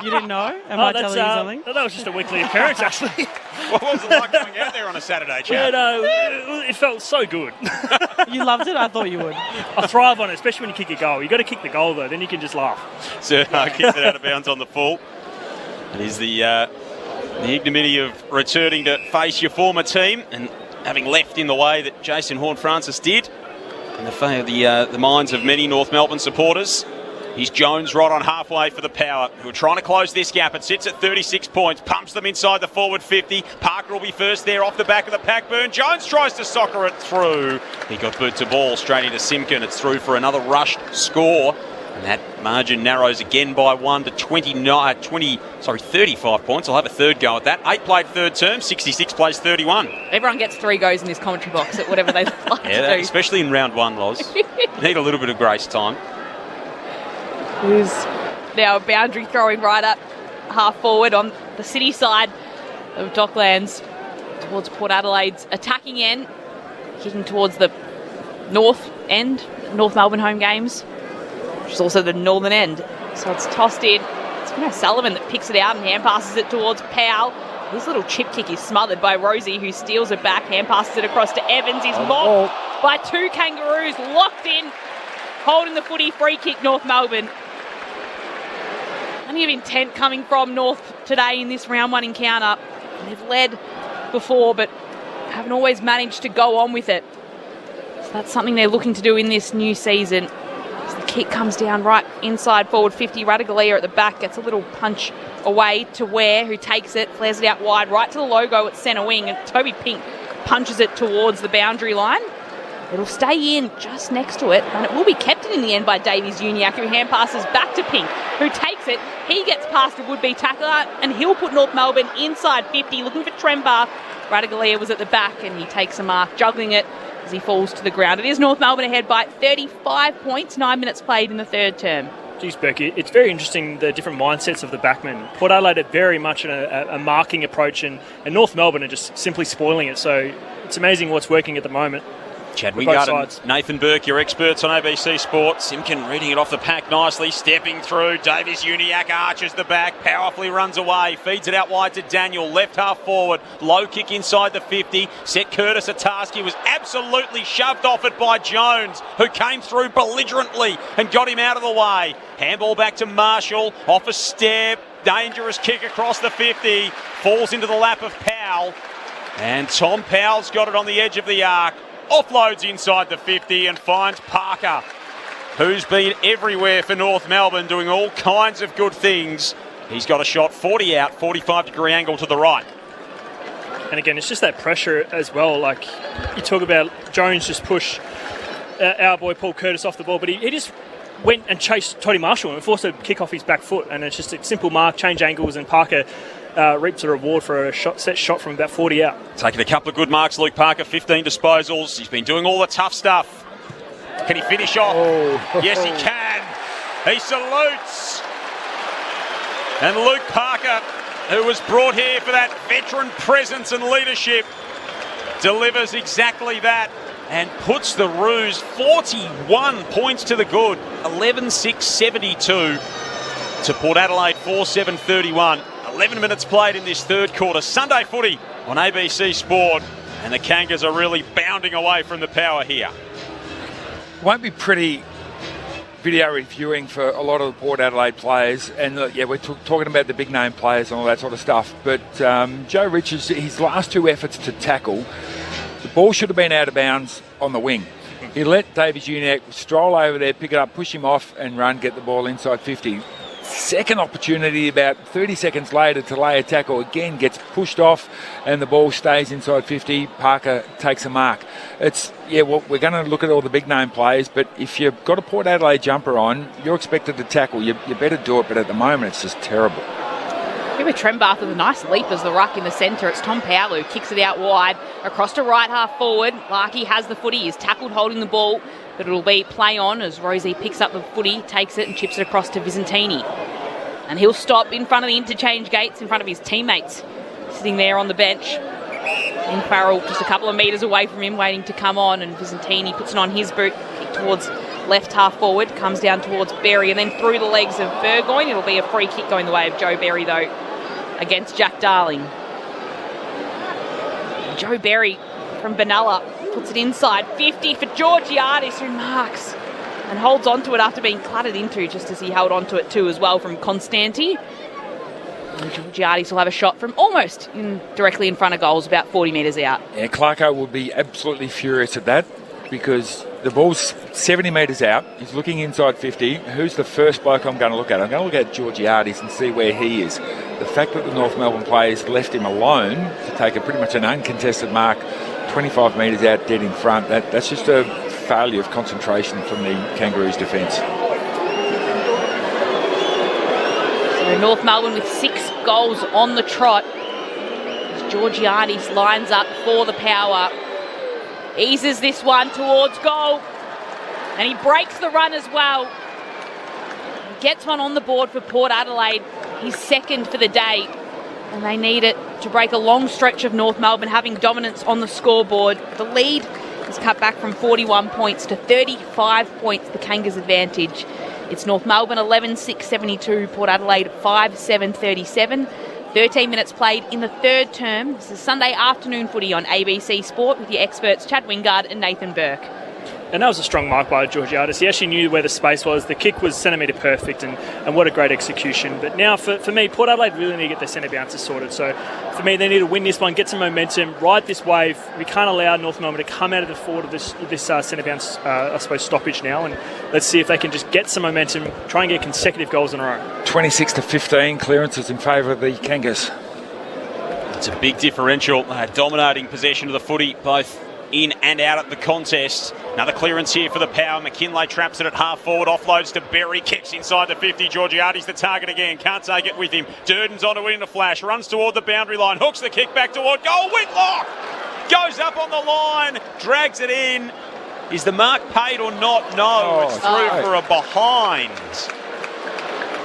You didn't know? Am I telling you something? That was just a weekly appearance, actually. What was it like going out there on a Saturday, Chad? It felt so good. You loved it? I thought you would. I thrive on it, especially when you kick a goal. You've got to kick the goal, though, then you can just laugh. So kicks it out of bounds on the full. It is the ignominy of returning to face your former team and having left in the way that Jason Horn-Francis did in the minds of many North Melbourne supporters. He's Jones right on halfway for the Power, who are trying to close this gap. It sits at 36 points, pumps them inside the forward 50. Parker will be first there off the back of the Packburn. Jones tries to soccer it through. He got boot to ball straight into Simkin. It's through for another rushed score. And that margin narrows again by 1 to 35 points. I'll have a third go at that. 8 played third term, 66 plays 31. Everyone gets 3 goes in this commentary box at whatever they like to do. Especially in round 1, Loz. Need a little bit of grace time. Who's now boundary throwing right up half forward on the city side of Docklands towards Port Adelaide's attacking end, kicking towards the north end, North Melbourne home games, which is also the northern end. So it's tossed in. It's Sullivan that picks it out and hand passes it towards Powell. His little chip kick is smothered by Rosie, who steals it back, hand passes it across to Evans. He's mobbed by 2 Kangaroos, locked in, holding the footy, free kick North Melbourne. Plenty of intent coming from North today in this round 1 encounter. They've led before, but haven't always managed to go on with it. So that's something they're looking to do in this new season. As the kick comes down right inside forward 50. Radaglia at the back gets a little punch away to Ware, who takes it, flares it out wide, right to the logo at centre wing, and Toby Pink punches it towards the boundary line. It'll stay in just next to it, and it will be kept in the end by Davies Uniacke, who hand passes back to Pink, who takes it. He gets past a would-be tackler, and he'll put North Melbourne inside 50, looking for Trembar. Radaglia was at the back, and he takes a mark, juggling it as he falls to the ground. It is North Melbourne ahead by 35 points, 9 minutes played in the third term. Geez, Becky, it's very interesting, the different mindsets of the backmen. Port Adelaide are very much a marking approach, and North Melbourne are just simply spoiling it. So it's amazing what's working at the moment. Chad Wingard and Nathan Burke, your experts on ABC Sport. Simkin reading it off the pack nicely, stepping through. Davies Uniacke arches the back, powerfully runs away, feeds it out wide to Daniel, left half forward. Low kick inside the 50. Set Curtis a task. He was absolutely shoved off it by Jones, who came through belligerently and got him out of the way. Handball back to Marshall, off a step. Dangerous kick across the 50. Falls into the lap of Powell. And Tom Powell's got it on the edge of the arc. Offloads inside the 50 and finds Parker, who's been everywhere for North Melbourne, doing all kinds of good things. He's got a shot 40 out, 45-degree angle to the right. And again, it's just that pressure as well. Like you talk about Jones just push our boy Paul Curtis off the ball, but he just went and chased Toddy Marshall and forced a kick off his back foot, and it's just a simple mark, change angles, and Parker reaps a reward for a set shot from about 40 out. Taking a couple of good marks, Luke Parker, 15 disposals. He's been doing all the tough stuff. Can he finish off? Oh. Yes, he can. He salutes. And Luke Parker, who was brought here for that veteran presence and leadership, delivers exactly that and puts the Roos 41 points to the good. 11-6-72 to Port Adelaide 4-7-31. 11 minutes played in this third quarter. Sunday footy on ABC Sport, and the Kangas are really bounding away from the power here. Won't be pretty video reviewing for a lot of the Port Adelaide players, and we're talking about the big name players and all that sort of stuff, but Joe Richards, his last two efforts to tackle, the ball should have been out of bounds on the wing. He let Davies Uniacke stroll over there, pick it up, push him off and run, get the ball inside 50. Second opportunity about 30 seconds later to lay a tackle, again gets pushed off and the ball stays inside 50. Parker takes a mark. We're going to look at all the big name players, but if you've got a Port Adelaide jumper on, you're expected to tackle. You better do it, but at the moment it's just terrible. Here with Trembath with a nice leap as the ruck in the centre. It's Tom Powell who kicks it out wide across to right half forward. Larkey has the footy. He's tackled holding the ball, but it'll be play on as Rosie picks up the footy, takes it and chips it across to Visentini. And he'll stop in front of the interchange gates, in front of his teammates sitting there on the bench. And Farrell just a couple of metres away from him, waiting to come on, and Visentini puts it on his boot, kick towards left half forward, comes down towards Berry and then through the legs of Burgoyne. It'll be a free kick going the way of Joe Berry though, against Jack Darling. Joe Berry from Benalla puts it inside 50 for Georgiadis, who marks and holds on to it after being cluttered into, just as he held on to it too as well from Constanti. And Georgiadis will have a shot from almost directly in front of goals, about 40 metres out. Yeah, Clarko will be absolutely furious at that, because the ball's 70 metres out. He's looking inside 50. Who's the first bloke I'm going to look at? I'm going to look at Georgiadis and see where he is. The fact that the North Melbourne players left him alone to take pretty much an uncontested mark 25 metres out dead in front, that's just a failure of concentration from the Kangaroos' defence. So North Melbourne with 6 goals on the trot. Georgiadis lines up for the power. Eases this one towards goal. And he breaks the run as well. He gets one on the board for Port Adelaide. He's second for the day. And they need it to break a long stretch of North Melbourne having dominance on the scoreboard. The lead is cut back from 41 points to 35 points, the Kangas' advantage. It's North Melbourne 11-6-72, Port Adelaide 5-7-37. 13 minutes played in the third term. This is Sunday afternoon footy on ABC Sport with your experts Chad Wingard and Nathan Burke. And that was a strong mark by Georgiadis. He actually knew where the space was. The kick was centimetre perfect, and what a great execution. But now, for me, Port Adelaide really need to get their centre bounces sorted. So, for me, they need to win this one, get some momentum, ride this wave. We can't allow North Melbourne to come out of the forward of this centre bounce, stoppage now. And let's see if they can just get some momentum, try and get consecutive goals in a row. 26-15, clearances in favour of the Kangas. It's a big differential. Dominating possession of the footy, both in and out of the contest. Another clearance here for the power. McKinlay traps it at half forward, offloads to Berry, kicks inside the 50. Georgiadis the target again, can't take it with him. Durden's onto it in a flash, runs toward the boundary line, hooks the kick back toward goal. Whitlock goes up on the line, drags it in. Is the mark paid or not? No, it's through for a behind.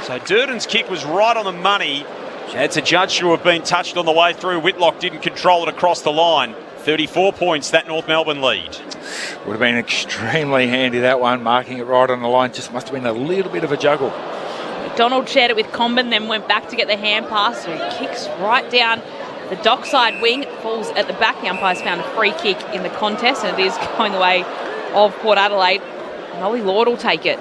So Durden's kick was right on the money. It's a judge to have been touched on the way through. Whitlock didn't control it across the line. 34 points, that North Melbourne lead. Would have been extremely handy, that one, marking it right on the line. Just must have been a little bit of a juggle. McDonald shared it with Comben, then went back to get the hand pass. So he kicks right down the dockside wing. It falls at the back. The umpires found a free kick in the contest, and it is going the way of Port Adelaide. Molly Lord will take it.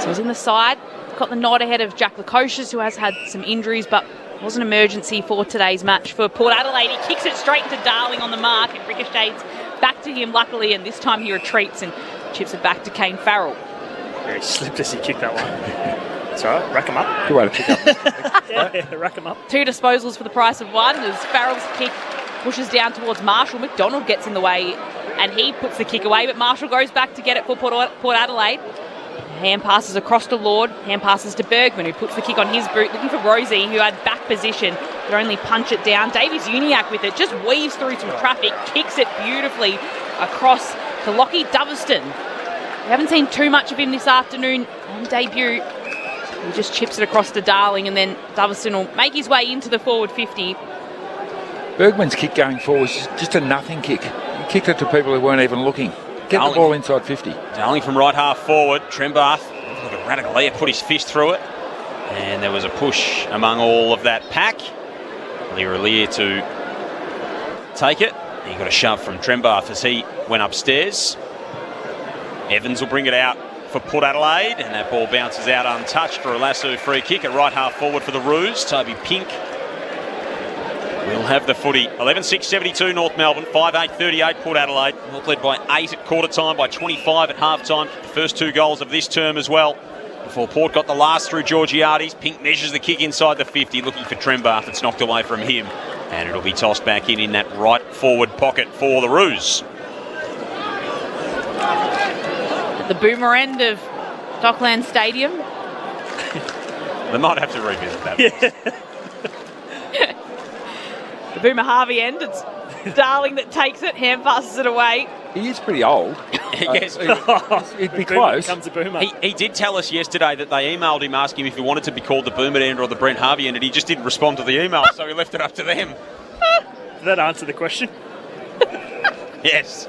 So he's in the side. Got the nod ahead of Jack Lukosius, who has had some injuries, but was an emergency for today's match for Port Adelaide. He kicks it straight into Darling on the mark. It ricochets back to him, luckily, and this time he retreats and chips it back to Kane Farrell. He slipped as he kicked that one. It's all right, rack him up. Good way to pick up. yeah, rack him up. 2 disposals for the price of 1 as Farrell's kick pushes down towards Marshall. McDonald gets in the way and he puts the kick away, but Marshall goes back to get it for Port Adelaide. Hand passes across to Lord, hand passes to Bergman, who puts the kick on his boot, looking for Rosie, who had back position, could only punch it down. Davies Uniac with it, just weaves through some traffic, kicks it beautifully across to Lockie Doverston. We haven't seen too much of him this afternoon on debut. He just chips it across to Darling, and then Doverston will make his way into the forward 50. Bergman's kick going forward was just a nothing kick. He kicked it to people who weren't even looking. Get the ball inside 50. Darling from right half forward. Trembath, look at Radicale, put his fist through it. And there was a push among all of that pack. Lear to take it. He got a shove from Trembath as he went upstairs. Evans will bring it out for Port Adelaide, and that ball bounces out untouched for a lasso free kick at right half forward for the Roos. Toby Pink will have the footy. 11-6-72 North Melbourne, 5-8-38 Port Adelaide. North led by 8 at quarter time, by 25 at half time. The first 2 goals of this term as well. Before Port got the last through Georgiades. Pink measures the kick inside the 50, looking for Trembath. It's knocked away from him, and it'll be tossed back in that right forward pocket for the Roos. At the boomer end of Dockland Stadium. They might have to revisit that. Yeah. The Boomer Harvey end, it's Darling that takes it, hand passes it away. He is pretty old. Yes. It'd be close. Becomes a Boomer. He did tell us yesterday that they emailed him asking him if he wanted to be called the Boomer end or the Brent Harvey end, and he just didn't respond to the email, so he left it up to them. Did that answer the question? Yes.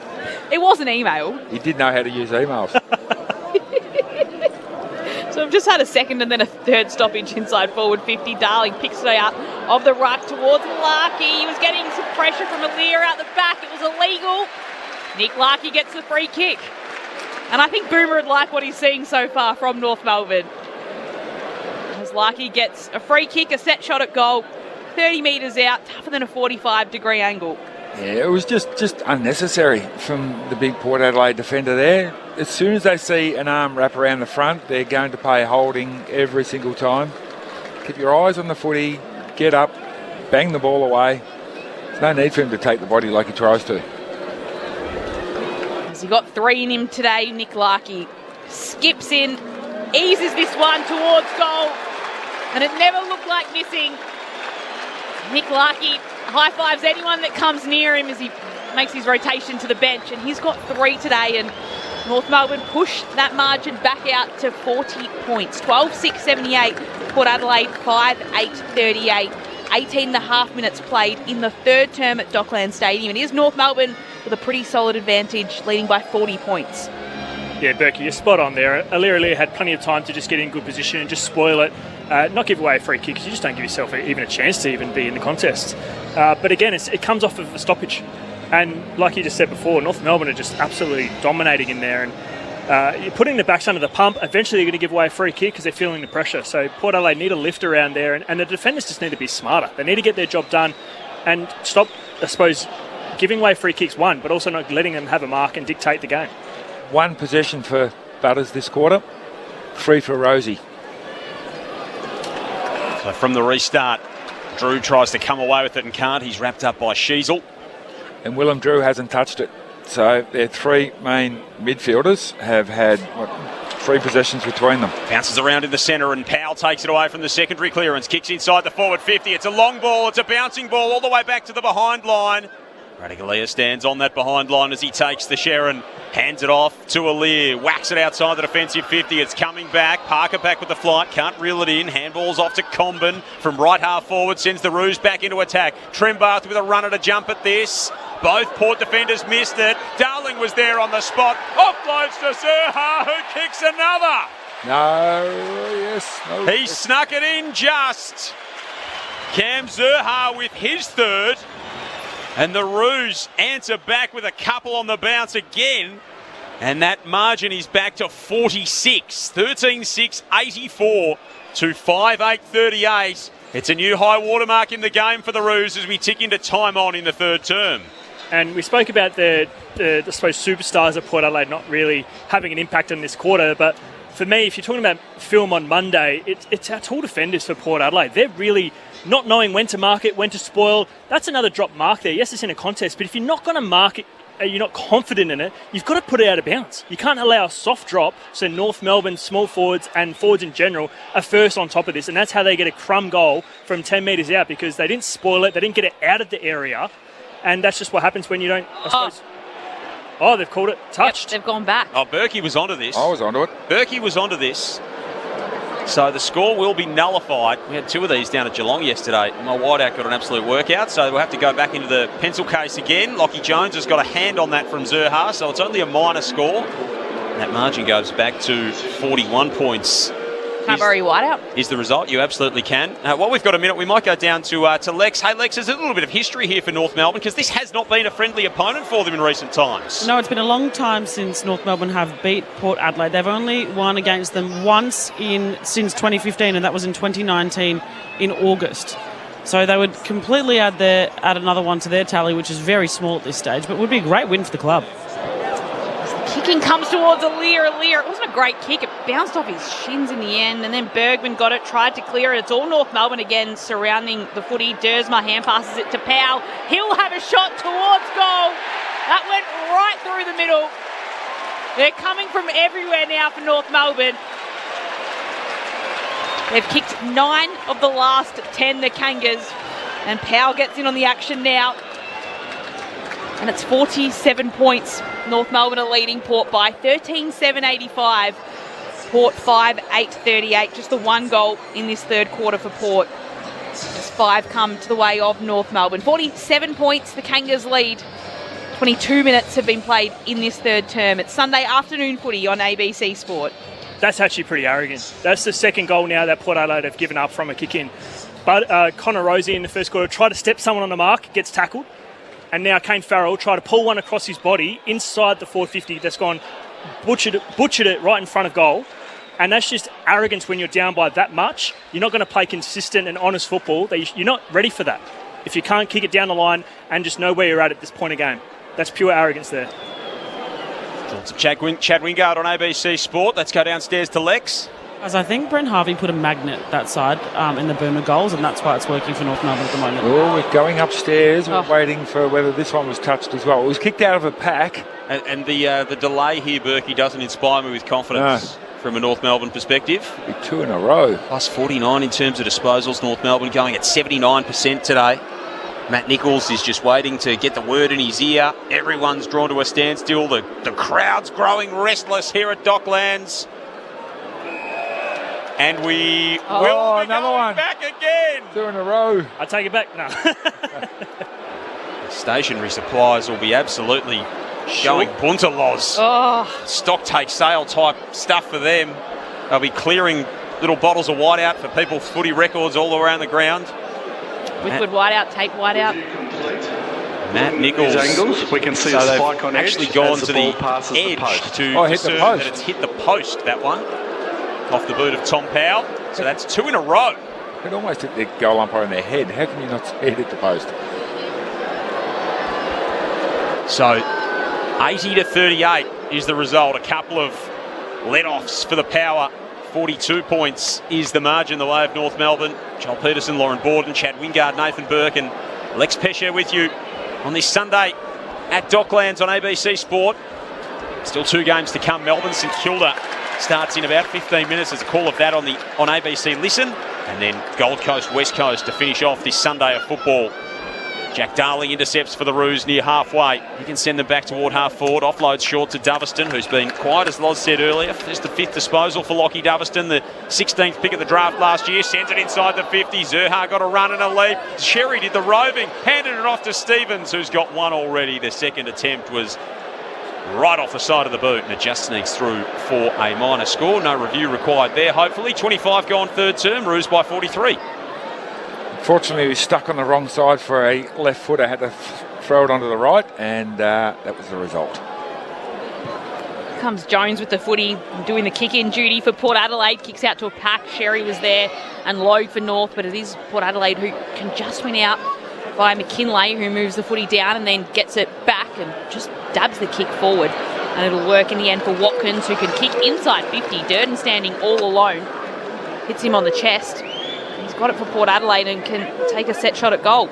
It was an email. He did know how to use emails. So we've just had a second and then a third stoppage inside forward 50. Darling picks it out of the ruck towards Larkey. He was getting some pressure from Alir out the back. It was illegal. Nick Larkey gets the free kick. And I think Boomer would like what he's seeing so far from North Melbourne. As Larkey gets a free kick, a set shot at goal, 30 metres out, tougher than a 45-degree angle. Yeah, it was just unnecessary from the big Port Adelaide defender there. As soon as they see an arm wrap around the front, they're going to pay holding every single time. Keep your eyes on the footy, get up, bang the ball away. There's no need for him to take the body like he tries to. As he got 3 in him today, Nick Larkey skips in, eases this one towards goal, and it never looked like missing. Nick Larkey high-fives anyone that comes near him as he makes his rotation to the bench, and he's got 3 today, and North Melbourne pushed that margin back out to 40 points. 12-6-78, Port Adelaide 5-8-38. 18 and a half minutes played in the third term at Dockland Stadium. It is North Melbourne with a pretty solid advantage, leading by 40 points. Yeah, Berkey, you're spot on there. Alir had plenty of time to just get in good position and just spoil it, not give away a free kick, because you just don't give yourself even a chance to even be in the contest. But again, it comes off of a stoppage. And like you just said before, North Melbourne are just absolutely dominating in there. And you're putting the backs under the pump. Eventually, you're going to give away a free kick because they're feeling the pressure. So Port Adelaide need a lift around there. And the defenders just need to be smarter. They need to get their job done and stop, I suppose, giving away free kicks, one, but also not letting them have a mark and dictate the game. 1 possession for Butters this quarter, 3 for Rosie. So from the restart, Drew tries to come away with it and can't. He's wrapped up by Sheasel. And Willem Drew hasn't touched it. So their 3 main midfielders have had 3 possessions between them. Bounces around in the centre and Powell takes it away from the secondary clearance. Kicks inside the forward 50. It's a long ball. It's a bouncing ball all the way back to the behind line. Radicale stands on that behind line as he takes the Sharon. Hands it off to Alir. Whacks it outside the defensive 50. It's coming back. Parker back with the flight. Can't reel it in. Handball's off to Comben from right half forward. Sends the Roos back into attack. Trembath with a runner to jump at this. Both Port defenders missed it. Darling was there on the spot. Offloads to Zerha, who kicks another. No. He snuck it in just. Cam Zerha with his 3rd. And the Roos answer back with a couple on the bounce again. And that margin is back to 46. 13-6-84 to 5-8-38. It's a new high watermark in the game for the Roos as we tick into time on in the third term. And we spoke about the I suppose, superstars of Port Adelaide not really having an impact on this quarter. But for me, if you're talking about film on Monday, it's our tall defenders for Port Adelaide. They're really not knowing when to mark it, when to spoil. That's another drop mark there. Yes, it's in a contest, but if you're not going to mark it you're not confident in it, you've got to put it out of bounds. You can't allow a soft drop, so North Melbourne small forwards and forwards in general are first on top of this, and that's how they get a crumb goal from 10 metres out, because they didn't spoil it, they didn't get it out of the area, and that's just what happens when you don't, I suppose... Oh, they've called it touched. Yep, they've gone back. Oh, Berkey was onto this. I was onto it. Berkey was onto this. So the score will be nullified. We had two of these down at Geelong yesterday. My wideout got an absolute workout, so we'll have to go back into the pencil case again. Lockie Jones has got a hand on that from Zerha, so it's only a minor score. That margin goes back to 41 points. Can't bury wideout. Is the result? You absolutely can. While we've got a minute, we might go down to Lex. Hey, Lex, there's a little bit of history here for North Melbourne, because this has not been a friendly opponent for them in recent times. No, it's been a long time since North Melbourne have beat Port Adelaide. They've only won against them once since 2015, and that was in 2019 in August. So they would completely add another one to their tally, which is very small at this stage, but would be a great win for the club. Kicking comes towards Aliir. It wasn't a great kick. It bounced off his shins in the end, and then Bergman got it, tried to clear it. It's all North Melbourne again surrounding the footy. Dersma hand passes it to Powell. He'll have a shot towards goal. That went right through the middle. They're coming from everywhere now for North Melbourne. They've kicked 9 of the last 10, the Kangas, and Powell gets in on the action now. And it's 47 points. North Melbourne are leading Port by 13-7-85. Port 5-8-38. Just the one goal in this third quarter for Port. Just 5 come to the way of North Melbourne. 47 points, the Kangas lead. 22 minutes have been played in this third term. It's Sunday afternoon footy on ABC Sport. That's actually pretty arrogant. That's the second goal now that Port Adelaide have given up from a kick-in. But Connor Rosie in the first quarter tried to step someone on the mark, gets tackled. And now Kane Farrell tried to pull one across his body inside the 450 that's gone, butchered it right in front of goal. And that's just arrogance when you're down by that much. You're not going to play consistent and honest football. You're not ready for that. If you can't kick it down the line and just know where you're at this point of game. That's pure arrogance there. Chad Wingard on ABC Sport. Let's go downstairs to Lex. As I think Brent Harvey put a magnet that side in the boomer goals, and that's why it's working for North Melbourne at the moment. Oh, we're going upstairs. We're waiting for whether this one was touched as well. It was kicked out of a pack. And the delay here, Berkey, doesn't inspire me with confidence from a North Melbourne perspective. 2 in a row. Plus 49 in terms of disposals. North Melbourne going at 79% today. Matt Nichols is just waiting to get the word in his ear. Everyone's drawn to a standstill. The crowd's growing restless here at Docklands. And we will be another one back again. 2 in a row. I take it back now. Stationery supplies will be absolutely going buntalos. Stock take sale type stuff for them. They'll be clearing little bottles of whiteout for people's footy records all around the ground. Liquid whiteout, tape whiteout. Matt Nichols. Angles, we can see a spike on edge. Actually gone as to ball the passes edge the post. to discern that it's hit the post, that one. Off the boot of Tom Powell. So that's 2 in a row. It almost hit the goal umpire in their head. How can you not see it at the post? So 80-38 is the result. A couple of let-offs for the Power. 42 points is the margin the way of North Melbourne. Joel Peterson, Lauren Borden, Chad Wingard, Nathan Burke and Lex Pesher with you on this Sunday at Docklands on ABC Sport. Still 2 games to come. Melbourne St Kilda starts in about 15 minutes. There's a call of that on ABC Listen. And then Gold Coast, West Coast to finish off this Sunday of football. Jack Darling intercepts for the Roos near halfway. He can send them back toward half forward. Offloads short to Doverston, who's been quiet, as Loz said earlier. There's the 5th disposal for Lockie Doverston, the 16th pick of the draft last year. Sends it inside the 50. Zerha got a run and a leap. Sherry did the roving. Handed it off to Stevens, who's got one already. The second attempt was right off the side of the boot, and it just sneaks through for a minor score. No review required there, hopefully. 25 gone third term. Roos by 43. Fortunately, he was stuck on the wrong side for a left footer. Had to throw it onto the right, and that was the result. Comes Jones with the footy, doing the kick-in duty for Port Adelaide. Kicks out to a pack. Sherry was there, and Logue for North, but it is Port Adelaide who can just win out by McKinlay, who moves the footy down and then gets it back and just dabs the kick forward. And it'll work in the end for Watkins, who can kick inside 50. Durden standing all alone. Hits him on the chest. He's got it for Port Adelaide and can take a set shot at goal.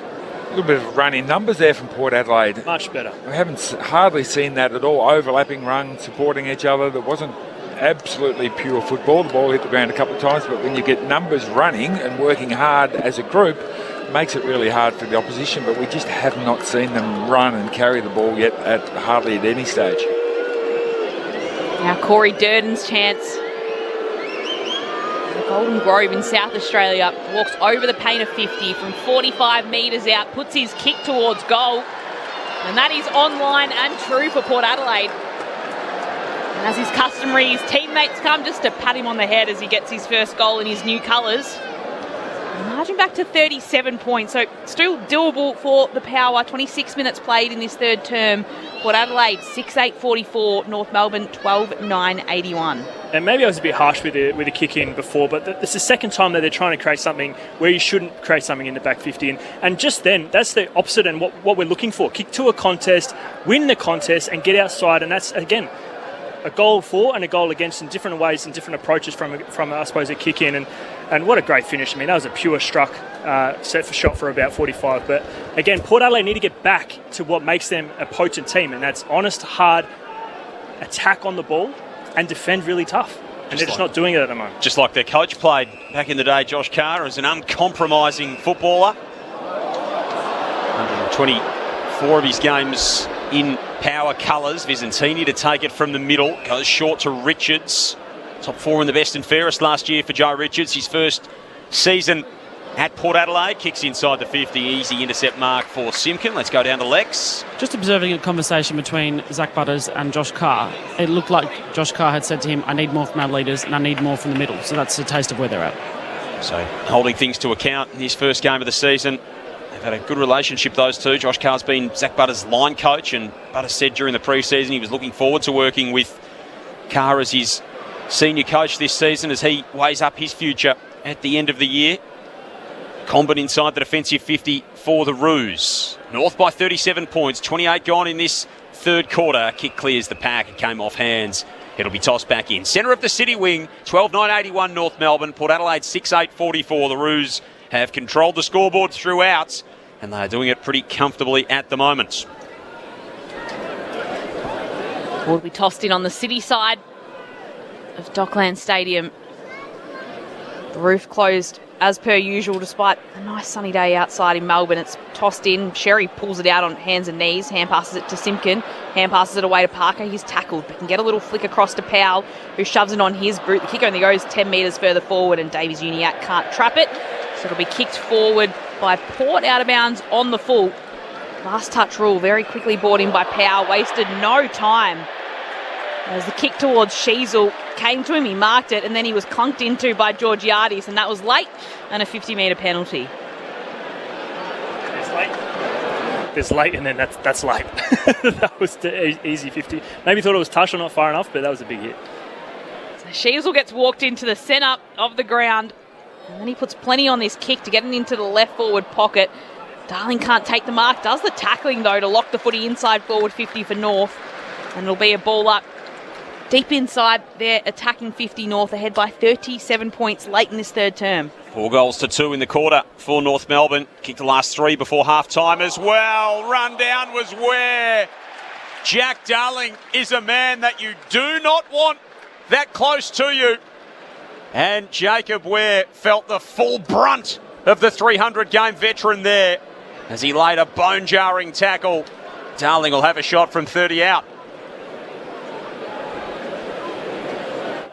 A little bit of a run in numbers there from Port Adelaide. Much better. We haven't hardly seen that at all. Overlapping runs, supporting each other. There wasn't absolutely pure football. The ball hit the ground a couple of times, but when you get numbers running and working hard as a group, it makes it really hard for the opposition. But we just have not seen them run and carry the ball yet hardly at any stage. Now Corey Durden's chance. The Golden Grove in South Australia walks over the paint of 50 from 45 metres out, puts his kick towards goal, and that is online and true for Port Adelaide. And as is customary, his teammates come just to pat him on the head as he gets his first goal in his new colours. Margin back to 37 points, so still doable for the Power. 26 minutes played in this third term. Port Adelaide 6-8-44, North Melbourne 12-9-81. And maybe I was a bit harsh with the kick in before, but it's the second time that they're trying to create something where you shouldn't create something in the back 50. And just then, that's the opposite and what we're looking for. Kick to a contest, win the contest, and get outside. And that's, again, a goal for and a goal against in different ways and different approaches from I suppose, a kick in. And what a great finish. I mean, that was a pure struck set for shot for about 45. But again, Port Adelaide need to get back to what makes them a potent team, and that's honest, hard attack on the ball and defend really tough. And they're just not doing it at the moment. Just like their coach played back in the day, Josh Carr, as an uncompromising footballer. 124 of his games in Power colours. Visentini to take it from the middle. Goes short to Richards. Top 4 in the best and fairest last year for Joe Richards. His first season at Port Adelaide. Kicks inside the 50. Easy intercept mark for Simpkin. Let's go down to Lex. Just observing a conversation between Zach Butters and Josh Carr, it looked like Josh Carr had said to him, I need more from our leaders and I need more from the middle. So that's a taste of where they're at. So holding things to account in his first game of the season. They've had a good relationship, those two. Josh Carr's been Zach Butters' line coach, and Butters said during the pre-season he was looking forward to working with Carr as his senior coach this season as he weighs up his future at the end of the year. Combat inside the defensive 50 for the Roos. North by 37 points, 28 gone in this third quarter. Kick clears the pack, it came off hands. It'll be tossed back in. Centre of the city wing, 12-9-81 North Melbourne. Port Adelaide 6-8-44. The Roos have controlled the scoreboard throughout, and they're doing it pretty comfortably at the moment. Will be tossed in on the city side of Dockland Stadium. The roof closed as per usual despite a nice sunny day outside in Melbourne. It's tossed in. Sherry pulls it out on hands and knees. Hand passes it to Simpkin. Hand passes it away to Parker. He's tackled but can get a little flick across to Powell, who shoves it on his boot. The kick only goes 10 metres further forward and Davies Uniac can't trap it. So it'll be kicked forward by Port out of bounds on the full. Last touch rule very quickly brought in by Powell. Wasted no time. As the kick towards Sheasel came to him, he marked it, and then he was clunked into by Georgiades, and that was late, and a 50-metre penalty. There's late, and then that's late. That was the easy 50. Maybe thought it was touch or not far enough, but that was a big hit. So Sheasel gets walked into the centre of the ground, and then he puts plenty on this kick to get it into the left forward pocket. Darling can't take the mark, does the tackling though to lock the footy inside forward 50 for North, and it'll be a ball up deep inside their attacking 50 North, ahead by 37 points late in this third term. 4-2 in the quarter for North Melbourne. Kicked the last 3 before half-time as well. Run down was where Jack Darling is a man that you do not want that close to you. And Jacob Ware felt the full brunt of the 300-game veteran there as he laid a bone-jarring tackle. Darling will have a shot from 30 out.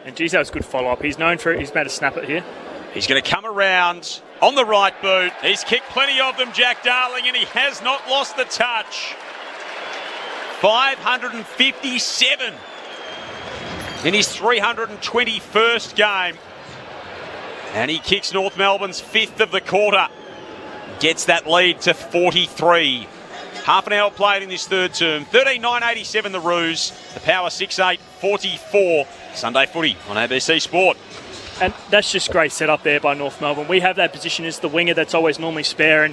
And geez, that was a good follow-up. He's known for it. He's made a snap it here. He's going to come around on the right boot. He's kicked plenty of them, Jack Darling, and he has not lost the touch. 557 in his 321st game. And he kicks North Melbourne's 5th of the quarter. Gets that lead to 43. Half an hour played in this third term. 13-9-87 the Roos. The Power 6-8-44. Sunday footy on ABC Sport. And that's just great setup there by North Melbourne. We have that position as the winger that's always normally spare.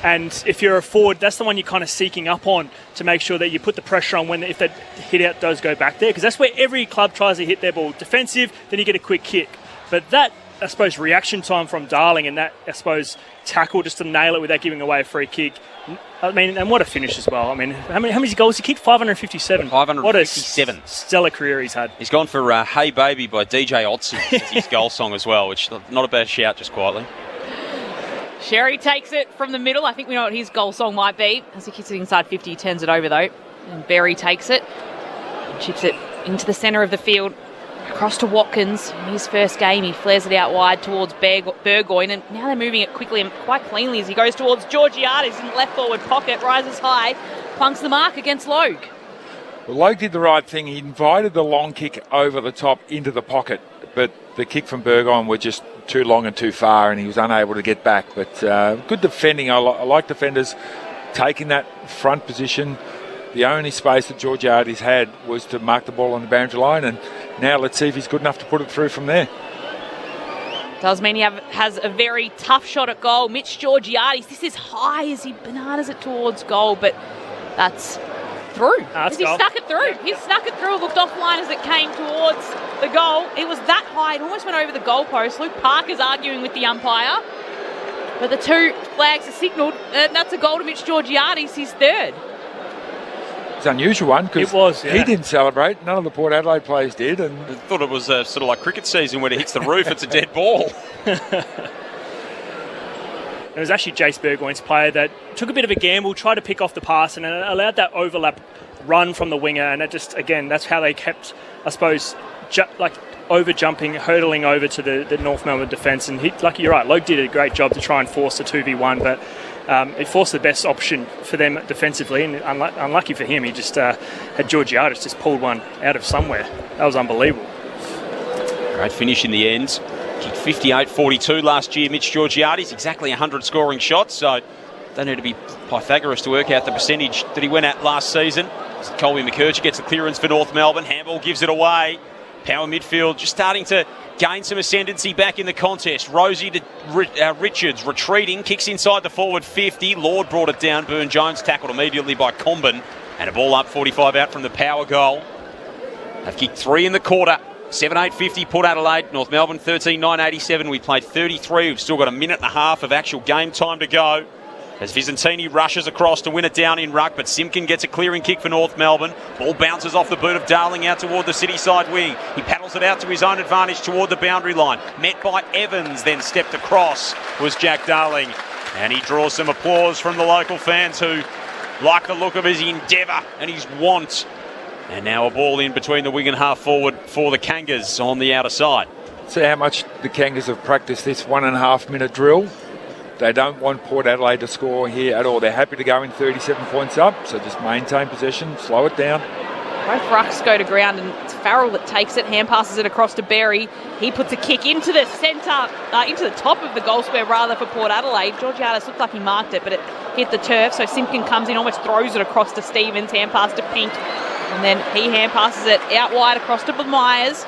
And if you're a forward, that's the one you're kind of seeking up on to make sure that you put the pressure on if that hit out does go back there. Because that's where every club tries to hit their ball. Defensive, then you get a quick kick. But that I suppose, reaction time from Darling and that, I suppose, tackle just to nail it without giving away a free kick. I mean, and what a finish as well. I mean, how many goals he kicked? 557. 557. What a stellar career he's had. He's gone for Hey Baby by DJ Otzi as his goal song as well, which not a bad shout, just quietly. Sherry takes it from the middle. I think we know what his goal song might be. As he kicks it inside 50, he turns it over though. And Berry takes it and chips it into the centre of the field. Across to Watkins. In his first game, he flares it out wide towards Burgoyne, and now they're moving it quickly and quite cleanly as he goes towards Georgiades in the left forward pocket, rises high, plunks the mark against Logue. Well, Logue did the right thing. He invited the long kick over the top into the pocket, but the kick from Burgoyne were just too long and too far, and he was unable to get back. But good defending. I like defenders taking that front position. The only space that Georgiades had was to mark the ball on the boundary line, and now let's see if he's good enough to put it through from there. Does mean he has a very tough shot at goal. Mitch Georgiades, this is high as he bananas it towards goal, but that's through. He snuck it through. He snuck it through. It looked offline as it came towards the goal. It was that high. It almost went over the goalpost. Luke Parker's arguing with the umpire, but the two flags are signalled. That's a goal to Mitch Georgiades, his third. It's an unusual one because he didn't celebrate. None of the Port Adelaide players did. And I thought it was sort of like cricket season when it hits the roof, it's a dead ball. It was actually Jace Burgoyne's player that took a bit of a gamble, tried to pick off the pass, and allowed that overlap run from the winger. And it just, again, that's how they kept, I suppose, over-jumping, hurdling over to the North Melbourne defence. And you're right, Logue did a great job to try and force the 2v1, but it forced the best option for them defensively, and unlucky for him, he just had Georgiades just pulled one out of somewhere. That was unbelievable. Great finish in the end. Kicked 58-42 last year, Mitch Georgiades, exactly 100 scoring shots, so don't need to be Pythagoras to work out the percentage that he went at last season. Colby McKercher gets the clearance for North Melbourne. Handball gives it away. Power midfield just starting to gain some ascendancy back in the contest. Rosie to Richards retreating, kicks inside the forward 50. Lord brought it down. Burn Jones tackled immediately by Comben. And a ball up 45 out from the power goal. They've kicked 3 in the quarter. 7-8-50 Port Adelaide. North Melbourne 13-9-87. We played 33. We've still got a minute and a half of actual game time to go. As Vicentini rushes across to win it down in ruck, but Simpkin gets a clearing kick for North Melbourne. Ball bounces off the boot of Darling out toward the city side wing. He paddles it out to his own advantage toward the boundary line. Met by Evans, then stepped across was Jack Darling. And he draws some applause from the local fans who like the look of his endeavour and his want. And now a ball in between the wing and half forward for the Kangas on the outer side. See how much the Kangas have practiced this 1.5 minute drill. They don't want Port Adelaide to score here at all. They're happy to go in 37 points up, so just maintain possession, slow it down. Both rucks go to ground, and it's Farrell that takes it, hand passes it across to Berry. He puts a kick into the centre, into the top of the goal square rather for Port Adelaide. Georgiades looked like he marked it, but it hit the turf, so Simpkin comes in, almost throws it across to Stevens, hand pass to Pink, and then he hand passes it out wide across to Myers,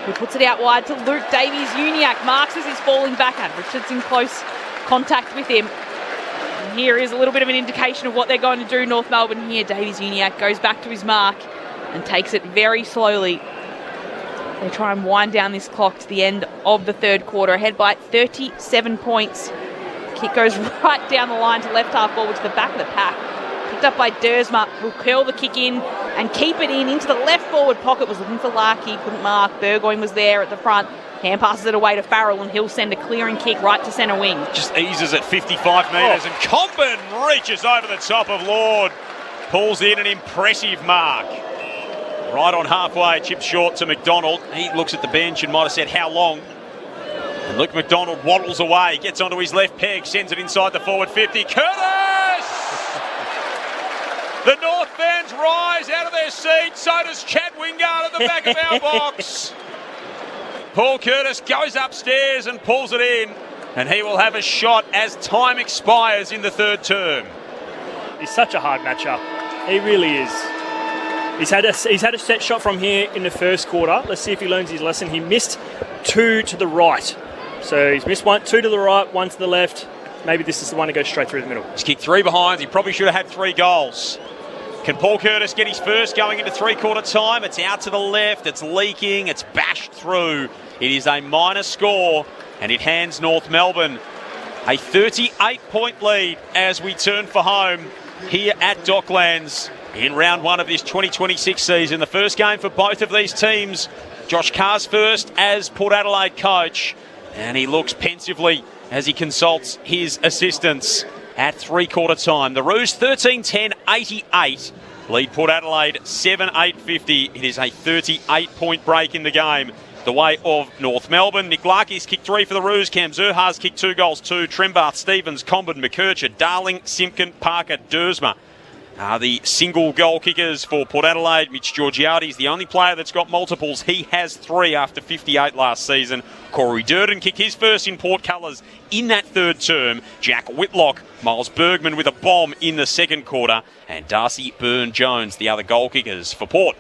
who puts it out wide to Luke Davies-Uniacke. Marks as he's falling back at Richards in close contact with him. And here is a little bit of an indication of what they're going to do, North Melbourne here. Davies-Uniacke goes back to his mark and takes it very slowly. They try and wind down this clock to the end of the third quarter, ahead by 37 points. Kick goes right down the line to left half forward to the back of the pack. Picked up by Dersma, who'll curl the kick in and keep it in into the left forward pocket. Was looking for Larkey, couldn't mark. Burgoyne was there at the front. Hand passes it away to Farrell, and he'll send a clearing kick right to centre wing. Just eases at 55 metres, and Comben reaches over the top of Lord. Pulls in an impressive mark. Right on halfway, chips short to McDonald. He looks at the bench and might have said, how long? And Luke McDonald waddles away, gets onto his left peg, sends it inside the forward 50. Curtis! The North fans rise out of their seats. So does Chad Wingard at the back of our box. Paul Curtis goes upstairs and pulls it in, and he will have a shot as time expires in the third term. He's such a hard matchup. He really is. He's had a set shot from here in the first quarter. Let's see if he learns his lesson. He missed 2 to the right. So he's missed 2 to the right, 1 to the left. Maybe this is the one to go straight through the middle. He's kicked 3 behinds. He probably should have had 3 goals. Can Paul Curtis get his first going into three-quarter time? It's out to the left, it's leaking, it's bashed through. It is a minor score, and it hands North Melbourne a 38-point lead as we turn for home here at Docklands in round one of this 2026 season. The first game for both of these teams. Josh Carr's first as Port Adelaide coach, and he looks pensively as he consults his assistants at three-quarter time. The Roos 13-10-88 lead Port Adelaide 7-8-50. It is a 38-point break in the game the way of North Melbourne. Nick Larkey's kicked 3 for the Roos. Cam Zurhaar's kicked 2 goals, 2. Trembath, Stevens, Comben, McKercher, Darling, Simpkin, Parker, Dersma are the single goal kickers for Port Adelaide. Mitch Georgiades, the only player that's got multiples. He has 3 after 58 last season. Corey Durden kicked his first in Port colours in that third term. Jack Whitlock, Miles Bergman with a bomb in the second quarter. And Darcy Byrne-Jones, the other goal kickers for Port.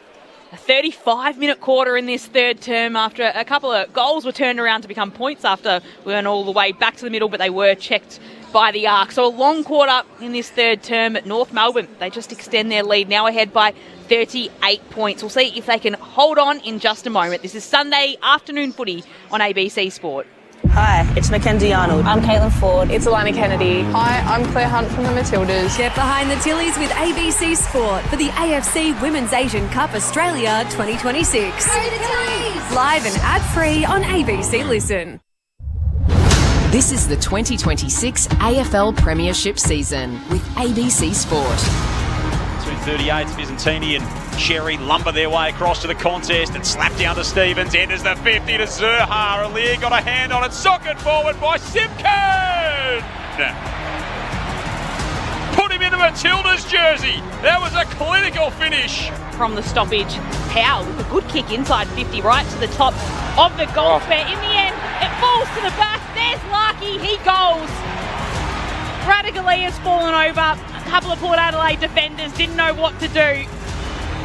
A 35-minute quarter in this third term after a couple of goals were turned around to become points after we went all the way back to the middle, but they were checked by the arc. So a long quarter in this third term at North Melbourne. They just extend their lead, now ahead by 38 points. We'll see if they can hold on in just a moment. This is Sunday afternoon footy on ABC Sport. Hi, it's Mackenzie Arnold. I'm Caitlin Ford. It's Alana Kennedy. Hi, I'm Claire Hunt from the Matildas. Get behind the Tillies with ABC Sport for the AFC Women's Asian Cup Australia 2026. Live and ad-free on ABC Listen. This is the 2026 AFL Premiership season with ABC Sport. 2:38, Byzantini and Sherry lumber their way across to the contest and slap down to Stevens. Enters the 50 to Zurhaar. Alir got a hand on it. Socket forward by Simpkin. Put him in the Matildas jersey. That was a clinical finish. From the stoppage, Powell with a good kick inside 50 right to the top of the goal square. In the end, it falls to the back. There's Larkey. He goes. Radagalia's fallen over. A couple of Port Adelaide defenders didn't know what to do.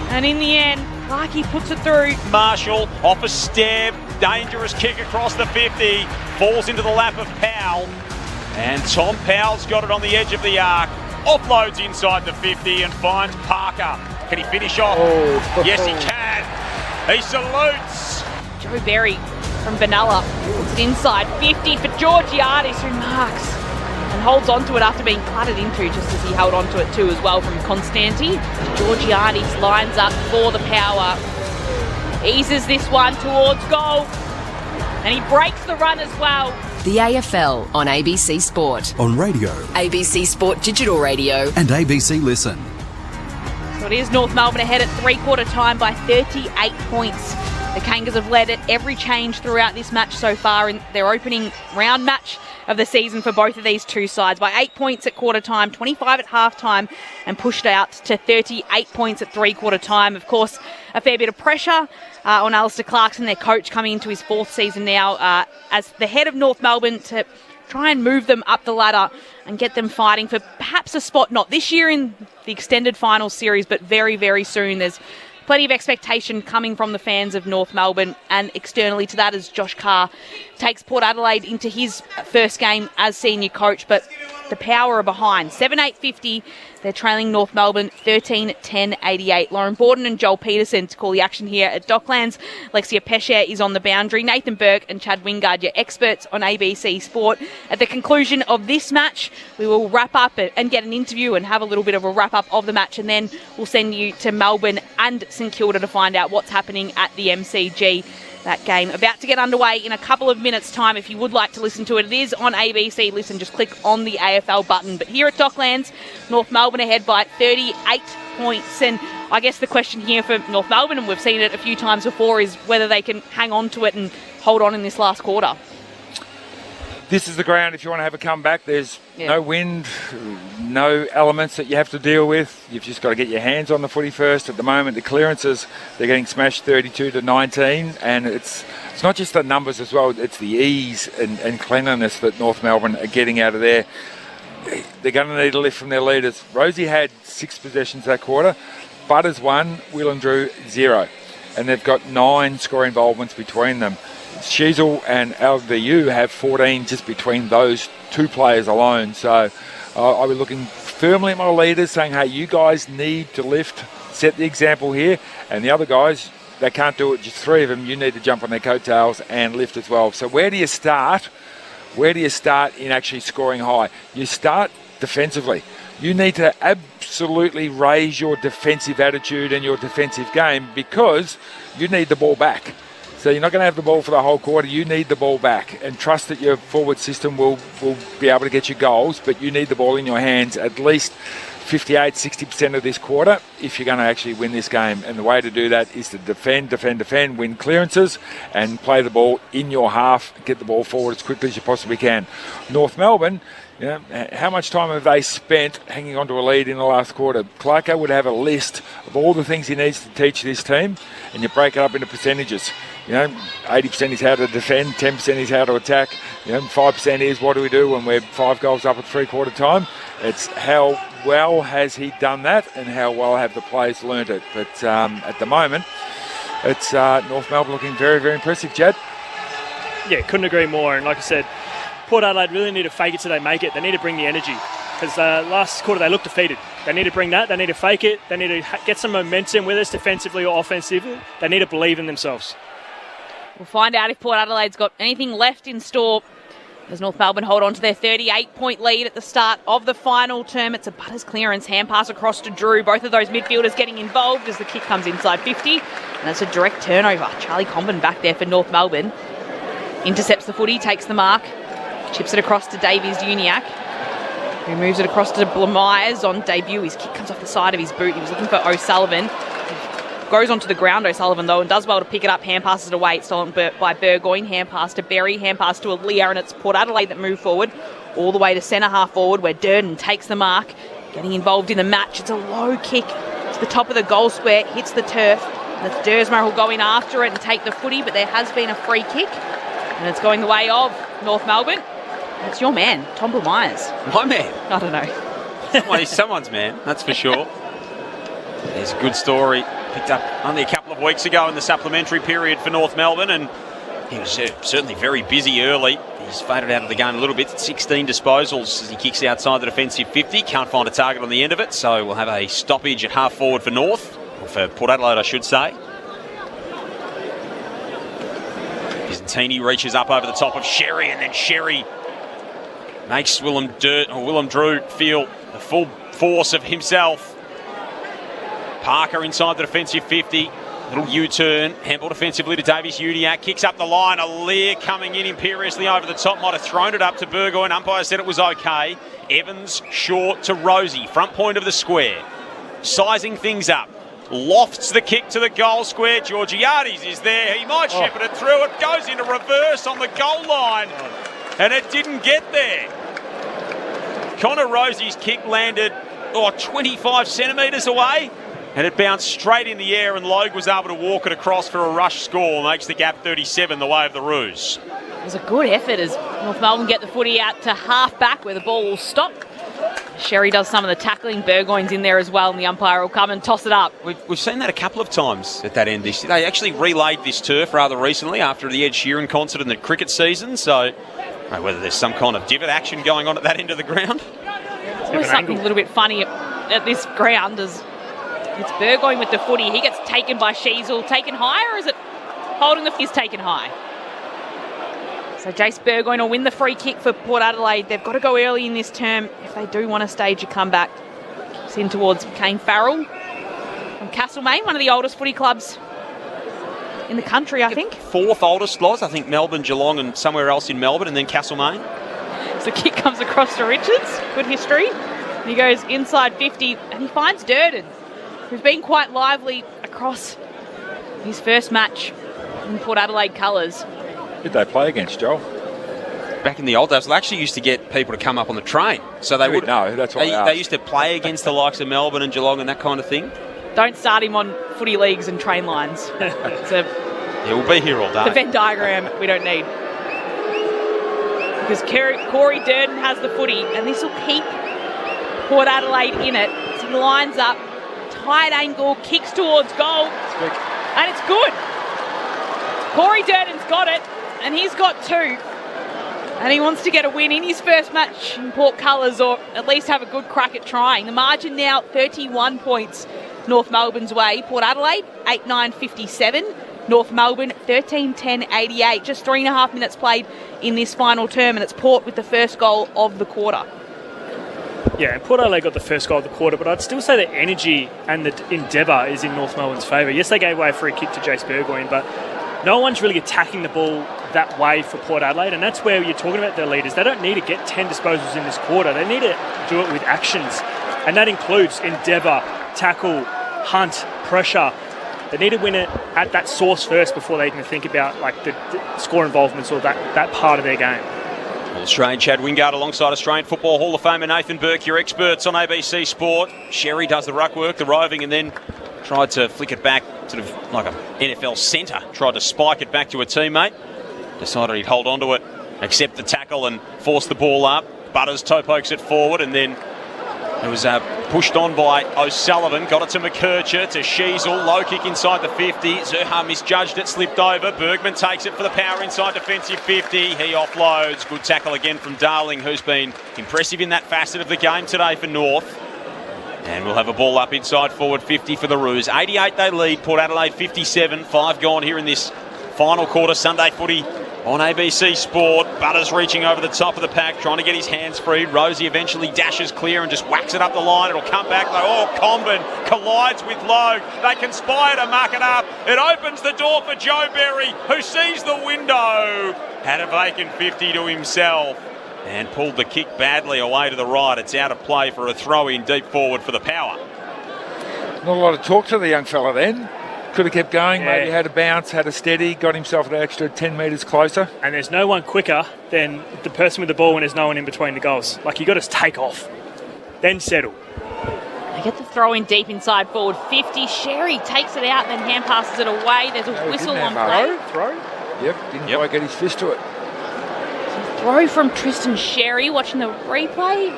And in the end, Larkey puts it through. Marshall off a stab. Dangerous kick across the 50. Falls into the lap of Powell. And Tom Powell's got it on the edge of the arc. Offloads inside the 50 and finds Parker. Can he finish off? Oh. Yes, he can. He salutes. Joe Berry from Vanilla puts it inside 50 for Georgiades, who marks and holds onto it after being cluttered into, just as he held onto it too as well from Constanti. Georgiades lines up for the power. Eases this one towards goal. And he breaks the run as well. The AFL on ABC Sport. On radio. ABC Sport Digital Radio. And ABC Listen. So it is North Melbourne ahead at three-quarter time by 38 points. The Kangas have led at every change throughout this match so far in their opening round match of the season for both of these two sides by 8 points at quarter time, 25 at half time, and pushed out to 38 points at three-quarter time. Of course, a fair bit of pressure on Alistair Clarkson, their coach, coming into his fourth season now as the head of North Melbourne, to try and move them up the ladder and get them fighting for perhaps a spot, not this year in the extended final series, but very, very soon. There's plenty of expectation coming from the fans of North Melbourne, and externally to that as Josh Carr takes Port Adelaide into his first game as senior coach, but the power are behind. 7-8-50, they're trailing North Melbourne 13-10-88. Lauren Borden and Joel Peterson to call the action here at Docklands. Lexia Pesher is on the boundary. Nathan Burke and Chad Wingard, your experts on ABC Sport. At the conclusion of this match, we will wrap up and get an interview and have a little bit of a wrap-up of the match, and then we'll send you to Melbourne and St Kilda to find out what's happening at the MCG. That game about to get underway in a couple of minutes' time. If you would like to listen to it, it is on ABC Listen. Just click on the AFL button. But here at Docklands, North Melbourne ahead by 38 points. And I guess the question here for North Melbourne, and we've seen it a few times before, is whether they can hang on to it and hold on in this last quarter. This is the ground if you want to have a comeback. There's no wind, no elements that you have to deal with. You've just got to get your hands on the footy first. At the moment, the clearances, they're getting smashed 32-19, and it's not just the numbers as well, it's the ease and cleanliness that North Melbourne are getting out of there. They're going to need a lift from their leaders. Rosie had 6 possessions that quarter. Butters 1, Willandrew 0. And they've got 9 score involvements between them. Sheasel and LVU have 14 just between those two players alone. So I'll be looking firmly at my leaders saying, hey, you guys need to lift, set the example here. And the other guys, they can't do it, just 3 of them, you need to jump on their coattails and lift as well. So where do you start? Where do you start in actually scoring high? You start defensively. You need to absolutely raise your defensive attitude and your defensive game because you need the ball back. So you're not going to have the ball for the whole quarter. You need the ball back and trust that your forward system will be able to get you goals, but you need the ball in your hands at least 58, 60% of this quarter if you're going to actually win this game. And the way to do that is to defend, win clearances and play the ball in your half, get the ball forward as quickly as you possibly can. North Melbourne, you know, how much time have they spent hanging on to a lead in the last quarter? Clarko would have a list of all the things he needs to teach this team, and you break it up into percentages. You know, 80% is how to defend, 10% is how to attack, 5% is what do we do when we're 5 goals up at 3/4 time. It's how well has he done that and how well have the players learned it. But at the moment, it's North Melbourne looking very, very impressive, Jed. Yeah, couldn't agree more. And like I said, Port Adelaide really need to fake it till they make it. They need to bring the energy because last quarter they looked defeated. They need to bring that. They need to fake it. They need to get some momentum with us defensively or offensively. They need to believe in themselves. We'll find out if Port Adelaide's got anything left in store as North Melbourne hold on to their 38-point lead at the start of the final term. It's a Butters clearance, hand pass across to Drew. Both of those midfielders getting involved as the kick comes inside 50. And that's a direct turnover. Charlie Comben back there for North Melbourne. Intercepts the footy, takes the mark. Chips it across to Davies Uniacke, who moves it across to Myers on debut. His kick comes off the side of his boot. He was looking for O'Sullivan. Goes onto the ground, O'Sullivan, though, and does well to pick it up. Hand passes it away. It's stolen by Burgoyne. Hand pass to Berry. Hand pass to Aaliyah, and it's Port Adelaide that move forward all the way to centre half forward where Durden takes the mark. Getting involved in the match. It's a low kick to the top of the goal square. Hits the turf. And that's Dersmer who'll go in after it and take the footy, but there has been a free kick. And it's going the way of North Melbourne. It's your man, Tom Myers. My man? I don't know. He's someone's man, that's for sure. There's a good story. Picked up only a couple of weeks ago in the supplementary period for North Melbourne, and he was certainly very busy early. He's faded out of the game a little bit. 16 disposals as he kicks outside the defensive 50. Can't find a target on the end of it, so we'll have a stoppage at half forward for North, or for Port Adelaide, I should say. Byzantini reaches up over the top of Sherry, and then Sherry makes Willem Drew feel the full force of himself. Parker inside the defensive 50. Little U-turn. Handball defensively to Davies Uniacke. Kicks up the line. Aaliyah coming in imperiously over the top. Might have thrown it up to Burgoyne. Umpire said it was okay. Evans short to Rosie. Front point of the square. Sizing things up. Lofts the kick to the goal square. Georgiades is there. He might shepherd it through. It goes into reverse on the goal line. And it didn't get there. Connor Rosie's kick landed 25 centimetres away, and it bounced straight in the air, and Logue was able to walk it across for a rush score. Makes the gap 37 the way of the Roos. It was a good effort as North Melbourne get the footy out to half back where the ball will stop. Sherry does some of the tackling. Burgoyne's in there as well, and the umpire will come and toss it up. We've seen that a couple of times at that end this year. They actually relayed this turf rather recently after the Ed Sheeran concert in the cricket season, so whether there's some kind of divot action going on at that end of the ground. There's something a little bit funny at this ground as it's Burgoyne with the footy. He gets taken by Sheasel. Taken high, or is it holding the is taken high? So Jace Burgoyne will win the free kick for Port Adelaide. They've got to go early in this term if they do want to stage a comeback. It's in towards Kane Farrell from Castlemaine, one of the oldest footy clubs in the country, I think. Fourth oldest, Loz. I think Melbourne, Geelong and somewhere else in Melbourne, and then Castlemaine. So the kick comes across to Richards. Good history. And he goes inside 50 and he finds Durden, who's been quite lively across his first match in Port Adelaide colours. Did they play against, Joel? Back in the old days, they actually used to get people to come up on the train. So they would. No, that's what they used to play against the likes of Melbourne and Geelong and that kind of thing. Don't start him on footy leagues and train lines. We'll be here all day. The Venn diagram we don't need. Because Corey Durden has the footy, and this will keep Port Adelaide in it. So he lines up, tight angle, kicks towards goal, and it's good. Corey Durden's got it, and he's got two. And he wants to get a win in his first match in Port Colours, or at least have a good crack at trying. The margin now 31 points North Melbourne's way. Port Adelaide 8-9-57. North Melbourne 13-10-88. Just 3.5 minutes played in this final term, and it's Port with the first goal of the quarter. Yeah, and Port Adelaide got the first goal of the quarter, but I'd still say the energy and the endeavour is in North Melbourne's favour. Yes, they gave away a free kick to Jace Burgoyne, but no one's really attacking the ball that way for Port Adelaide, and that's where you're talking about their leaders. They don't need to get 10 disposals in this quarter. They need to do it with actions, and that includes endeavour, tackle, hunt, pressure. They need to win it at that source first before they can think about like the score involvements or that part of their game. Well, Australian Chad Wingard alongside Australian Football Hall of Famer Nathan Burke, your experts on ABC Sport. Sherry does the ruck work, the roving, and then tried to flick it back, sort of like an NFL centre. Tried to spike it back to a teammate. Decided he'd hold on to it, accept the tackle and force the ball up. Butters toe pokes it forward, and then it was pushed on by O'Sullivan. Got it to McKercher, to Sheasel. Low kick inside the 50. Zerha misjudged it, slipped over. Bergman takes it for the power inside defensive 50. He offloads. Good tackle again from Darling, who's been impressive in that facet of the game today for North. And we'll have a ball up inside forward 50 for the Roos. 88 they lead. Port Adelaide 57. 5 gone here in this final quarter. Sunday footy on ABC Sport. Butters reaching over the top of the pack, trying to get his hands free. Rosie eventually dashes clear and just whacks it up the line. It'll come back though. Oh, Comben collides with Logue. They conspire to muck it up. It opens the door for Joe Berry, who sees the window. Had a vacant 50 to himself and pulled the kick badly away to the right. It's out of play for a throw-in deep forward for the Power. Not a lot of talk to the young fella then. Could have kept going, maybe had a bounce, had a steady, got himself an extra 10 metres closer. And there's no one quicker than the person with the ball when there's no one in between the goals. Like, you got to take off, then settle. They get the throw in deep inside forward 50. Sherry takes it out, then hand passes it away. There's a whistle on play. Throw? Yep, didn't quite get his fist to it. Throw from Tristan Sherry, watching the replay.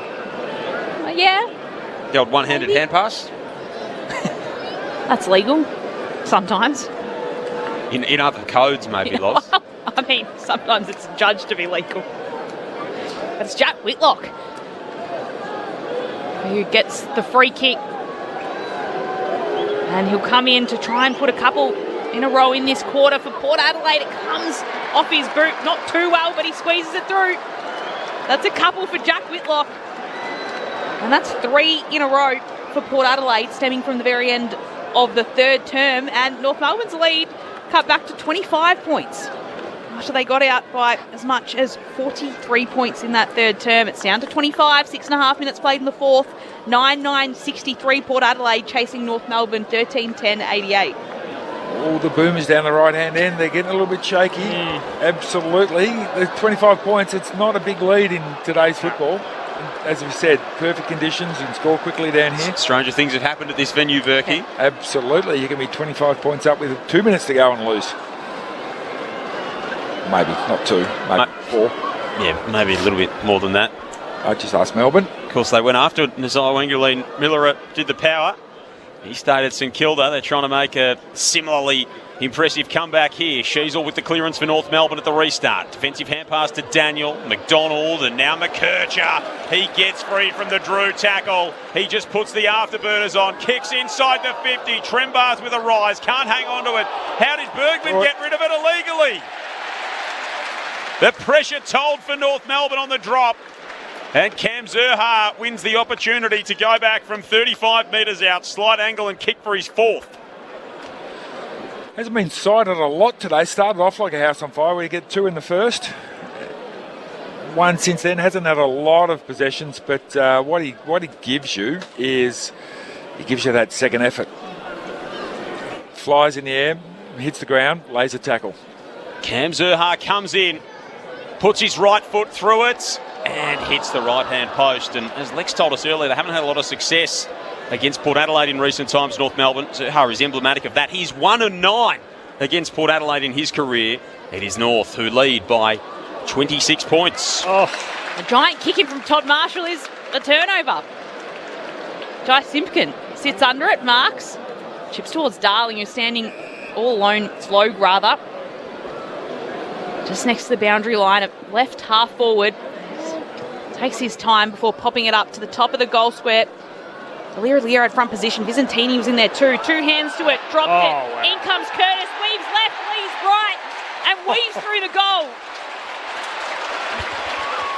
The old one-handed hand pass. That's legal. Sometimes. In other codes, maybe, Loz. I mean, sometimes it's judged to be legal. But it's Jack Whitlock who gets the free kick. And he'll come in to try and put a couple in a row in this quarter for Port Adelaide. It comes off his boot, not too well, but he squeezes it through. That's a couple for Jack Whitlock. And that's 3 in a row for Port Adelaide, stemming from the very end of the third term, and North Melbourne's lead cut back to 25 points after they got out by as much as 43 points in that third term. It's down to 25, 6.5 minutes played in the fourth. 9-9-63 Port Adelaide chasing North Melbourne 13-10-88. All the boomers down the right-hand end, they're getting a little bit shaky. Absolutely. The 25 points, it's not a big lead in today's football. As we said, perfect conditions, you can score quickly down here. Stranger things have happened at this venue, Berkey. Absolutely. You can be 25 points up with 2 minutes to go and lose. Maybe, not 2, maybe 4. Yeah, maybe a little bit more than that. I just asked Melbourne. Of course, they went after it. Nazai Wanguleen Miller did the power. He stayed at St Kilda. They're trying to make a similarly impressive comeback here. Sheasel with the clearance for North Melbourne at the restart. Defensive hand pass to Daniel, McDonald, and now McKercher. He gets free from the Drew tackle. He just puts the afterburners on, kicks inside the 50. Trembars with a rise, can't hang on to it. How did Bergman get rid of it illegally? The pressure told for North Melbourne on the drop. And Cam Zerha wins the opportunity to go back from 35 metres out, slight angle and kick for his 4th. Hasn't been sighted a lot today. Started off like a house on fire where you get 2 in the first. 1 since then. Hasn't had a lot of possessions, but what he gives you is he gives you that second effort. Flies in the air, hits the ground, lays a tackle. Cam Zerha comes in, puts his right foot through it and hits the right-hand post. And as Lex told us earlier, they haven't had a lot of success against Port Adelaide in recent times, North Melbourne. Zerha is emblematic of that. He's 1-9 against Port Adelaide in his career. It is North who lead by 26 points. A giant kick in from Todd Marshall is a turnover. Jai Simpkin sits under it, marks, chips towards Darling, who's standing all alone, Slogue rather. just next to the boundary line, left half forward. Takes his time before popping it up to the top of the goal square. Lear had front position. Vizentini was in there too. Two hands to it, dropped it. Wow. In comes Curtis, weaves left, weaves right, and weaves through the goal.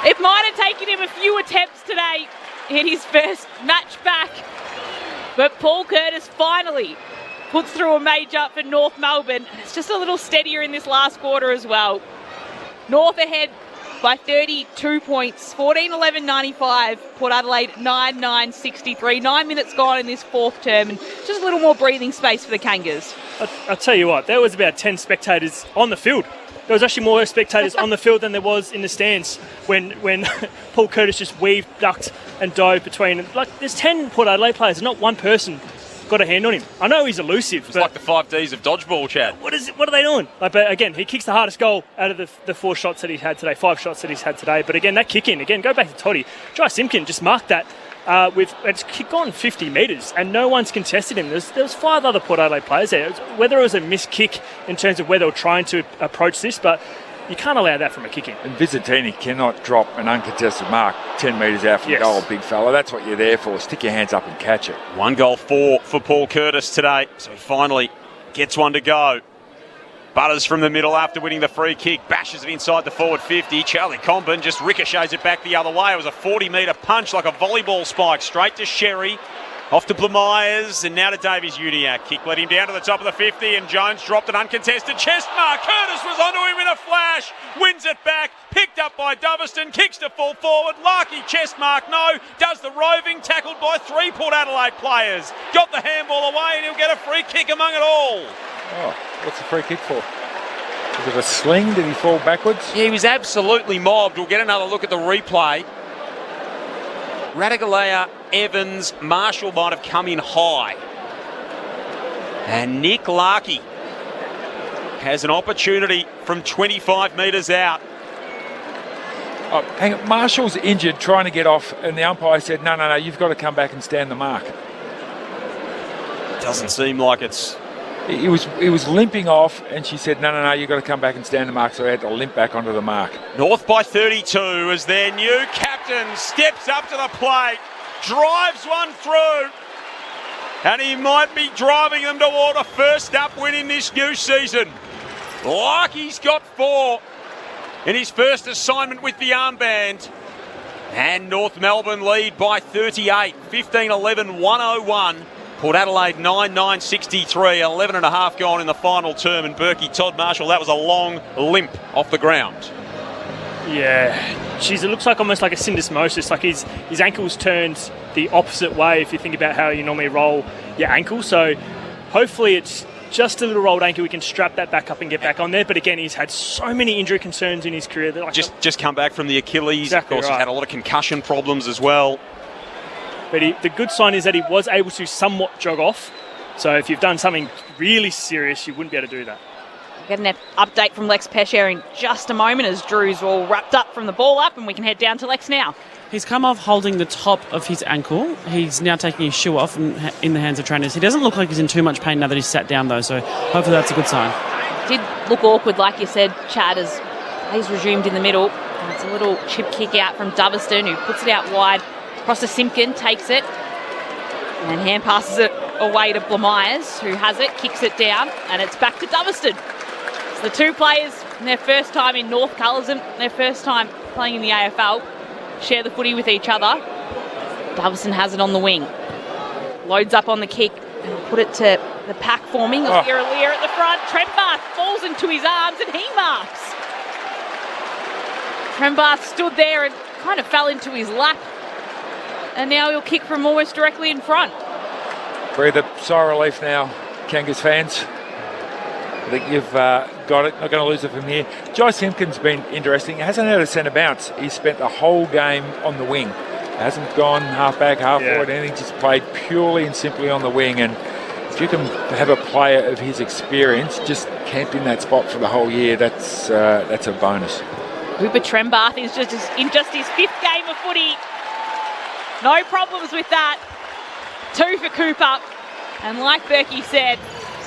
It might have taken him a few attempts today in his first match back, but Paul Curtis finally puts through a major for North Melbourne. It's just a little steadier in this last quarter as well. North ahead by 32 points, 14-11-95. Port Adelaide 9-9-63. 9 minutes gone in this fourth term, and just a little more breathing space for the Kangas. I'll tell you what, there was about 10 spectators on the field. There was actually more spectators on the field than there was in the stands when Paul Curtis just weaved, ducked and dove between. Like, there's 10 Port Adelaide players, not one person got a hand on him. I know he's elusive. It's like the 5 Ds of dodgeball, Chad. What are they doing? Like, but again, he kicks the hardest goal out of the 4 shots that he's had today, 5 shots that he's had today. But again, that kick in, go back to Toddy. Jai Simpkin just marked that it's kick on 50 metres and no one's contested him. There was 5 other Port Adelaide players there. Whether it was a missed kick in terms of where they were trying to approach this, but you can't allow that from a kick in. And Vizentini cannot drop an uncontested mark 10 metres out from the goal, big fella. That's what you're there for. Stick your hands up and catch it. 1 goal for Paul Curtis today. So he finally gets one to go. Butters from the middle after winning the free kick. Bashes it inside the forward 50. Charlie Comben just ricochets it back the other way. It was a 40-metre punch like a volleyball spike. Straight to Sherry. Off to Blamires, and now to Davies Uniacke. Kick led him down to the top of the 50, and Jones dropped an uncontested chest mark. Curtis was onto him in a flash. Wins it back. Picked up by Doverston. Kicks to full forward. Larky chest mark, no. Does the roving. Tackled by 3 Port Adelaide players. Got the handball away, and he'll get a free kick among it all. Oh, what's the free kick for? Was it a sling? Did he fall backwards? Yeah, he was absolutely mobbed. We'll get another look at the replay. Radigalea, Evans, Marshall might have come in high. And Nick Larky has an opportunity from 25 metres out. Oh, hang on. Marshall's injured trying to get off, and the umpire said, no, you've got to come back and stand the mark. Doesn't seem like it's... He was limping off, and she said, no, you've got to come back and stand the mark, so he had to limp back onto the mark. North by 32 as their new captain steps up to the plate, drives one through, and he might be driving them toward a first up win in this new season. Larky's got 4 in his first assignment with the armband. And North Melbourne lead by 38, 15-11, 101. Port Adelaide 9-9-63, 11 and a half gone in the final term, and Berkey Todd Marshall, that was a long limp off the ground. Yeah, geez, it looks like almost like a syndesmosis, like his ankle's turned the opposite way if you think about how you normally roll your ankle. So hopefully it's just a little rolled ankle, we can strap that back up and get back on there. But again, he's had so many injury concerns in his career. Like just come back from the Achilles. Exactly, of course, right. He's had a lot of concussion problems as well. But the good sign is that he was able to somewhat jog off. So if you've done something really serious, you wouldn't be able to do that. We'll get an update from Lex Pesher in just a moment as Drew's all wrapped up from the ball up, and we can head down to Lex now. He's come off holding the top of his ankle. He's now taking his shoe off in the hands of trainers. He doesn't look like he's in too much pain now that he's sat down, though, so hopefully that's a good sign. Did look awkward, like you said, Chad, as he's resumed in the middle. And it's a little chip kick out from Doverston, who puts it out wide. Across to Simpkin, takes it, and hand passes it away to Blamires, who has it, kicks it down, and it's back to Doverston. It's the 2 players in their first time in North colours and their first time playing in the AFL share the footy with each other. Doverston has it on the wing. Loads up on the kick and put it to the pack forming. Lear at the front. Trembath falls into his arms and he marks. Trembath stood there and kind of fell into his lap. And now he'll kick from almost directly in front. Breathe a sigh of relief now, Kangas fans. I think you've got it. Not going to lose it from here. Jai Simpkin's been interesting. He hasn't had a centre bounce. He's spent the whole game on the wing. Hasn't gone half back, half forward, anything. Just played purely and simply on the wing. And if you can have a player of his experience just camped in that spot for the whole year, that's a bonus. Cooper Trembath is just in his 5th game of footy. No problems with that. 2 for Cooper. And like Berkey said,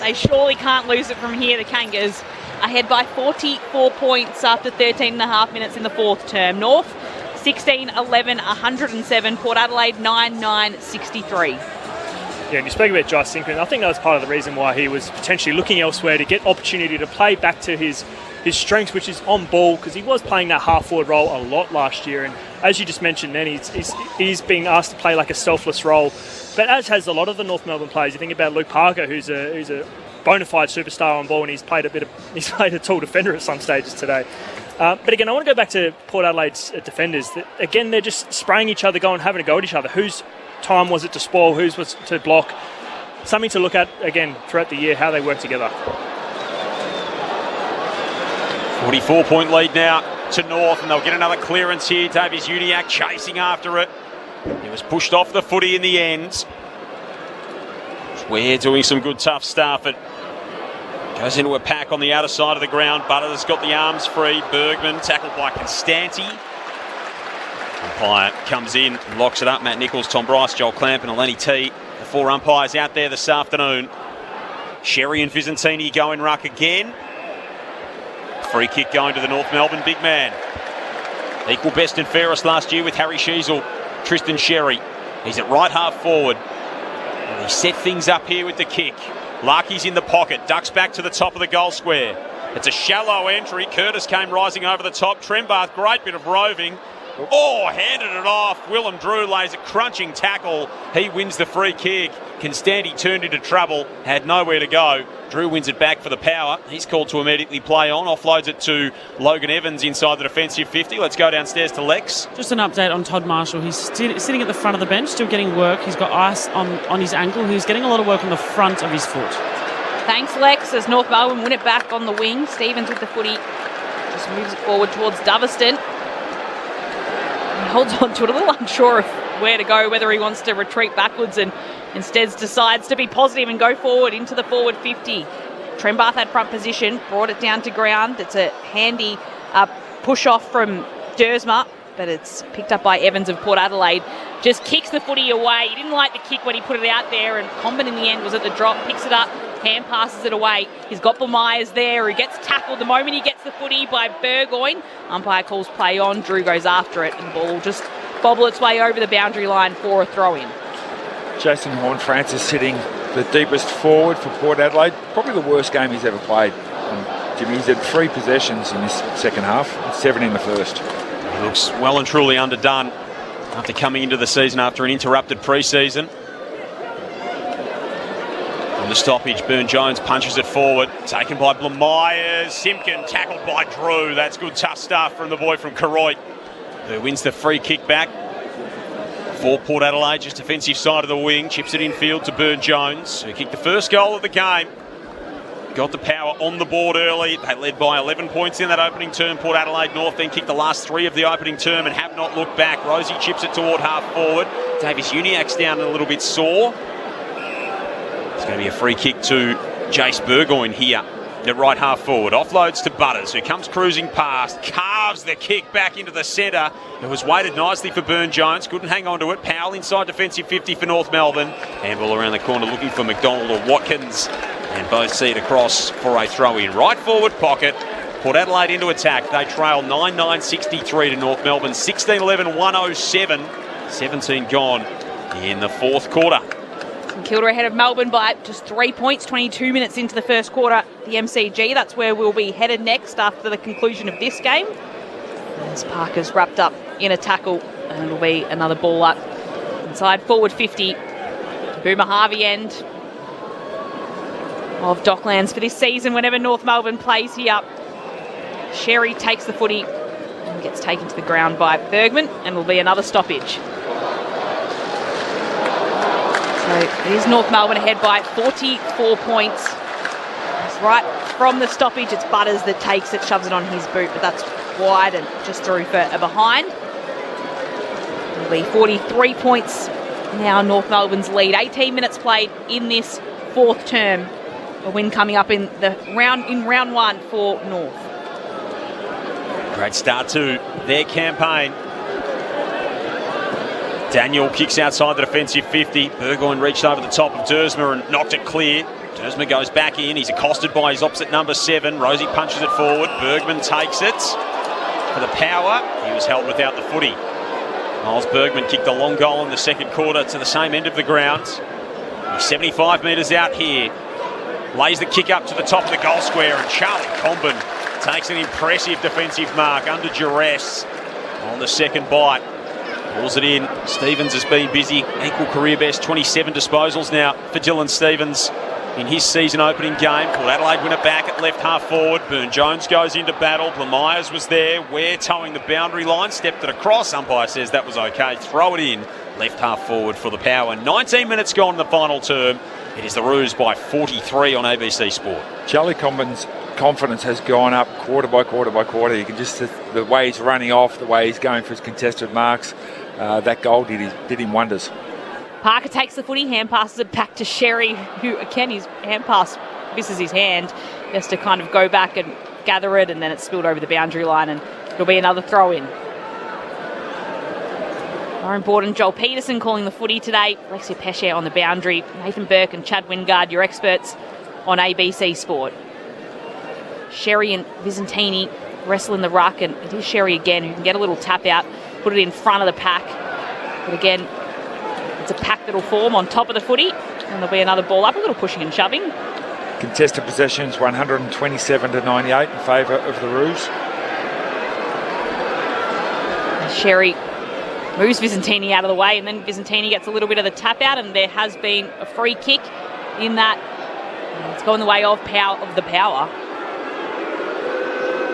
they surely can't lose it from here, the Kangas. ahead by 44 points after 13 and a half minutes in the fourth term. North 16-11, 107. Port Adelaide 9-9, 63. Yeah, and you spoke about Josh Sinkran. I think that was part of the reason why he was potentially looking elsewhere to get opportunity to play back to his strengths, which is on ball, because he was playing that half-forward role a lot last year. And as you just mentioned then, he's being asked to play like a selfless role. But as has a lot of the North Melbourne players. You think about Luke Parker, who's a bona fide superstar on ball, and he's played a tall defender at some stages today. But again, I want to go back to Port Adelaide's defenders. Again, they're just spraying each other, having a go at each other. Whose time was it to spoil? Whose was to block? Something to look at, again, throughout the year, how they work together. 44-point lead now to North, and they'll get another clearance here. Davies Uniacke chasing after it. He was pushed off the footy in the end. We're doing some good tough stuff. It goes into a pack on the outer side of the ground. Butters got the arms free. Bergman tackled by Constanti. Umpire comes in and locks it up. Matt Nichols, Tom Bryce, Joel Clamp and Eleni T. The four umpires out there this afternoon. Sherry and Vizentini go in ruck again. Free kick going to the North Melbourne big man. Equal best and fairest last year with Harry Sheasel. Tristan Sherry. He's at right half forward. And he set things up here with the kick. Larky's in the pocket. Ducks back to the top of the goal square. It's a shallow entry. Curtis came rising over the top. Trembath, great bit of roving. Oh, handed it off. Willem Drew lays a crunching tackle. He wins the free kick. Constanti turned into trouble, had nowhere to go. Drew wins it back for the power. He's called to immediately play on. Offloads it to Logan Evans inside the defensive 50. Let's go downstairs to Lex. Just an update on Todd Marshall. He's sitting at the front of the bench, still getting work. He's got ice on his ankle. He's getting a lot of work on the front of his foot. Thanks, Lex, as North Melbourne win it back on the wing. Stevens with the footy. Just moves it forward towards Doverston. He holds on to it, a little unsure of where to go, whether he wants to retreat backwards and instead decides to be positive and go forward into the forward 50. Trembath had front position, brought it down to ground. It's a handy push off from Dersma, but it's picked up by Evans of Port Adelaide. Just kicks the footy away. He didn't like the kick when he put it out there, and Comben in the end was at the drop, picks it up, hand passes it away. He's got Myers there, who gets tackled the moment he gets the footy by Burgoyne. Umpire calls play on. Drew goes after it, and the ball will just bobble its way over the boundary line for a throw-in. Jason Horne-Francis sitting the deepest forward for Port Adelaide. Probably the worst game he's ever played. Jimmy, he's had 3 possessions in this second half, 7 in the first. He looks well and truly underdone after coming into the season after an interrupted pre-season. On the stoppage, Byrne-Jones punches it forward. Taken by Myers. Simpkin tackled by Drew. That's good tough stuff from the boy from Koroit, who wins the free kick back for Port Adelaide. Just defensive side of the wing. Chips it infield to Byrne-Jones, who kicked the first goal of the game. Got the power on the board early. They led by 11 points in that opening term. Port Adelaide North then kicked the last 3 of the opening term and have not looked back. Rosie chips it toward half forward. Davies Uniacke's down a little bit sore. It's going to be a free kick to Jace Burgoyne here at right half forward. Offloads to Butters, who comes cruising past, carves the kick back into the centre. It was weighted nicely for Byrne-Jones, couldn't hang on to it. Powell inside defensive 50 for North Melbourne. Handball around the corner looking for McDonald or Watkins, and both see it across for a throw-in. Right forward pocket. Port Adelaide into attack. They trail 9-9-63 to North Melbourne. 16-11-107. 17 gone in the fourth quarter. St Kilda ahead of Melbourne by just 3 points, 22 minutes into the first quarter. The MCG, that's where we'll be headed next after the conclusion of this game. As Parker's wrapped up in a tackle, and it'll be another ball up inside forward 50. Boomer Harvey end of Docklands for this season whenever North Melbourne plays here. Sherry takes the footy and gets taken to the ground by Bergman, and will be another stoppage. So it is North Melbourne ahead by 44 points. It's right from the stoppage. It's Butters that takes it, shoves it on his boot, but that's wide and just through for a behind. It'll be 43 points now, North Melbourne's lead. 18 minutes played in this fourth term. A win coming up in round 1 for North. Great start to their campaign. Daniel kicks outside the defensive 50. Burgoyne reached over the top of Dersma and knocked it clear. Dersma goes back in. He's accosted by his opposite number 7. Rosie punches it forward. Bergman takes it for the power. He was held without the footy. Miles Bergman kicked a long goal in the second quarter to the same end of the ground. He's 75 metres out here. Lays the kick up to the top of the goal square, and Charlie Comben takes an impressive defensive mark under duress on the second bite. Pulls it in. Stevens has been busy. Equal career best, 27 disposals now for Dylan Stevens in his season opening game. Port Adelaide win it back at left half forward. Burne-Jones goes into battle. Blamires was there. Ware towing the boundary line. Stepped it across. Umpire says that was okay. Throw it in. Left half forward for the Power. 19 minutes gone in the final term. It is the Roos by 43 on ABC Sport. Charlie Comben's confidence has gone up quarter by quarter by quarter. You can just, the way he's running off, the way he's going for his contested marks, that goal did him wonders. Parker takes the footy, hand passes it back to Sherry, who again, his hand pass misses his hand. He has to kind of go back and gather it, and then it's spilled over the boundary line, and it'll be another throw in. Lauren Borden, Joel Peterson calling the footy today. Alexia Pesce on the boundary. Nathan Burke and Chad Wingard, your experts on ABC Sport. Sherry and Visentini wrestle in the ruck, and it is Sherry again who can get a little tap out, put it in front of the pack. But again, it's a pack that'll form on top of the footy, and there'll be another ball up, a little pushing and shoving. Contested possessions 127 to 98 in favour of the Roos. Sherry moves Visentini out of the way, and then Visentini gets a little bit of the tap out, and there has been a free kick in that. It's going the way of the Power.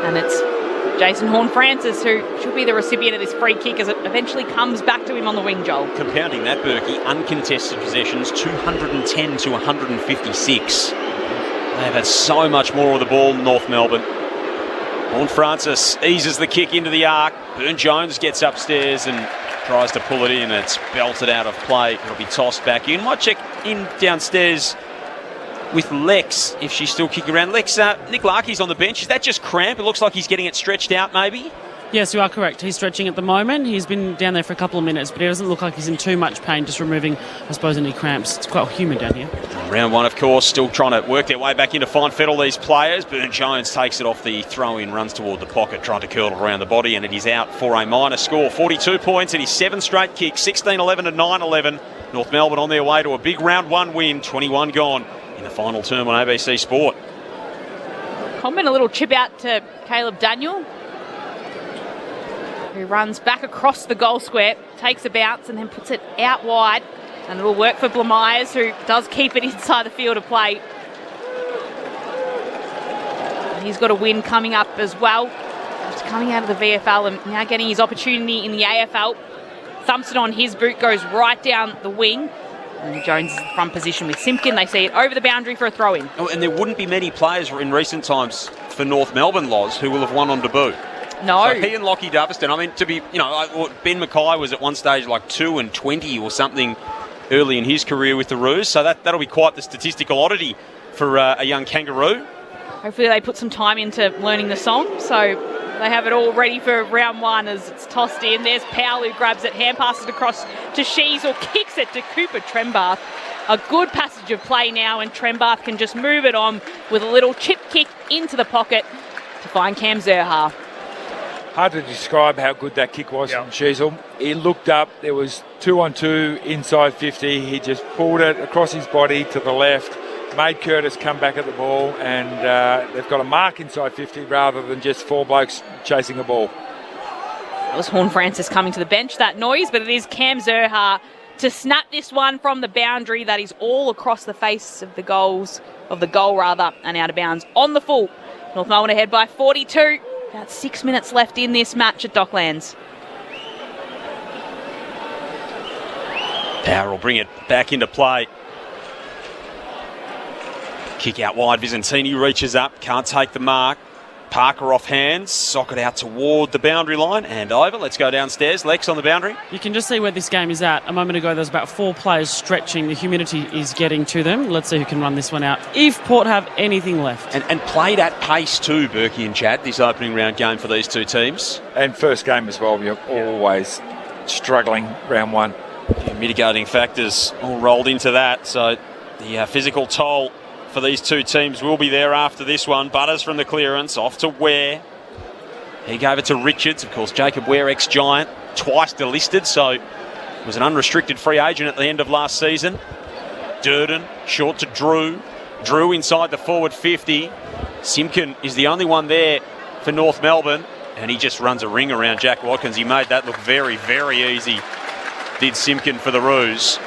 And it's Jason Horne-Francis who should be the recipient of this free kick as it eventually comes back to him on the wing, Joel. Compounding that, Berkey, uncontested possessions 210 to 156. They've had so much more of the ball in North Melbourne. Horne-Francis eases the kick into the arc. Burne-Jones gets upstairs and tries to pull it in. It's belted out of play. It'll be tossed back in. Might check in downstairs with Lex if she's still kicking around. Lex, Nick Larkey's on the bench. Is that just cramp? It looks like he's getting it stretched out maybe. Yes, you are correct. He's stretching at the moment. He's been down there for a couple of minutes, but he doesn't look like he's in too much pain, just removing, I suppose, any cramps. It's quite humid down here. Round one, of course, still trying to work their way back into fine fettle, these players. Burne-Jones takes it off the throw-in, runs toward the pocket, trying to curl it around the body, and it is out for a minor score. 42 points in his 7 straight kicks, 16-11 and 9-11. North Melbourne on their way to a big round one win, 21 gone in the final term on ABC Sport. Comben, a little chip out to Caleb Daniel, who runs back across the goal square, takes a bounce and then puts it out wide, and it'll work for Blamires, who does keep it inside the field of play. And he's got a win coming up as well. He's coming out of the VFL and now getting his opportunity in the AFL. Thumps it on his boot, goes right down the wing. And Jones is in front position with Simpkin. They see it over the boundary for a throw-in. Oh, and there wouldn't be many players in recent times for North Melbourne, Loz, who will have won on debut. No. So he and Lockie Doverston, I mean, to be, Ben Mackay was at one stage like 2-20 or something early in his career with the Roos, so that'll be quite the statistical oddity for a young kangaroo. Hopefully they put some time into learning the song, so they have it all ready for round one as it's tossed in. There's Powell who grabs it, hand passes it across to Shees or kicks it to Cooper Trembath. A good passage of play now, and Trembath can just move it on with a little chip kick into the pocket to find Cam Zerha. Hard to describe how good that kick was from Sheasel. He looked up, there was 2-on-2 inside 50. He just pulled it across his body to the left, made Curtis come back at the ball, and they've got a mark inside 50 rather than just 4 blokes chasing a ball. It was Horne-Francis coming to the bench, that noise, but it is Cam Zerha to snap this one from the boundary. That is all across the face of the goal and out of bounds on the full. North Melbourne ahead by 42. About 6 minutes left in this match at Docklands. Power will bring it back into play. Kick out wide, Visentini reaches up, can't take the mark. Parker off hands, sock it out toward the boundary line and over. Let's go downstairs. Lex on the boundary. You can just see where this game is at. A moment ago, there was about 4 players stretching. The humidity is getting to them. Let's see who can run this one out, if Port have anything left. And played at pace too, Berkey and Chad, this opening round game for these two teams. And first game as well, you're always struggling round one. Yeah, mitigating factors all rolled into that. So the physical toll for these two teams will be there after this one. Butters from the clearance, off to Ware. He gave it to Richards. Of course, Jacob Ware, ex-Giant, twice delisted, so was an unrestricted free agent at the end of last season. Durden, short to Drew. Drew inside the forward 50. Simpkin is the only one there for North Melbourne, and he just runs a ring around Jack Watkins. He made that look very, very easy, did Simpkin for the Roos.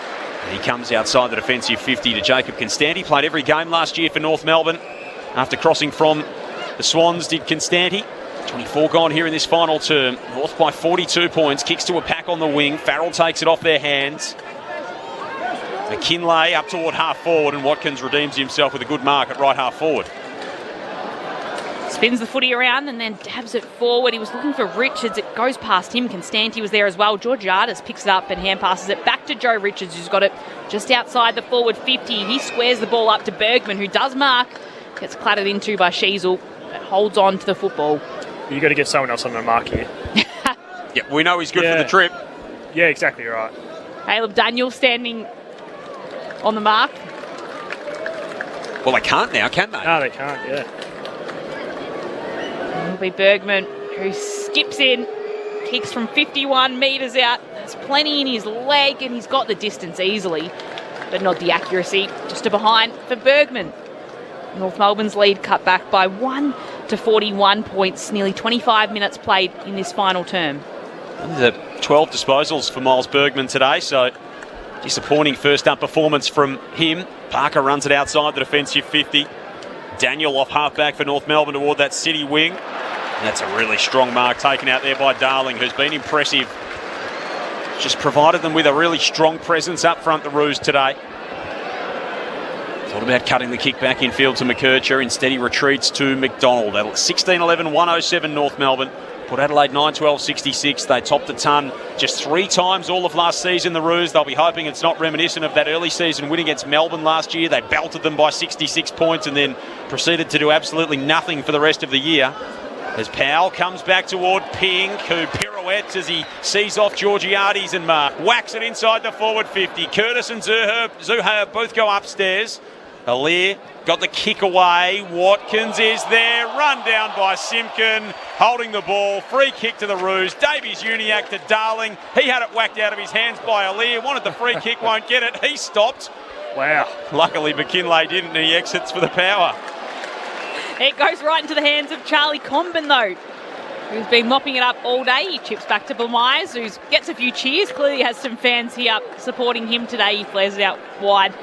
And he comes outside the defensive 50 to Jacob Constanti. Played every game last year for North Melbourne. After crossing from the Swans, did Constanti. 24 gone here in this final term. North by 42 points. Kicks to a pack on the wing. Farrell takes it off their hands. McKinlay up toward half forward, and Watkins redeems himself with a good mark at right half forward. Spins the footy around and then dabs it forward. He was looking for Richards. It goes past him. Constanti was there as well. Georgiades picks it up and hand passes it back to Joe Richards, who's got it just outside the forward 50. He squares the ball up to Bergman, who does mark. Gets clattered into by Sheasel, but holds on to the football. You've got to get someone else on the mark here. Yeah, we know he's good for the trip. Yeah, exactly right. Caleb Daniel standing on the mark. Well, they can't now, can they? No, they can't, yeah. It'll be Bergman, who skips in, kicks from 51 metres out. There's plenty in his leg, and he's got the distance easily, but not the accuracy. Just a behind for Bergman. North Melbourne's lead cut back by 1 to 41 points. Nearly 25 minutes played in this final term. The 12 disposals for Miles Bergman today, so disappointing first up performance from him. Parker runs it outside the defensive 50. Daniel off half-back for North Melbourne toward that city wing. And that's a really strong mark taken out there by Darling, who's been impressive. Just provided them with a really strong presence up front, the Roos, today. Thought about cutting the kick back infield to McKercher. Instead, he retreats to McDonald. 16-11, 107 North Melbourne. Port Adelaide 9-12-66. They topped the ton just 3 times all of last season, the Roos. They'll be hoping it's not reminiscent of that early season win against Melbourne last year. They belted them by 66 points and then proceeded to do absolutely nothing for the rest of the year. As Powell comes back toward Ping, who pirouettes as he sees off Georgiades and Mark. Whacks it inside the forward 50. Curtis and Zuhair both go upstairs. Alir got the kick away. Watkins is there. Run down by Simpkin. Holding the ball. Free kick to the Roos. Davies Uniacke to Darling. He had it whacked out of his hands by Alir. Wanted the free kick, won't get it. He stopped. Wow. Luckily, McKinlay didn't, and he exits for the power. It goes right into the hands of Charlie Comben, though, who's been mopping it up all day. He chips back to Myers, who gets a few cheers. Clearly has some fans here supporting him today. He flares it out wide,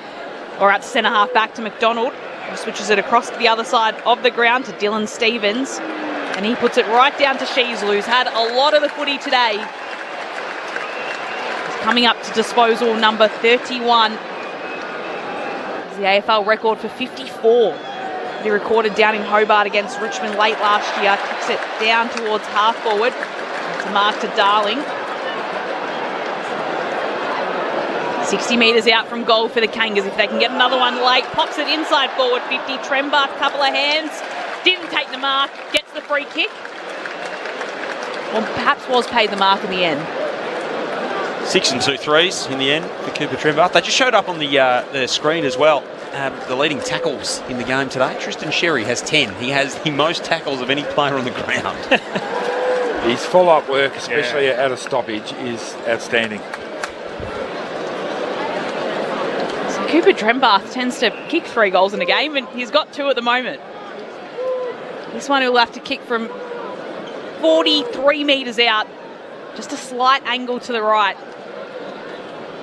or out to centre half back to McDonald, who switches it across to the other side of the ground to Dylan Stevens, and he puts it right down to Sheasel, who's had a lot of the footy today. He's coming up to disposal number 31. It's the AFL record for 54. He recorded down in Hobart against Richmond late last year. Kicks it down towards half forward. It's a mark to Darling. 60 metres out from goal for the Kangas. If they can get another one late, pops it inside forward 50. Trembath, couple of hands. Didn't take the mark. Gets the free kick. Or perhaps was paid the mark in the end. 6 and 2 threes in the end for Cooper Trembath. They just showed up on the screen as well. The leading tackles in the game today. Tristan Sherry has 10. He has the most tackles of any player on the ground. His follow-up work, especially out of stoppage, is outstanding. So Cooper Trembath tends to kick 3 goals in a game, and he's got 2 at the moment. This one he'll have to kick from 43 metres out. Just a slight angle to the right.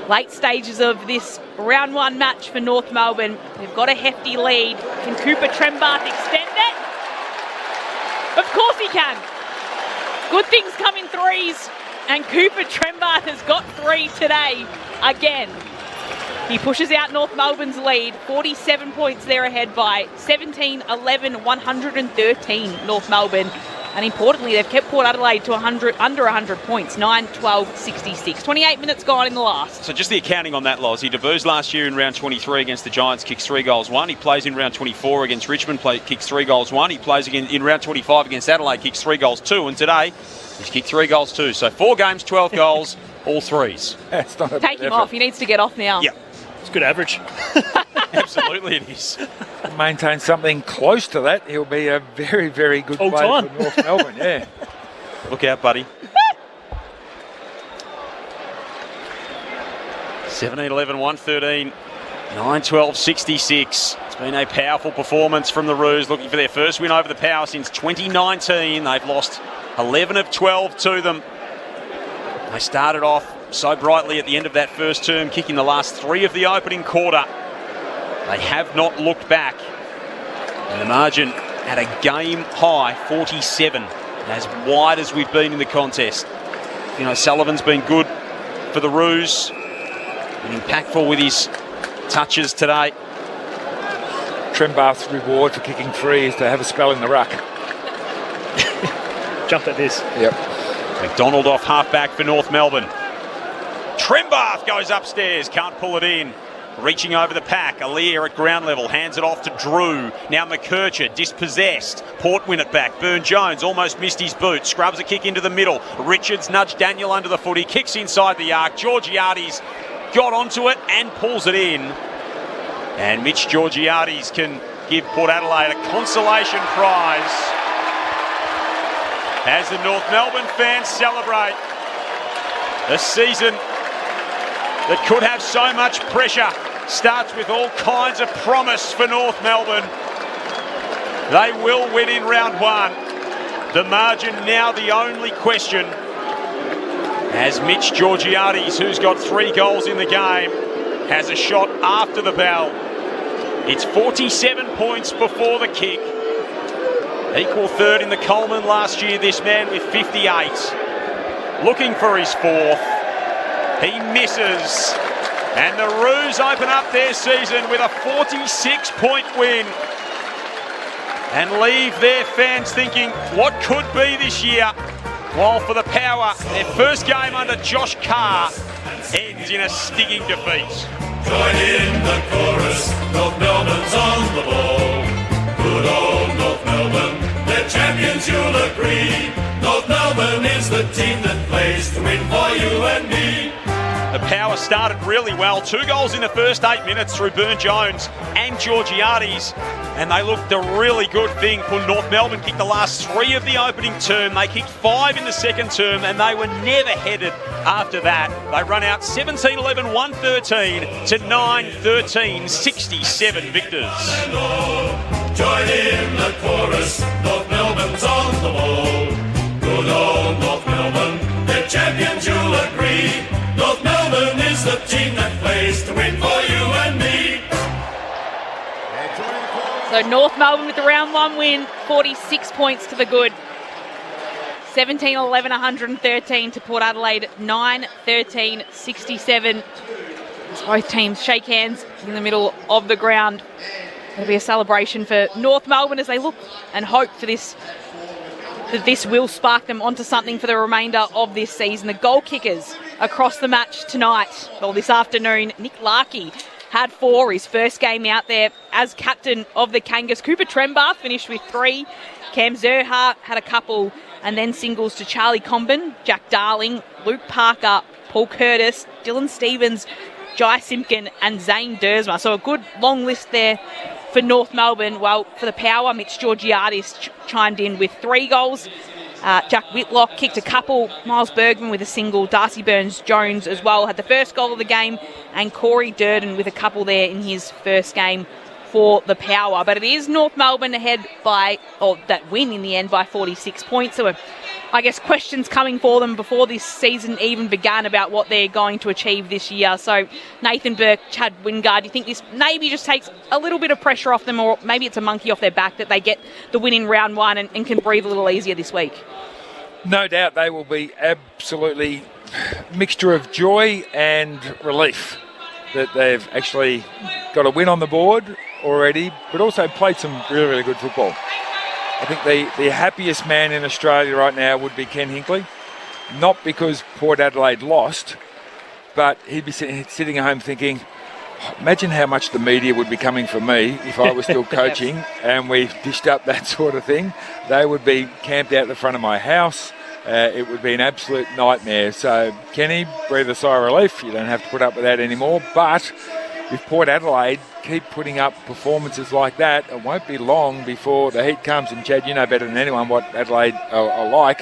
Late stages of this round 1 match for North Melbourne. They've got a hefty lead. Can Cooper Trembath extend it? Of course he can. Good things come in threes, and Cooper Trembath has got 3 today again. He pushes out North Melbourne's lead. 47 points they're ahead by. 17-11, 113 North Melbourne. And importantly, they've kept Port Adelaide to under 100 points, 9-12-66. 28 minutes gone in the last. So just the accounting on that, Loz. He debuts last year in round 23 against the Giants, kicks 3 goals, 1. He plays in round 24 against Richmond, kicks 3 goals, 1. He plays again in round 25 against Adelaide, kicks 3 goals, 2. And today, he's kicked 3 goals, 2. So 4 games, 12 goals, all threes. That's not a Take him off. He needs to get off now. Yeah. It's good average. Absolutely it is. Maintain something close to that, he'll be a very, very good player for North Melbourne. Yeah. Look out, buddy. 17-11, 113, 9-12, 66. It's been a powerful performance from the Roos, looking for their first win over the Power since 2019. They've lost 11 of 12 to them. They started off so brightly at the end of that first term, kicking the last 3 of the opening quarter. They have not looked back. And the margin at a game high, 47, as wide as we've been in the contest. You know, Sullivan's been good for the Roos, and impactful with his touches today. Trembath's reward for kicking 3 is to have a spell in the ruck. Jumped at this. Yep. McDonald off halfback for North Melbourne. Trembath goes upstairs, can't pull it in. Reaching over the pack, Alier at ground level, hands it off to Drew. Now McKercher, dispossessed. Port win it back. Byrne-Jones almost missed his boot. Scrubs a kick into the middle. Richards nudged Daniel under the foot. He kicks inside the arc. Georgiades got onto it and pulls it in. And Mitch Georgiades can give Port Adelaide a consolation prize as the North Melbourne fans celebrate a season that could have so much pressure. Starts with all kinds of promise for North Melbourne. They will win in round 1. The margin now the only question, as Mitch Georgiades, who's got 3 goals in the game, has a shot after the bell. It's 47 points before the kick. Equal third in the Coleman last year, this man with 58. Looking for his 4th. He misses. And the Roos open up their season with a 46-point win and leave their fans thinking, what could be this year? While for the Power, their first game under Josh Carr ends in a stinging defeat. Join in the chorus, North Melbourne's on the ball. Good old North Melbourne, they're champions, you'll agree. North Melbourne is the team that plays to win for you and me. The Power started really well. 2 goals in the first 8 minutes through Byrne-Jones and Georgiades. And they looked a really good thing for North Melbourne. Kicked the last 3 of the opening term. They kicked 5 in the second term, and they were never headed after that. They run out 17-11, 113 to 9-13, 67 victors. Join in the chorus, North Melbourne's on the ball. Good old North Melbourne, they're champions, you'll agree. North Melbourne is the team that plays to win for you and me. So North Melbourne with the round 1 win, 46 points to the good. 17-11, 113 to Port Adelaide, 9-13, 67. As both teams shake hands in the middle of the ground. It'll be a celebration for North Melbourne as they look and hope for this, that this will spark them onto something for the remainder of this season. The goal kickers across the match tonight, well, this afternoon, Nick Larkey had 4, his first game out there as captain of the Kangas. Cooper Trembath finished with 3. Cam Zerha had a couple, and then singles to Charlie Comben, Jack Darling, Luke Parker, Paul Curtis, Dylan Stevens, Jai Simpkin and Zane Dersma. So a good long list there for North Melbourne. Well, for the Power, Mitch Georgiades chimed in with 3 goals. Jack Whitlock kicked a couple. Miles Bergman with a single. Darcy Burns-Jones as well had the first goal of the game. And Corey Durden with a couple there in his first game for the Power. But it is North Melbourne ahead by, or that win in the end, by 46 points. So I guess questions coming for them before this season even began about what they're going to achieve this year. So Nathan Burke, Chad Wingard, do you think this maybe just takes a little bit of pressure off them, or maybe it's a monkey off their back that they get the win in round 1 and can breathe a little easier this week? No doubt they will be absolutely mixture of joy and relief that they've actually got a win on the board already, but also played some really, really good football. I think the happiest man in Australia right now would be Ken Hinkley, not because Port Adelaide lost, but he'd be sitting at home thinking, imagine how much the media would be coming for me if I was still coaching and we dished up that sort of thing. They would be camped out the front of my house. It would be an absolute nightmare. So, Kenny, breathe a sigh of relief. You don't have to put up with that anymore. But if Port Adelaide keep putting up performances like that, it won't be long before the heat comes. And Chad, you know better than anyone what Adelaide are like.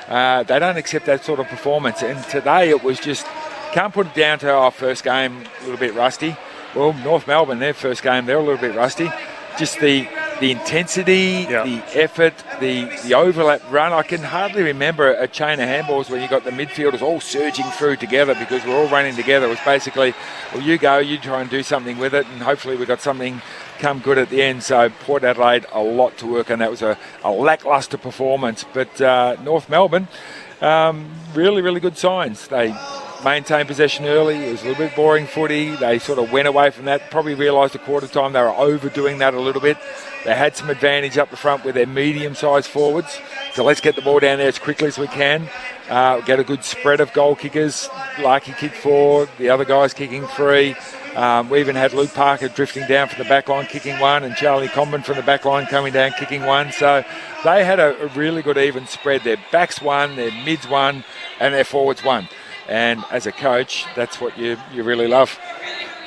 They don't accept that sort of performance. And today it was just, can't put it down to our first game a little bit rusty. Well, North Melbourne, their first game, they're a little bit rusty. Just the intensity, the effort, the overlap run. I can hardly remember a chain of handballs where you got the midfielders all surging through together because we're all running together. It was basically, well, you go, you try and do something with it, and hopefully we got something come good at the end. So Port Adelaide, a lot to work on. That was a lacklustre performance. But North Melbourne, really, really good signs. They maintained possession early. It was a little bit boring footy. They sort of went away from that. Probably realised at quarter time they were overdoing that a little bit. They had some advantage up the front with their medium-sized forwards. So let's get the ball down there as quickly as we can. Get a good spread of goal kickers. Larky kicked 4, the other guys kicking 3. We even had Luke Parker drifting down from the back line, kicking 1, and Charlie Comben from the back line coming down, kicking 1. So they had a really good even spread. Their backs won, their mids won, and their forwards won. And as a coach, that's what you really love.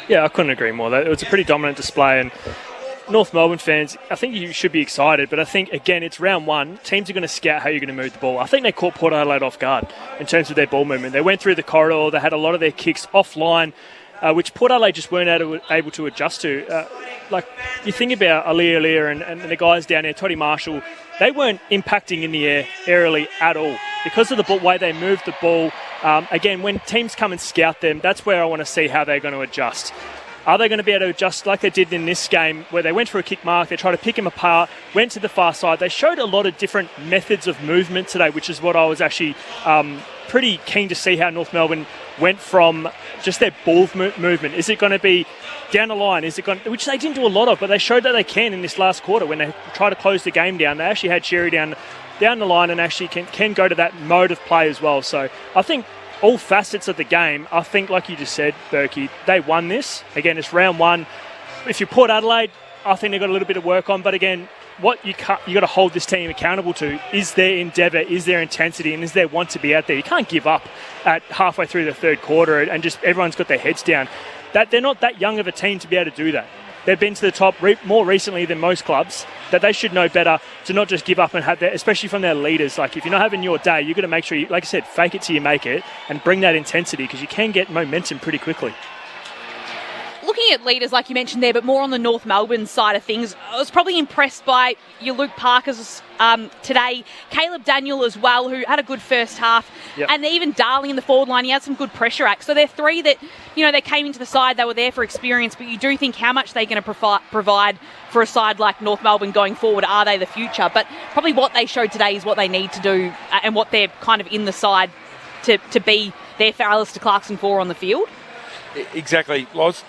Yeah, I couldn't agree more. It was a pretty dominant display, and North Melbourne fans, I think you should be excited, but I think, again, it's round 1. Teams are going to scout how you're going to move the ball. I think they caught Port Adelaide off guard in terms of their ball movement. They went through the corridor. They had a lot of their kicks offline, which Port Adelaide just weren't able to adjust to. Like, you think about Alia and the guys down there, Toddy Marshall, they weren't impacting in the air aerially at all. Because of the way they moved the ball, again, when teams come and scout them, that's where I want to see how they're going to adjust. Are they going to be able to adjust like they did in this game where they went for a kick mark, they tried to pick him apart, went to the far side. They showed a lot of different methods of movement today, which is what I was actually pretty keen to see how North Melbourne went from just their ball movement. Is it going to be down the line? Is it going, which they didn't do a lot of, but they showed that they can in this last quarter when they tried to close the game down. They actually had Sherry down the line and actually can go to that mode of play as well. So I think all facets of the game, I think, like you just said, Berkey, they won this. Again, it's round 1. If you Port Adelaide, I think they've got a little bit of work on. But again, what you got to hold this team accountable to is their endeavour, is their intensity, and is their want to be out there. You can't give up at halfway through the third quarter and just everyone's got their heads down. That they're not that young of a team to be able to do that. They've been to the top more recently than most clubs, that they should know better to not just give up and have that, especially from their leaders. Like, if you're not having your day, you've got to make sure, you, like I said, fake it till you make it and bring that intensity because you can get momentum pretty quickly. Looking at leaders, like you mentioned there, but more on the North Melbourne side of things, I was probably impressed by your Luke Parkers today, Caleb Daniel as well, who had a good first half, and even Darling in the forward line, he had some good pressure acts. So they're 3 that, they came into the side, they were there for experience, but you do think how much they're going to provide for a side like North Melbourne going forward. Are they the future? But probably what they showed today is what they need to do and what they're kind of in the side to be there for Alistair Clarkson 4 on the field. Exactly, Loz.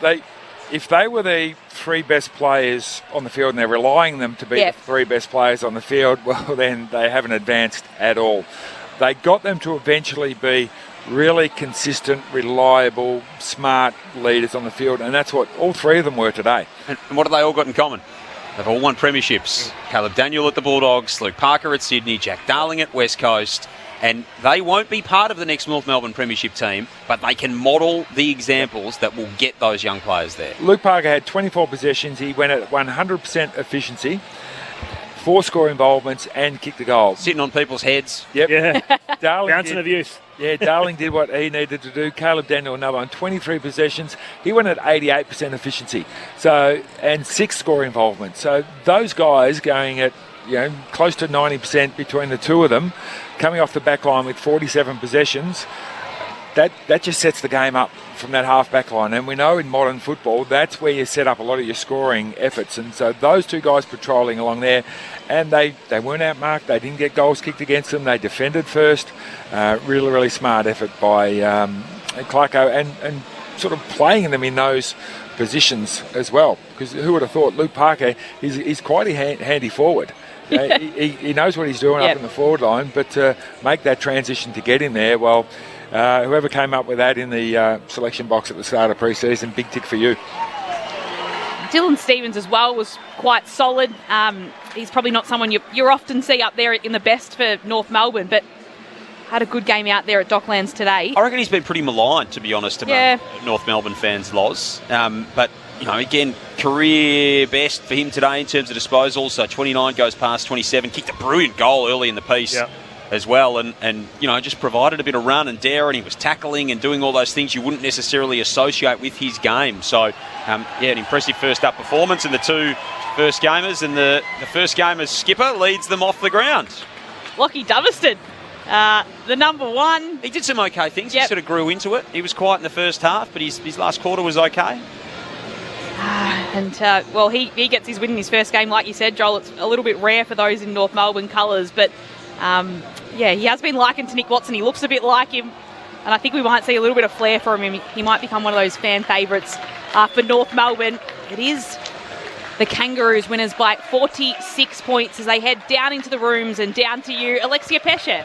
If they were the 3 best players on the field and they're relying them to be the 3 best players on the field, well, then they haven't advanced at all. They got them to eventually be really consistent, reliable, smart leaders on the field, and that's what all 3 of them were today. And what have they all got in common? They've all won premierships. Caleb Daniel at the Bulldogs, Luke Parker at Sydney, Jack Darling at West Coast. And they won't be part of the next North Melbourne premiership team, but they can model the examples that will get those young players there. Luke Parker had 24 possessions. He went at 100% efficiency, 4 score involvements, and kicked a goal. Sitting on people's heads. Yep. Yeah. Darling Bouncing of youth. Yeah, Darling did what he needed to do. Caleb Daniel, another one, 23 possessions. He went at 88% efficiency, and 6 score involvement. So those guys going at close to 90% between the 2 of them, coming off the back line with 47 possessions, that just sets the game up from that half back line. And we know in modern football, that's where you set up a lot of your scoring efforts. And so those 2 guys patrolling along there, and they weren't outmarked, they didn't get goals kicked against them, they defended first. Really, really smart effort by Clarko and sort of playing them in those positions as well. Because who would have thought Luke Parker, he's quite a handy forward. He knows what he's doing up in the forward line, but to make that transition to get him there, well, whoever came up with that in the selection box at the start of pre-season, big tick for you. Dylan Stevens as well was quite solid. He's probably not someone you often see up there in the best for North Melbourne, but had a good game out there at Docklands today. I reckon he's been pretty maligned, to be honest, among North Melbourne fans, Loz. But, again, career best for him today in terms of disposals. So 29 goes past 27. Kicked a brilliant goal early in the piece as well. And just provided a bit of run and dare, and he was tackling and doing all those things you wouldn't necessarily associate with his game. So, an impressive first-up performance in the two first gamers. And the first gamer's skipper leads them off the ground. Lockie Doverston. The number one. He did some okay things. He sort of grew into it. He was quiet in the first half, but his last quarter was okay. He gets his win in his first game, like you said, Joel. It's a little bit rare for those in North Melbourne colours, but he has been likened to Nick Watson. He looks a bit like him, and I think we might see a little bit of flair from him. He might become one of those fan favourites for North Melbourne. It is the Kangaroos winners by 46 points as they head down into the rooms and down to you, Alexia Pesce.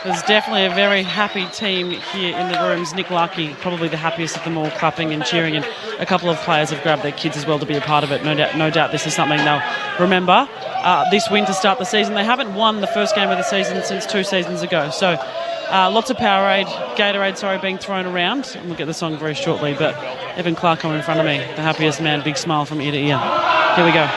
There's definitely a very happy team here in the rooms. Nick Larkey, probably the happiest of them all, clapping and cheering, and a couple of players have grabbed their kids as well to be a part of it. No doubt this is something they'll remember. This win to start the season. They haven't won the first game of the season since 2 seasons ago. So lots of Gatorade, being thrown around. And we'll get the song very shortly. But Evan Clark coming in front of me, the happiest man, big smile from ear to ear. Here we go.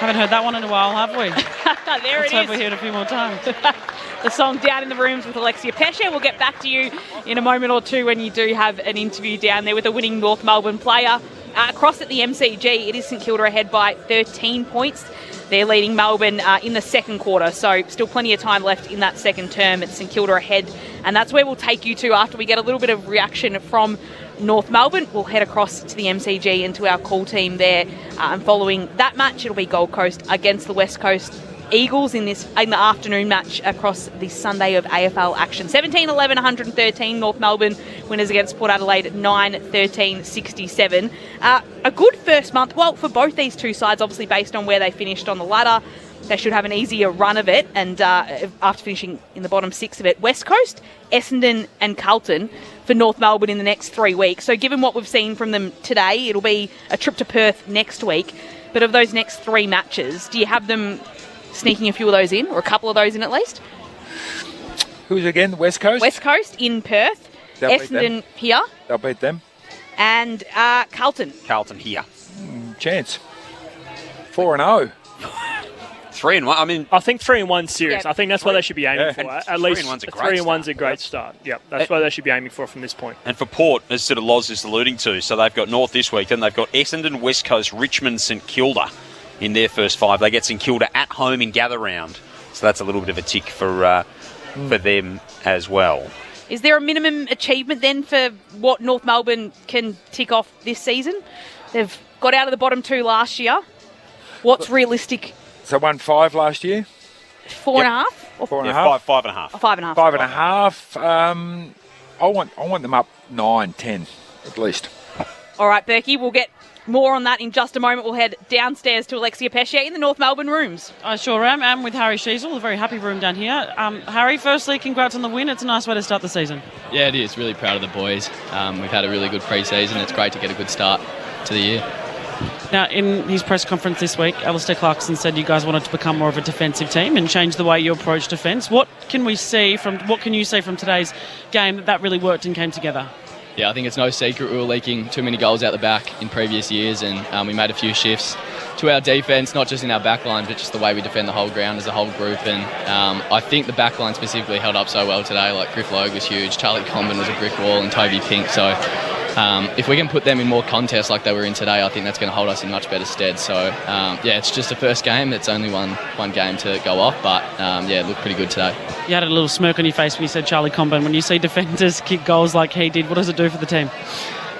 Haven't heard that one in a while, have we? Let's hope we hear it a few more times. The song Down in the Rooms with Alexia Pesce. We'll get back to you in a moment or two when you do have an interview down there with a winning North Melbourne player. Across at the MCG, it is St Kilda ahead by 13 points. They're leading Melbourne in the second quarter, so still plenty of time left in that second term. It's St Kilda ahead, and that's where we'll take you to after we get a little bit of reaction from North Melbourne. We'll head across to the MCG and to our call team there, and following that match, it'll be Gold Coast against the West Coast Eagles in the afternoon match across the Sunday of AFL action. 17-11, 113 North Melbourne winners against Port Adelaide at 9-13, 67. A good first month, well, for both these two sides, obviously based on where they finished on the ladder. They should have an easier run of it, and after finishing in the bottom 6 of it. West Coast, Essendon and Carlton for North Melbourne in the next 3 weeks. So given what we've seen from them today, it'll be a trip to Perth next week. But of those next 3 matches, do you have them sneaking a few of those in, or a couple of those in at least? Who's again? West Coast? West Coast in Perth. They'll Essendon here. They'll beat them. And Carlton. Carlton here. Chance. 4-0. 3-1. I mean, I think 3-1 serious. Yeah. I think that's what they should be aiming for. At least 3-1's a great 3-1's a great start. Yep, that's what they should be aiming for from this point. And for Port, as sort of Loz is alluding to, so they've got North this week, then they've got Essendon, West Coast, Richmond, St Kilda in their first 5. They get St Kilda at home in Gather Round. So that's a little bit of a tick for them as well. Is there a minimum achievement then for what North Melbourne can tick off this season? They've got out of the bottom 2 last year. What's realistic? So won 5 last year? 4.5? Or 4.5? 5.5. 5.5. 5.5. I want them up 9, 10 at least. All right, Berkey, we'll get more on that in just a moment. We'll head downstairs to Alexia Pesce in the North Melbourne rooms. I sure am. I'm with Harry Sheasel, a very happy room down here. Harry, firstly, congrats on the win. It's a nice way to start the season. Yeah, it is. Really proud of the boys. We've had a really good pre-season. It's great to get a good start to the year. Now, in his press conference this week, Alistair Clarkson said you guys wanted to become more of a defensive team and change the way you approach defence. What can you say from today's game that really worked and came together? Yeah, I think it's no secret we were leaking too many goals out the back in previous years, and we made a few shifts to our defence, not just in our back line, but just the way we defend the whole ground as a whole group. And I think the back line specifically held up so well today. Like, Griff Logue was huge, Charlie Comben was a brick wall, and Toby Pink. So if we can put them in more contests like they were in today, I think that's going to hold us in much better stead. So, it's just a first game. It's only one game to go off, but, it looked pretty good today. You had a little smirk on your face when you said Charlie Comben. When you see defenders kick goals like he did, what does it do for the team?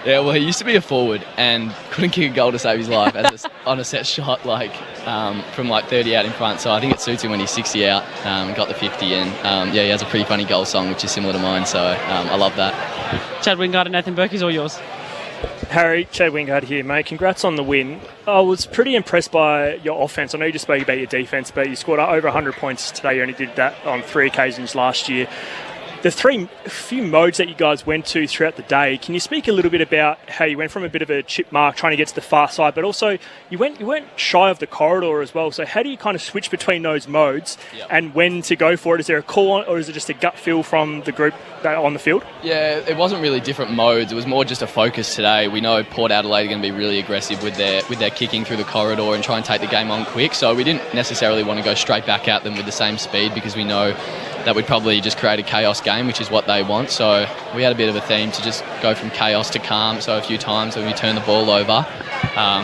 Yeah, well, he used to be a forward and couldn't kick a goal to save his life on a set shot, from 30 out in front. So I think it suits him when he's 60 out, got the 50, and he has a pretty funny goal song, which is similar to mine. So I love that. Chad Wingard and Nathan Burke's all yours. Harry, Chad Wingard here, mate. Congrats on the win. I was pretty impressed by your offence. I know you just spoke about your defence, but you scored over 100 points today. You only did that on 3 occasions last year. The few modes that you guys went to throughout the day, can you speak a little bit about how you went from a bit of a chip mark trying to get to the far side, but also you weren't shy of the corridor as well. So how do you kind of switch between those modes and when to go for it? Is there a call on, or is it just a gut feel from the group on the field? Yeah, it wasn't really different modes. It was more just a focus today. We know Port Adelaide are going to be really aggressive with their kicking through the corridor and try and take the game on quick. So we didn't necessarily want to go straight back at them with the same speed, because we know that would probably just create a chaos game, which is what they want. So we had a bit of a theme to just go from chaos to calm. So a few times when we turn the ball over,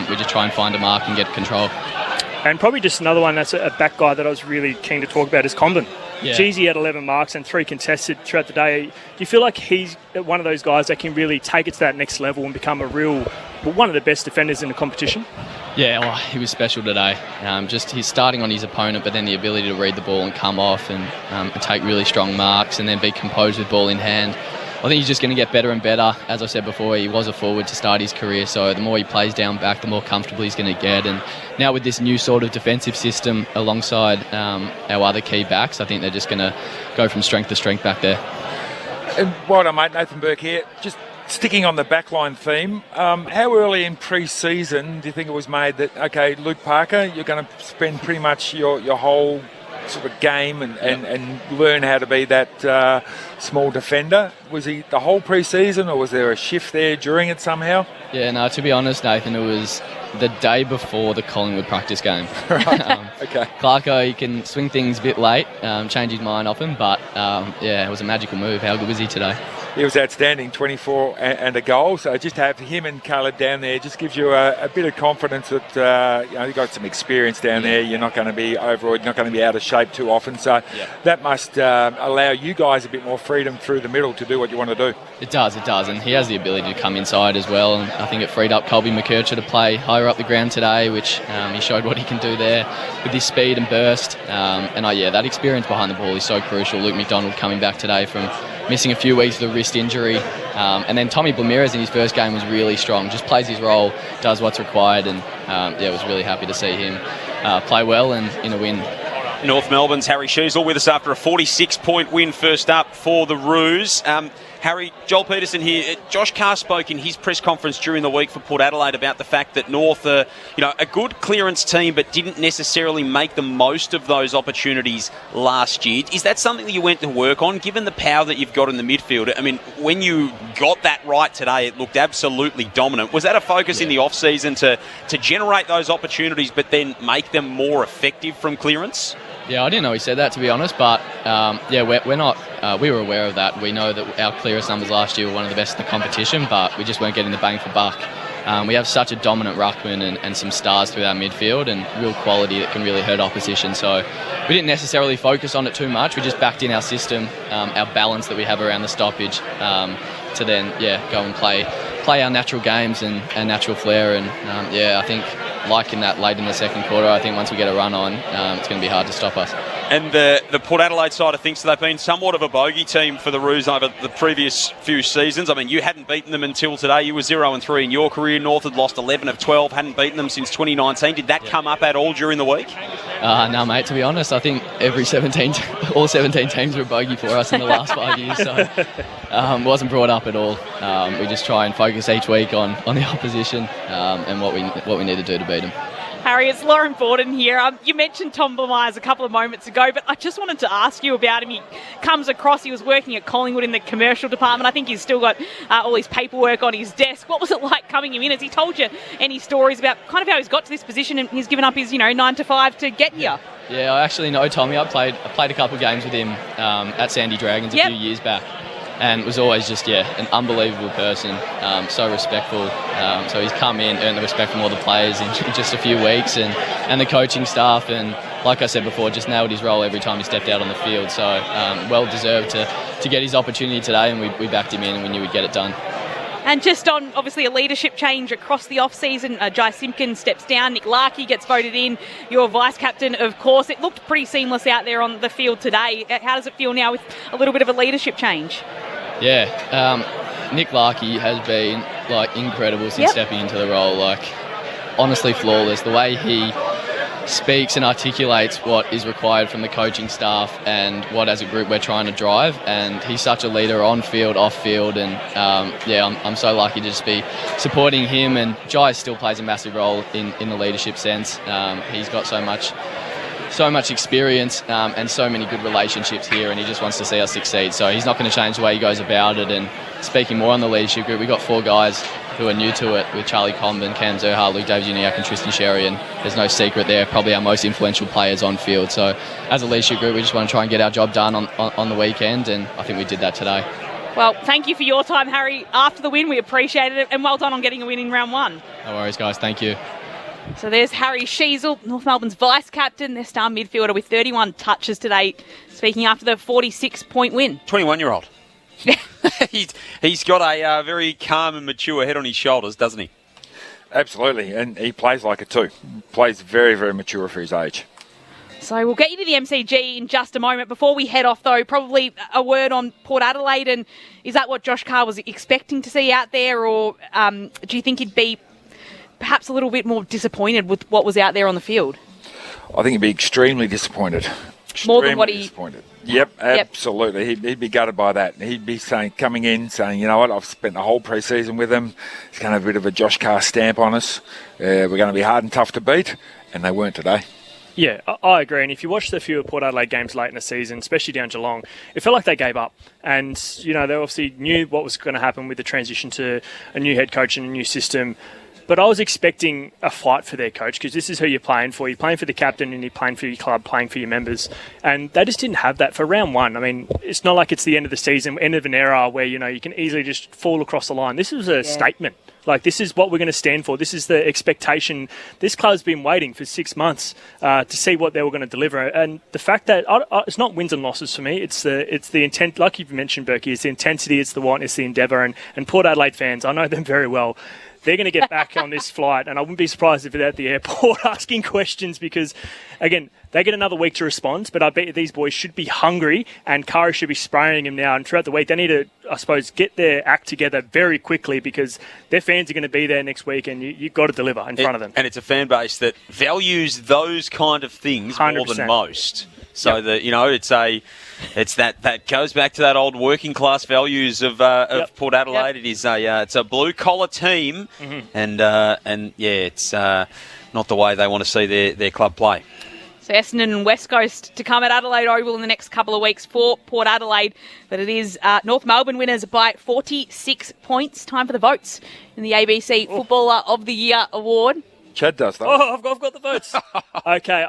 we just try and find a mark and get control. And probably just another one that's a back guy that I was really keen to talk about is Comben. Yeah. Jeezy had 11 marks and 3 contested throughout the day. Do you feel like he's one of those guys that can really take it to that next level and become one of the best defenders in the competition? Yeah, well, he was special today. He's starting on his opponent, but then the ability to read the ball and come off and take really strong marks and then be composed with ball in hand. I think he's just going to get better and better. As I said before, he was a forward to start his career, so the more he plays down back, the more comfortable he's going to get. And now with this new sort of defensive system alongside our other key backs, I think they're just going to go from strength to strength back there. And well done, mate. Nathan Burke here. Just sticking on the backline theme, how early in pre-season do you think it was made that, okay, Luke Parker, you're going to spend pretty much your whole sort of game and learn how to be that small defender? Was he the whole pre-season, or was there a shift there during it somehow? Yeah, no, to be honest, Nathan, it was the day before the Collingwood practice game. Okay. Clarko, he can swing things a bit late, change his mind often, but it was a magical move. How good was he today? He was outstanding, 24 and a goal. So just to have him and Khaled down there just gives you a bit of confidence that you've got some experience down there. You're not going to be overawed, you're not going to be out of shape too often. So that must allow you guys a bit more freedom through the middle to do what you want to do. It does. And he has the ability to come inside as well. And I think it freed up Colby McKercher to play higher up the ground today, which he showed what he can do there with his speed and burst. That experience behind the ball is so crucial. Luke McDonald coming back today from missing a few weeks with a wrist injury. And then Tommy Blamirez in his first game was really strong, just plays his role, does what's required, and was really happy to see him play well and in a win. North Melbourne's Harry Sheasel with us after a 46-point win first up for the Roos. Harry, Joel Peterson here. Josh Carr spoke in his press conference during the week for Port Adelaide about the fact that North are, a good clearance team, but didn't necessarily make the most of those opportunities last year. Is that something that you went to work on, given the power that you've got in the midfield? I mean, when you got that right today, it looked absolutely dominant. Was that a focus in the off-season to generate those opportunities, but then make them more effective from clearance? Yeah, I didn't know he said that, to be honest, but we're not. We were aware of that. We know that our clearance numbers last year were one of the best in the competition, but we just weren't getting the bang for buck. We have such a dominant ruckman and some stars through our midfield and real quality that can really hurt opposition. So we didn't necessarily focus on it too much. We just backed in our system, our balance that we have around the stoppage, to then go and play our natural games and natural flair. And I think liking that late in the second quarter, I think once we get a run on, it's going to be hard to stop us. And the Port Adelaide side of things, so they've been somewhat of a bogey team for the Roos over the previous few seasons. I mean, you hadn't beaten them until today. You were 0-3 in your career. North had lost 11 of 12, hadn't beaten them since 2019. Did that come up at all during the week? No, mate, to be honest, I think all 17 teams were a bogey for us in the last 5 years, so it wasn't brought up at all. We just try and focus each week on the opposition and what we need to do to beat them. Harry, it's Lauren Borden here. You mentioned Tom Blamirez a couple of moments ago, but I just wanted to ask you about him. He comes across, he was working at Collingwood in the commercial department. I think he's still got all his paperwork on his desk. What was it like coming him in? Has he told you any stories about kind of how he's got to this position and he's given up his 9 to 5 to get here? Yeah, I actually know Tommy. I played a couple of games with him at Sandy Dragons a few years back. And was always just, an unbelievable person, so respectful. So he's come in, earned the respect from all the players in just a few weeks and the coaching staff. And like I said before, just nailed his role every time he stepped out on the field. So well deserved to get his opportunity today, and we backed him in and we knew we'd get it done. And just on, obviously, a leadership change across the off-season, Jai Simpkins steps down, Nick Larkey gets voted in, your vice-captain, of course. It looked pretty seamless out there on the field today. How does it feel now with a little bit of a leadership change? Yeah, Nick Larkey has been, incredible since stepping into the role. Honestly flawless. The way he speaks and articulates what is required from the coaching staff and what as a group we're trying to drive, and he's such a leader on field, off field, and I'm so lucky to just be supporting him. And Jai still plays a massive role in the leadership sense. He's got so much experience and so many good relationships here, and he just wants to see us succeed. So he's not going to change the way he goes about it. And speaking more on the leadership group, we've got 4 guys who are new to it, with Charlie Comben, Cam Zerha, Luke Davies-Uniacke and Tristan Sherry, and there's no secret they're probably our most influential players on field. So as a leadership group, we just want to try and get our job done on the weekend, and I think we did that today. Well, thank you for your time, Harry. After the win, we appreciated it, and well done on getting a win in round 1. No worries, guys. Thank you. So there's Harry Sheasel, North Melbourne's vice-captain, their star midfielder with 31 touches today, speaking after the 46-point win. 21-year-old. He's got a very calm and mature head on his shoulders, doesn't he? Absolutely, and he plays like it too. Plays very, very mature for his age. So we'll get you to the MCG in just a moment. Before we head off, though, probably a word on Port Adelaide. And is that what Josh Carr was expecting to see out there, or do you think he'd be perhaps a little bit more disappointed with what was out there on the field? I think he'd be extremely disappointed. More than what he... Disappointed. Yep, absolutely. He'd be gutted by that. He'd be coming in saying, you know what, I've spent the whole pre-season with him. He's going to have a bit of a Josh Carr stamp on us. We're going to be hard and tough to beat, and they weren't today. Yeah, I agree. And if you watched a few of Port Adelaide games late in the season, especially down Geelong, it felt like they gave up. And, they obviously knew what was going to happen with the transition to a new head coach and a new system. But I was expecting a fight for their coach, because this is who you're playing for. You're playing for the captain and you're playing for your club, playing for your members. And they just didn't have that for round 1. I mean, it's not like it's the end of the season, end of an era where, you can easily just fall across the line. This was a statement. This is what we're going to stand for. This is the expectation. This club's been waiting for 6 months to see what they were going to deliver. And the fact that it's not wins and losses for me. It's the intent, like you've mentioned, Berkey. It's the intensity, it's the want, it's the endeavour. And Port Adelaide fans, I know them very well. They're going to get back on this flight, and I wouldn't be surprised if they're at the airport asking questions because, again, they get another week to respond, but I bet these boys should be hungry, and Kari should be spraying them now. And throughout the week, they need to, I suppose, get their act together very quickly because their fans are going to be there next week, and you've got to deliver in front of them. And it's a fan base that values those kind of things 100%. More than most. So that it's that goes back to that old working class values of Port Adelaide. It is it's a blue collar team, and it's not the way they want to see their club play. So Essendon and West Coast to come at Adelaide Oval in the next couple of weeks for Port Adelaide. But it is North Melbourne winners by 46 points. Time for the votes in the ABC Footballer of the Year award. Chad does that. Oh, I've got the votes. Okay,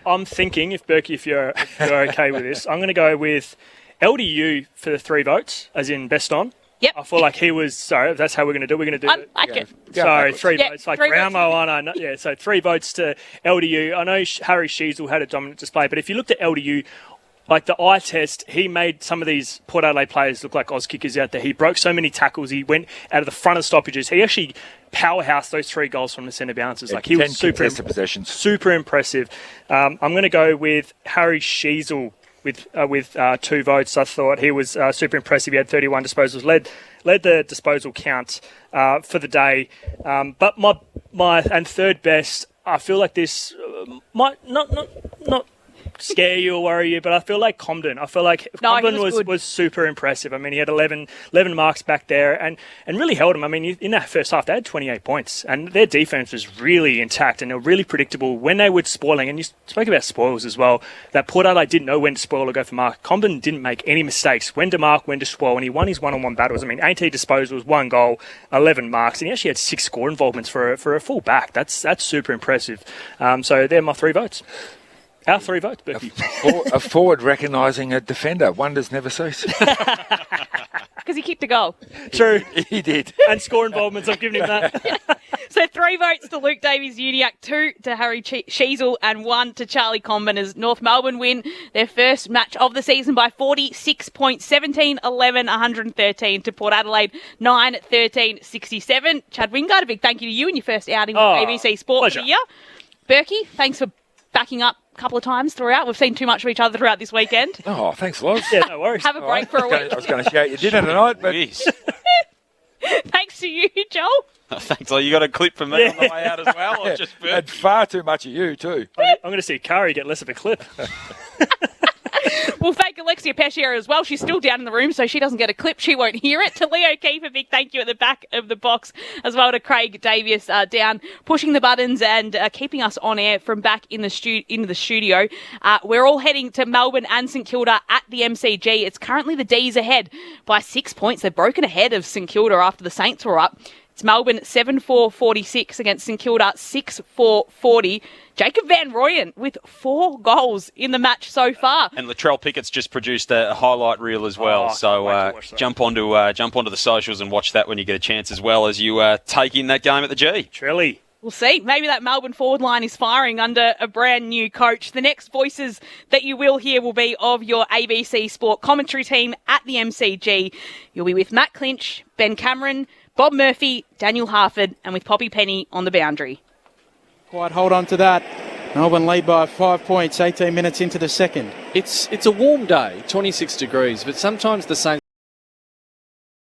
I'm thinking, if you're okay with this, I'm going to go with LDU for the 3 votes, as in best on. Yep. I feel like he was, sorry, that's how we're going to do it. We're going to do it. I like it. Sorry, 3 votes, like 3 Brownlow, so 3 votes to LDU. I know Harry Sheasel had a dominant display, but if you looked at LDU, like the eye test, he made some of these Port Adelaide players look like Oz kickers out there. He broke so many tackles. He went out of the front of stoppages. He actually powerhoused those 3 goals from the centre bounces. Like he was super impressive. I'm going to go with Harry Sheasel with 2 votes. I thought he was super impressive. He had 31 disposals, led the disposal count for the day. But my third best, I feel like this might not scare you or worry you, but I feel like Comben. I feel like Comben was super impressive. I mean, he had 11 marks back there and really held him. I mean, in that first half, they had 28 points, and their defense was really intact and they were really predictable when they were spoiling. And you spoke about spoils as well, that Port Adelaide didn't know when to spoil or go for mark. Comben didn't make any mistakes, when to mark, when to spoil, and he won his one-on-one battles. I mean, 18 disposals, 1 goal, 11 marks, and he actually had 6 score involvements for a full back. That's super impressive. So they're my 3 votes. Our 3 votes, Berkey. A forward recognising a defender. Wonders never cease. Because he kicked a goal. True. He did. And score involvements, I've given him that. So 3 votes to Luke Davies-Uniacke, 2 to Harry Sheasel and 1 to Charlie Comben as North Melbourne win their first match of the season by 46 points, 17-11-113 to Port Adelaide, 9-13-67. Chad Wingard, a big thank you to you in your first outing with ABC Sport for the year. Berkey, thanks for backing up a couple of times throughout. We've seen too much of each other throughout this weekend. Oh, thanks, Loz. Yeah, no worries. Have a break for a week. I was going to shout your dinner tonight, but... Thanks to you, Joel. Thanks. You got a clip for me on the way out as well, or just Bert? Had far too much of you too. I'm going to see Kari get less of a clip. We'll thank Alexia Peschier as well. She's still down in the room, so she doesn't get a clip. She won't hear it. To Leo Keefe, a big thank you at the back of the box, as well to Craig Davies down, pushing the buttons and keeping us on air from back in the into the studio. We're all heading to Melbourne and St Kilda at the MCG. It's currently the D's ahead by 6 points. They've broken ahead of St Kilda after the Saints were up. It's Melbourne 7-4-46 against St Kilda 6-4-40. Jacob Van Rooyen with 4 goals in the match so far. And Latrell Pickett's just produced a highlight reel as well. So jump onto the socials and watch that when you get a chance, as well as you take in that game at the G. Trelly. We'll see. Maybe that Melbourne forward line is firing under a brand new coach. The next voices that you will hear will be of your ABC Sport commentary team at the MCG. You'll be with Matt Clinch, Ben Cameron, Bob Murphy, Daniel Harford, and with Poppy Penny on the boundary. Quite hold on to that. Melbourne lead by 5 points, 18 minutes into the second. It's a warm day, 26 degrees, but sometimes the Saints